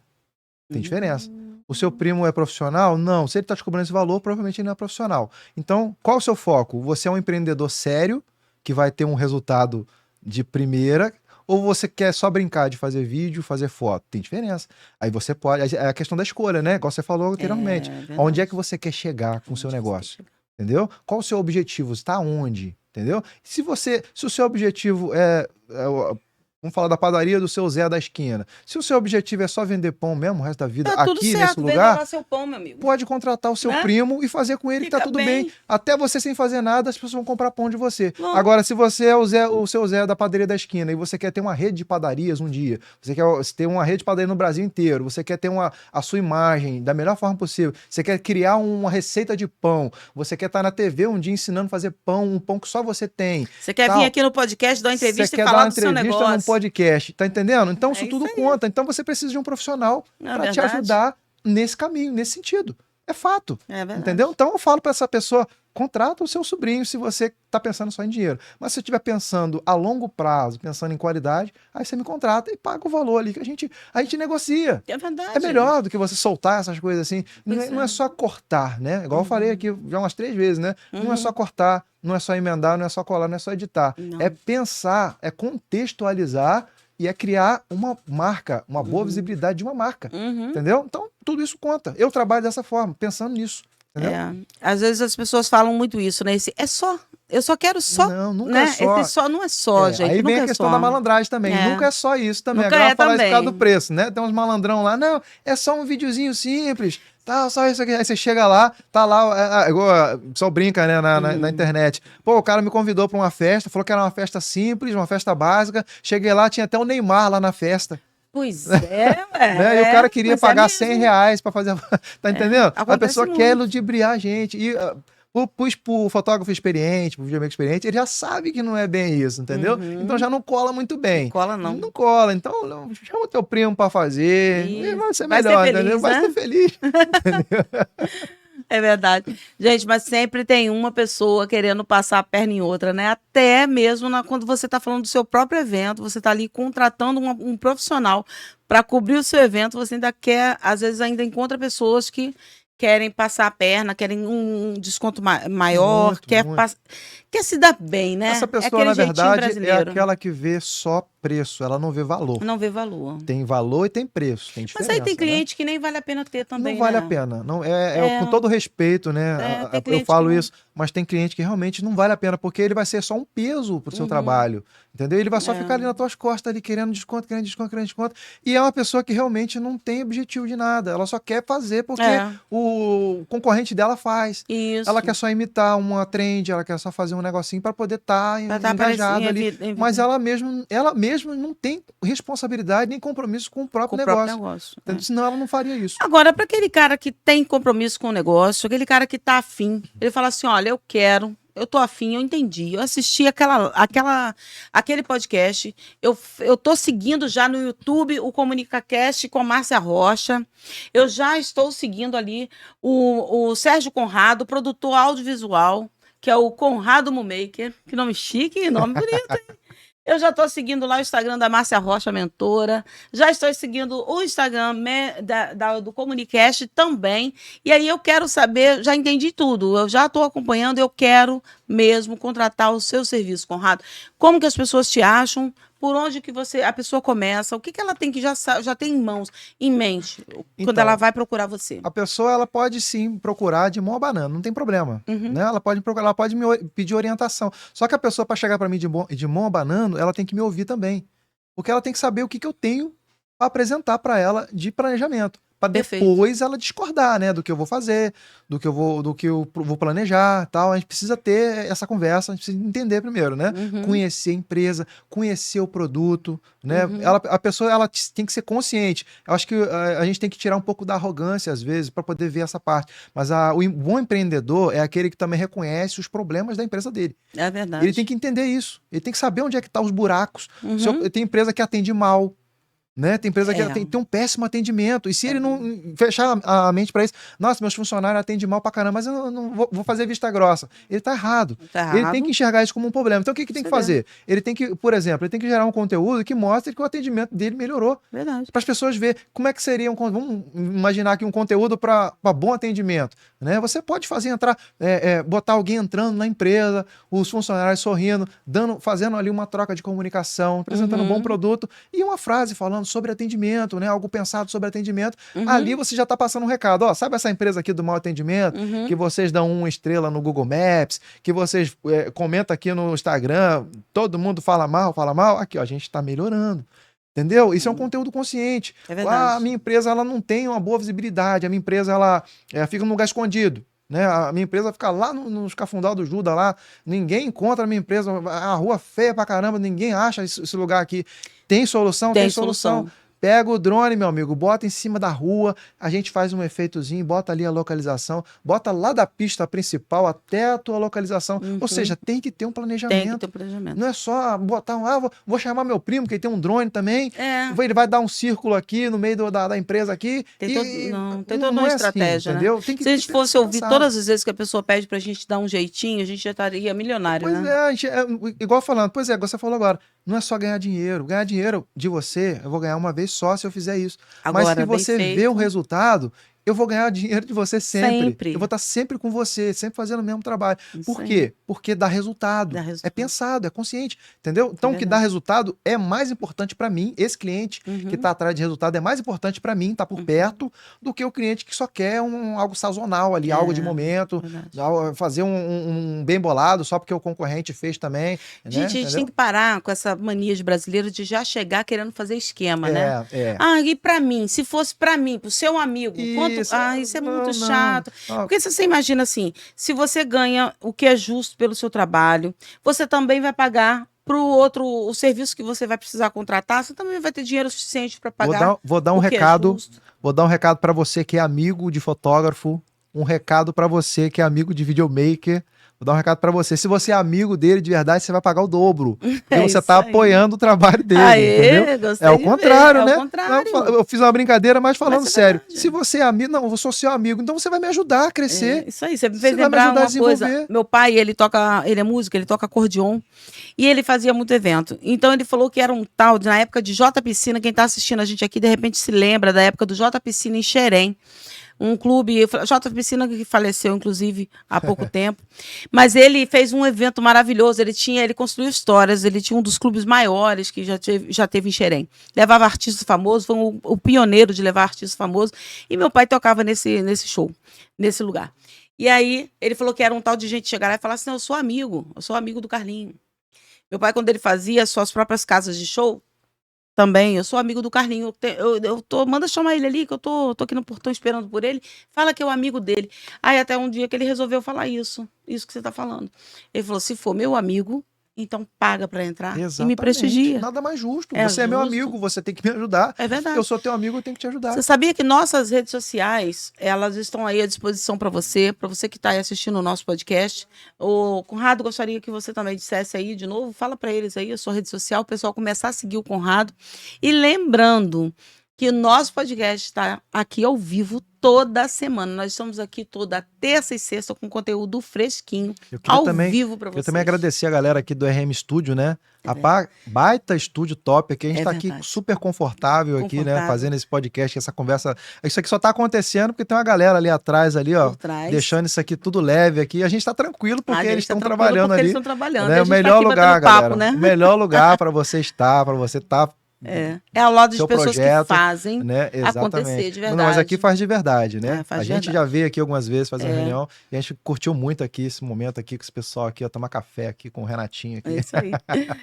[SPEAKER 2] Tem diferença. O seu primo é profissional? Não. Se ele está te cobrando esse valor, provavelmente ele não é profissional. Então, qual o seu foco? Você é um empreendedor sério, que vai ter um resultado de primeira, ou você quer só brincar de fazer vídeo, fazer foto? Tem diferença. Aí você pode... É a questão da escolha, né? Igual você falou anteriormente. Onde é que você quer chegar com o seu negócio? Entendeu? Qual o seu objetivo? Está onde? Entendeu? Se o seu objetivo vamos falar da padaria do seu Zé da esquina. Se o seu objetivo é só vender pão mesmo o resto da vida aqui nesse lugar,
[SPEAKER 1] seu pão, meu amigo.
[SPEAKER 2] Pode contratar o seu primo e fazer com ele que tá tudo bem. Até você sem fazer nada, as pessoas vão comprar pão de você. Bom. Agora, se você é o seu Zé da padaria da esquina e você quer ter uma rede de padarias um dia, você quer ter uma rede de padaria no Brasil inteiro, você quer ter a sua imagem da melhor forma possível, você quer criar uma receita de pão, você quer estar na TV um dia ensinando a fazer pão, um pão que só você tem.
[SPEAKER 1] Você quer vir aqui no podcast, dar uma entrevista e falar do seu negócio.
[SPEAKER 2] Podcast, tá entendendo? Então isso tudo conta. Então você precisa de um profissional para te ajudar nesse caminho, nesse sentido. É fato. Entendeu? Então eu falo para essa pessoa, contrata o seu sobrinho se você tá pensando só em dinheiro. Mas se você estiver pensando a longo prazo, pensando em qualidade, aí você me contrata e paga o valor ali que a gente negocia.
[SPEAKER 1] É verdade.
[SPEAKER 2] É melhor do que você soltar essas coisas assim. Não é só cortar, né? Igual eu falei aqui já umas 3 vezes, né? Não é só cortar, não é só emendar, não é só colar, não é só editar. Não. É pensar, é contextualizar e é criar uma marca, uma boa visibilidade de uma marca. Entendeu? Então, tudo isso conta. Eu trabalho dessa forma, pensando nisso.
[SPEAKER 1] Às vezes as pessoas falam muito isso, né? Eu só quero só.
[SPEAKER 2] Não, nunca
[SPEAKER 1] né?
[SPEAKER 2] é só.
[SPEAKER 1] Esse só não é só, gente.
[SPEAKER 2] Aí vem a questão da malandragem também. Nunca é só isso também. Agora falar isso por causa do preço, né? Tem uns malandrão lá, não, é só um videozinho simples. Tá, só isso aqui. Aí você chega lá, tá lá, igual o pessoal brinca, né, na internet. Pô, o cara me convidou pra uma festa, falou que era uma festa simples, uma festa básica. Cheguei lá, tinha até o Neymar lá na festa.
[SPEAKER 1] Pois é,
[SPEAKER 2] né? E o cara queria pagar R$100 pra fazer. Tá entendendo? A pessoa quer ludibriar a gente. E pus pro fotógrafo experiente, pro videomaker experiente, ele já sabe que não é bem isso, entendeu? Então já não cola muito bem.
[SPEAKER 1] Não cola, não.
[SPEAKER 2] Não cola. Então chama o teu primo pra fazer. E vai ser melhor, entendeu? Vai ser feliz. Entendeu?
[SPEAKER 1] É verdade. Gente, mas sempre tem uma pessoa querendo passar a perna em outra, né? Até mesmo quando você está falando do seu próprio evento, você está ali contratando um profissional para cobrir o seu evento, você ainda quer, às vezes ainda encontra pessoas que querem passar a perna, querem um desconto maior, quer se dar bem, né?
[SPEAKER 2] Essa pessoa, na verdade, é aquela que vê só preço, ela não vê valor.
[SPEAKER 1] Não vê valor.
[SPEAKER 2] Tem valor e tem preço, tem diferença.
[SPEAKER 1] Mas aí tem cliente que nem vale a pena ter também,
[SPEAKER 2] não vale a pena. Não, com todo respeito, né? Eu falo isso, mas tem cliente que realmente não vale a pena, porque ele vai ser só um peso pro seu trabalho, entendeu? Ele vai só ficar ali nas tuas costas, ali querendo desconto, querendo desconto, querendo desconto. E é uma pessoa que realmente não tem objetivo de nada. Ela só quer fazer porque o concorrente dela faz.
[SPEAKER 1] Isso.
[SPEAKER 2] Ela quer só imitar uma trend, ela quer só fazer um negocinho para poder estar engajada ali. Mas ela mesma mesmo não tem responsabilidade nem compromisso com o próprio
[SPEAKER 1] Com o
[SPEAKER 2] negócio.
[SPEAKER 1] próprio negócio.
[SPEAKER 2] Senão ela não faria isso.
[SPEAKER 1] Agora, para aquele cara que tem compromisso com o negócio, aquele cara que tá afim, ele fala assim: olha, eu tô afim, eu entendi. Eu assisti aquele podcast. Eu tô seguindo já no YouTube o ComunicaCast com a Márcia Rocha. Eu já estou seguindo ali o Sérgio Conrado, produtor audiovisual, que é o Conrado Mumaker. Que nome chique, nome bonito, hein? Eu já estou seguindo lá o Instagram da Márcia Rocha, mentora. Já estou seguindo o Instagram do Comunicast também. E aí eu quero saber, já entendi tudo. Eu já estou acompanhando, eu quero mesmo contratar o seu serviço, Conrado. Como que as pessoas te acham? Por onde que a pessoa começa? O que ela tem que já tem em mente, quando ela vai procurar você?
[SPEAKER 2] A pessoa ela pode sim procurar de mão a banana, não tem problema.
[SPEAKER 1] Uhum.
[SPEAKER 2] Né? Ela pode procurar, ela pode me pedir orientação. Só que a pessoa, para chegar para mim de mão a banana, ela tem que me ouvir também. Porque ela tem que saber o que eu tenho para apresentar para ela de planejamento. Para depois ela discordar, né, do que eu vou fazer, do que eu vou planejar, tal. A gente precisa ter essa conversa, a gente precisa entender primeiro, né?
[SPEAKER 1] Uhum.
[SPEAKER 2] Conhecer a empresa, conhecer o produto, né?
[SPEAKER 1] Uhum.
[SPEAKER 2] A pessoa ela tem que ser consciente. Eu acho que a gente tem que tirar um pouco da arrogância às vezes para poder ver essa parte. Mas o bom empreendedor é aquele que também reconhece os problemas da empresa dele.
[SPEAKER 1] É verdade.
[SPEAKER 2] Ele tem que entender isso. Ele tem que saber onde é que estão os buracos.
[SPEAKER 1] Uhum.
[SPEAKER 2] Tem empresa que atende mal. Né? Tem empresa que tem um péssimo atendimento. E se ele não fechar a mente para isso, nossa, meus funcionários atendem mal pra caramba, mas eu não vou fazer vista grossa. Ele tá errado. Ele tem que enxergar isso como um problema. Então o que tem que fazer? Ele tem que, por exemplo, ele tem que gerar um conteúdo que mostre que o atendimento dele melhorou.
[SPEAKER 1] Verdade.
[SPEAKER 2] Para as pessoas verem como é que seria vamos imaginar aqui um conteúdo para bom atendimento. Né? Você pode botar alguém entrando na empresa, os funcionários sorrindo, fazendo ali uma troca de comunicação, apresentando um bom produto e uma frase falando sobre atendimento, né? Algo pensado sobre atendimento. Ali você já está passando um recado. Ó, sabe essa empresa aqui do mau atendimento? Que vocês dão 1 estrela no Google Maps, que vocês comentam aqui no Instagram, todo mundo fala mal. Aqui, ó, a gente está melhorando. Entendeu? Isso é um conteúdo consciente.
[SPEAKER 1] É verdade.
[SPEAKER 2] A minha empresa ela não tem uma boa visibilidade, a minha empresa ela fica num lugar escondido. Né? A minha empresa fica lá nos Cafundal do Judas, lá. Ninguém encontra a minha empresa. A rua feia pra caramba, ninguém acha esse lugar aqui. Tem solução? Tem solução. Pega o drone, meu amigo, bota em cima da rua, a gente faz um efeitozinho, bota ali a localização, bota lá da pista principal até a tua localização. Ou seja, tem que ter um planejamento.
[SPEAKER 1] Tem que ter um planejamento.
[SPEAKER 2] Não é só botar vou chamar meu primo, que ele tem um drone também. Ele vai dar um círculo aqui no meio da empresa aqui.
[SPEAKER 1] Tem toda uma estratégia,
[SPEAKER 2] assim, entendeu?
[SPEAKER 1] Né? Se a gente fosse ouvir todas as vezes que a pessoa pede pra gente dar um jeitinho, a gente já estaria milionário,
[SPEAKER 2] pois
[SPEAKER 1] né?
[SPEAKER 2] Igual falando, você falou agora, não é só ganhar dinheiro. Ganhar dinheiro de você, eu vou ganhar uma vez só se eu fizer isso. Agora, mas se você vê o resultado, eu vou ganhar dinheiro de você sempre. Eu vou estar sempre com você, sempre fazendo o mesmo trabalho. Por quê? Porque dá resultado. É pensado, é consciente. Entendeu? Então, o que dá resultado é mais importante para mim, esse cliente que está atrás de resultado é mais importante para mim, tá por perto, do que o cliente que só quer algo sazonal ali, algo de momento, fazer um bem bolado só porque o concorrente fez também.
[SPEAKER 1] Gente, a gente tem que parar com essa mania de brasileiro de já chegar querendo fazer esquema, né? E para mim, se fosse para mim, pro seu amigo, isso é muito chato. Porque se você imagina assim, se você ganha o que é justo pelo seu trabalho, você também vai pagar para o outro, o serviço que você vai precisar contratar, você também vai ter dinheiro suficiente para pagar.
[SPEAKER 2] Vou dar um recado para você que é amigo de fotógrafo, um recado para você que é amigo de videomaker. Vou dar um recado pra você. Se você é amigo dele de verdade, você vai pagar o dobro. Porque você tá apoiando o trabalho dele, entendeu? É o contrário, né? Eu fiz uma brincadeira, mas falando sério. Se você é amigo, não, eu sou seu amigo, então você vai me ajudar a crescer.
[SPEAKER 1] Isso aí, você me fez lembrar uma coisa. Meu pai, ele é músico, ele toca acordeon. E ele fazia muito evento. Então ele falou que era um tal, na época de J Piscina, quem tá assistindo a gente aqui, de repente se lembra da época do J Piscina em Xerém. Um clube, J Piscina que faleceu, inclusive, há pouco tempo. Mas ele fez um evento maravilhoso, ele construiu histórias, ele tinha um dos clubes maiores que já teve em Xerém. Levava artistas famosos, foi o pioneiro de levar artistas famosos. E meu pai tocava nesse show, nesse lugar. E aí, ele falou que era um tal de gente chegar lá e falar assim, eu sou amigo do Carlinho. Meu pai, quando ele fazia suas próprias casas de show, também, eu sou amigo do Carlinho. Manda chamar ele ali, que eu tô aqui no portão esperando por ele. Fala que é o amigo dele. Aí até um dia que ele resolveu falar isso que você tá falando. Ele falou: se for meu amigo, então paga para entrar e me
[SPEAKER 2] Exatamente.
[SPEAKER 1] prestigia.
[SPEAKER 2] Nada mais justo.
[SPEAKER 1] É
[SPEAKER 2] Você é meu
[SPEAKER 1] justo.
[SPEAKER 2] amigo, você tem que me ajudar.
[SPEAKER 1] É verdade.
[SPEAKER 2] Eu sou teu amigo, eu tenho que te ajudar.
[SPEAKER 1] Você sabia que nossas redes sociais, elas estão aí à disposição para você que está aí assistindo o nosso podcast. O Conrado, gostaria que você também dissesse aí de novo, fala para eles aí a sua rede social, o pessoal começar a seguir o Conrado. E lembrando que o nosso podcast está aqui ao vivo toda semana. Nós estamos aqui toda terça e sexta com conteúdo fresquinho, ao vivo para vocês.
[SPEAKER 2] Eu também agradecer a galera aqui do RM Studio, né? Baita estúdio top aqui. A gente tá aqui super confortável aqui, né? Fazendo esse podcast, essa conversa. Isso aqui só tá acontecendo porque tem uma galera ali atrás, ali, ó. Deixando isso aqui tudo leve aqui. A gente tá tranquilo porque eles estão trabalhando ali.
[SPEAKER 1] Eles estão trabalhando.
[SPEAKER 2] Né? O melhor lugar, galera. Né? O melhor lugar para você estar, para você estar.
[SPEAKER 1] É ao lado de pessoas que fazem,
[SPEAKER 2] né?
[SPEAKER 1] acontecer de verdade.
[SPEAKER 2] Não, mas aqui faz de verdade, né?
[SPEAKER 1] A
[SPEAKER 2] gente já veio aqui algumas vezes fazer uma reunião e a gente curtiu muito aqui esse momento aqui com esse pessoal aqui, ó, tomar café aqui com o Renatinho aqui.
[SPEAKER 1] É isso aí.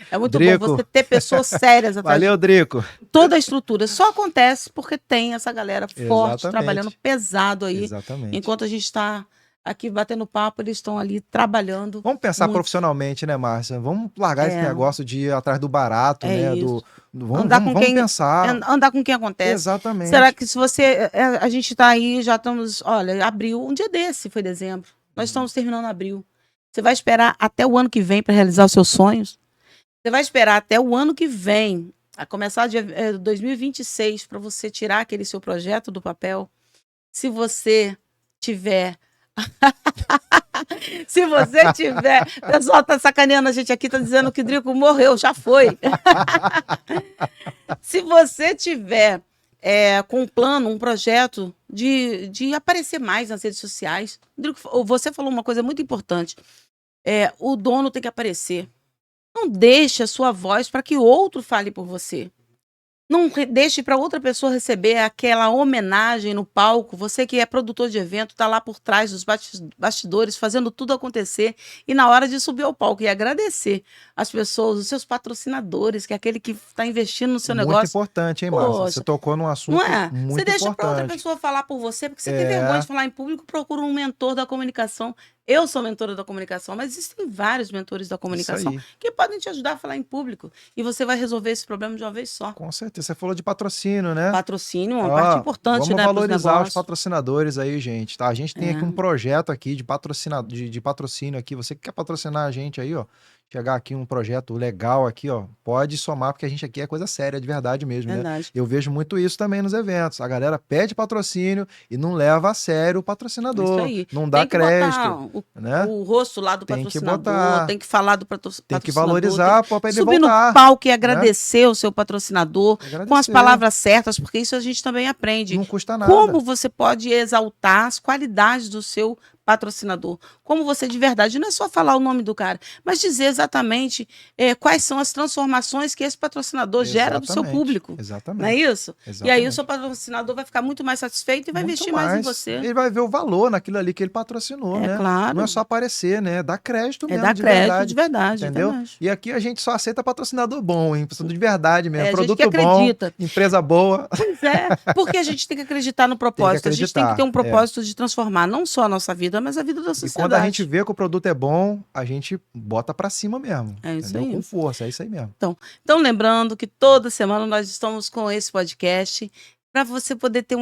[SPEAKER 1] É muito bom você ter pessoas sérias atrás.
[SPEAKER 2] Valeu, Drico.
[SPEAKER 1] Toda a estrutura só acontece porque tem essa galera forte, trabalhando pesado aí.
[SPEAKER 2] Exatamente.
[SPEAKER 1] Enquanto a gente está aqui batendo papo, eles estão ali trabalhando.
[SPEAKER 2] Vamos pensar profissionalmente, né, Márcia? Vamos largar esse negócio de ir atrás do barato, né? Vamos pensar.
[SPEAKER 1] Andar com quem acontece.
[SPEAKER 2] Exatamente.
[SPEAKER 1] Será que se você... A gente está aí, já estamos... Olha, abril, um dia desse foi dezembro. Nós estamos terminando abril. Você vai esperar até o ano que vem para realizar os seus sonhos? Você vai esperar até o ano que vem, a começar de 2026, para você tirar aquele seu projeto do papel? Se você tiver... Se você tiver... O pessoal tá sacaneando a gente aqui, tá dizendo que o Drico morreu, já foi. Se você tiver com um plano, um projeto de aparecer mais nas redes sociais, Drico, você falou uma coisa muito importante. O dono tem que aparecer. Não deixe a sua voz para que outro fale por você. Não deixe para outra pessoa receber aquela homenagem no palco. Você que é produtor de evento, está lá por trás dos bastidores, fazendo tudo acontecer. E na hora de subir ao palco e agradecer as pessoas, os seus patrocinadores, que é aquele que está investindo no seu negócio.
[SPEAKER 2] Muito importante, hein, Márcia? Você tocou num assunto muito importante.
[SPEAKER 1] Você deixa para outra pessoa falar por você, porque você tem vergonha de falar em público, procura um mentor da comunicação. Eu sou mentora da comunicação, mas existem vários mentores da comunicação que podem te ajudar a falar em público. E você vai resolver esse problema de uma vez só.
[SPEAKER 2] Com certeza. Você falou de patrocínio, né?
[SPEAKER 1] Patrocínio é uma parte importante,
[SPEAKER 2] vamos valorizar os patrocinadores aí, gente. Tá? A gente tem aqui um projeto aqui de patrocínio aqui. Você que quer patrocinar a gente aí, ó. Chegar aqui um projeto legal aqui, ó, pode somar, porque a gente aqui é coisa séria, de verdade mesmo, né? Eu vejo muito isso também nos eventos. A galera pede patrocínio e não leva a sério o patrocinador. Isso aí. Não dá crédito. Né?
[SPEAKER 1] O rosto lá do patrocinador, tem que falar do patrocinador.
[SPEAKER 2] Tem que valorizar para ele
[SPEAKER 1] subir
[SPEAKER 2] voltar.
[SPEAKER 1] No palco e agradecer o seu patrocinador com as palavras certas, porque isso a gente também aprende.
[SPEAKER 2] Não custa nada.
[SPEAKER 1] Como você pode exaltar as qualidades do seu patrocinador, como você de verdade, não é só falar o nome do cara, mas dizer exatamente quais são as transformações que esse patrocinador gera do seu público.
[SPEAKER 2] Exatamente.
[SPEAKER 1] Não é isso?
[SPEAKER 2] Exatamente.
[SPEAKER 1] E aí o seu patrocinador vai ficar muito mais satisfeito e vai investir mais em você.
[SPEAKER 2] Ele vai ver o valor naquilo ali que ele patrocinou, né?
[SPEAKER 1] Claro.
[SPEAKER 2] Não é só aparecer, né? Dá crédito mesmo,
[SPEAKER 1] dá crédito de verdade.
[SPEAKER 2] Entendeu?
[SPEAKER 1] Verdade.
[SPEAKER 2] E aqui a gente só aceita patrocinador bom, hein? De verdade mesmo. Produto
[SPEAKER 1] que acredita.
[SPEAKER 2] Bom, empresa boa.
[SPEAKER 1] Pois porque a gente tem que acreditar no propósito. A gente tem que ter um propósito de transformar não só a nossa vida, mas a vida da sociedade.
[SPEAKER 2] E quando a gente vê que o produto é bom, a gente bota pra cima mesmo.
[SPEAKER 1] É isso aí.
[SPEAKER 2] Com força, é isso aí mesmo.
[SPEAKER 1] Então, lembrando que toda semana nós estamos com esse podcast para você poder ter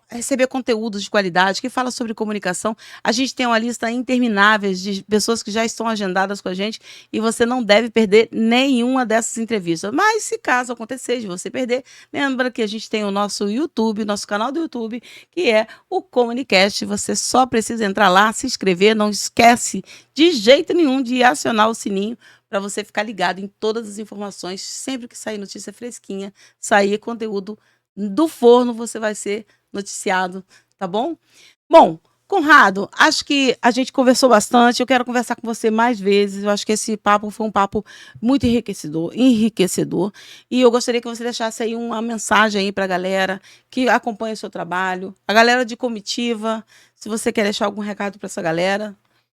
[SPEAKER 1] receber conteúdos de qualidade que fala sobre comunicação. A gente tem uma lista interminável de pessoas que já estão agendadas com a gente e você não deve perder nenhuma dessas entrevistas. Mas se caso acontecer de você perder, lembra que a gente tem o nosso YouTube, nosso canal do YouTube, que é o Comunicast. Você só precisa entrar lá, se inscrever, não esquece de jeito nenhum de acionar o sininho para você ficar ligado em todas as informações. Sempre que sair notícia fresquinha, sair conteúdo do forno, você vai ser noticiado, tá bom? Bom, Conrado, acho que a gente conversou bastante, eu quero conversar com você mais vezes, eu acho que esse papo foi um papo muito enriquecedor, e eu gostaria que você deixasse aí uma mensagem aí para a galera que acompanha o seu trabalho, a galera de comitiva, se você quer deixar algum recado para essa galera.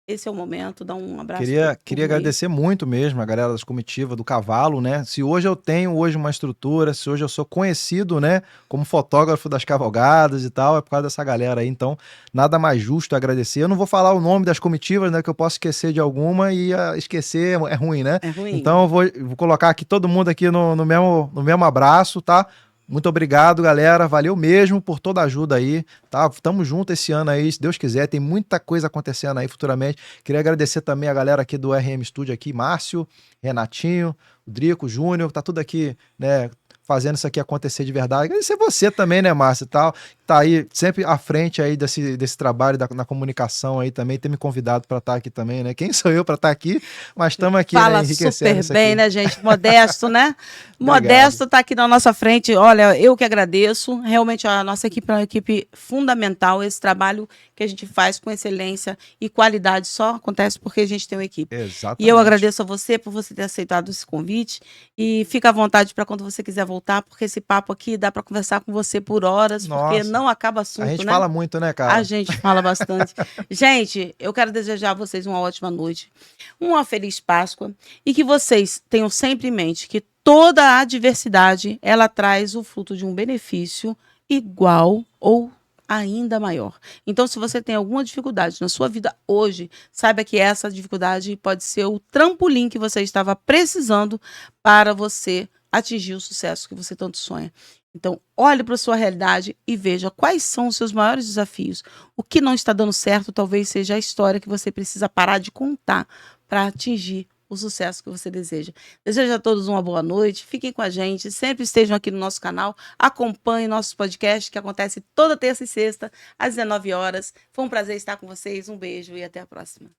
[SPEAKER 1] esse é o momento, dá um abraço.
[SPEAKER 2] Queria agradecer muito mesmo a galera das comitivas do cavalo, né? Se hoje eu tenho uma estrutura, se hoje eu sou conhecido, né, como fotógrafo das cavalgadas e tal, é por causa dessa galera aí. Então, nada mais justo agradecer. Eu não vou falar o nome das comitivas, né, que eu posso esquecer de alguma e esquecer é ruim, né?
[SPEAKER 1] É ruim.
[SPEAKER 2] Então, eu vou colocar aqui todo mundo aqui no mesmo abraço, tá? Muito obrigado, galera. Valeu mesmo por toda a ajuda aí, tá? Tamo junto esse ano aí, se Deus quiser. Tem muita coisa acontecendo aí futuramente. Queria agradecer também a galera aqui do RM Studio aqui, Márcio, Renatinho, o Drico, Júnior, tá tudo aqui, né, fazendo isso aqui acontecer de verdade. Agradecer você também, né, Márcio, e tal. Tá aí sempre à frente aí desse trabalho na comunicação aí também, ter me convidado para estar aqui também, né? Quem sou eu para estar aqui? Mas estamos aqui,
[SPEAKER 1] Fala,
[SPEAKER 2] né, enriquecendo
[SPEAKER 1] super bem,
[SPEAKER 2] aqui.
[SPEAKER 1] né, gente? Modesto, né? Modesto tá aqui na nossa frente. Olha, eu que agradeço. Realmente a nossa equipe é uma equipe fundamental. Esse trabalho que a gente faz com excelência e qualidade só acontece porque a gente tem uma equipe.
[SPEAKER 2] Exatamente.
[SPEAKER 1] E eu agradeço a você por você ter aceitado esse convite. E fica à vontade para quando você quiser voltar, porque esse papo aqui dá para conversar com você por horas, porque
[SPEAKER 2] Nossa.
[SPEAKER 1] não acaba assunto,
[SPEAKER 2] A gente
[SPEAKER 1] né?
[SPEAKER 2] fala muito, né, cara?
[SPEAKER 1] A gente fala bastante. Gente, eu quero desejar a vocês uma ótima noite, uma feliz Páscoa e que vocês tenham sempre em mente que toda a adversidade, ela traz o fruto de um benefício igual ou ainda maior. Então, se você tem alguma dificuldade na sua vida hoje, saiba que essa dificuldade pode ser o trampolim que você estava precisando para você atingir o sucesso que você tanto sonha. Então, olhe para a sua realidade e veja quais são os seus maiores desafios. O que não está dando certo talvez seja a história que você precisa parar de contar para atingir o sucesso que você deseja. Desejo a todos uma boa noite, fiquem com a gente, sempre estejam aqui no nosso canal, acompanhem nossos podcasts que acontece toda terça e sexta, às 19 horas. Foi um prazer estar com vocês, um beijo e até a próxima.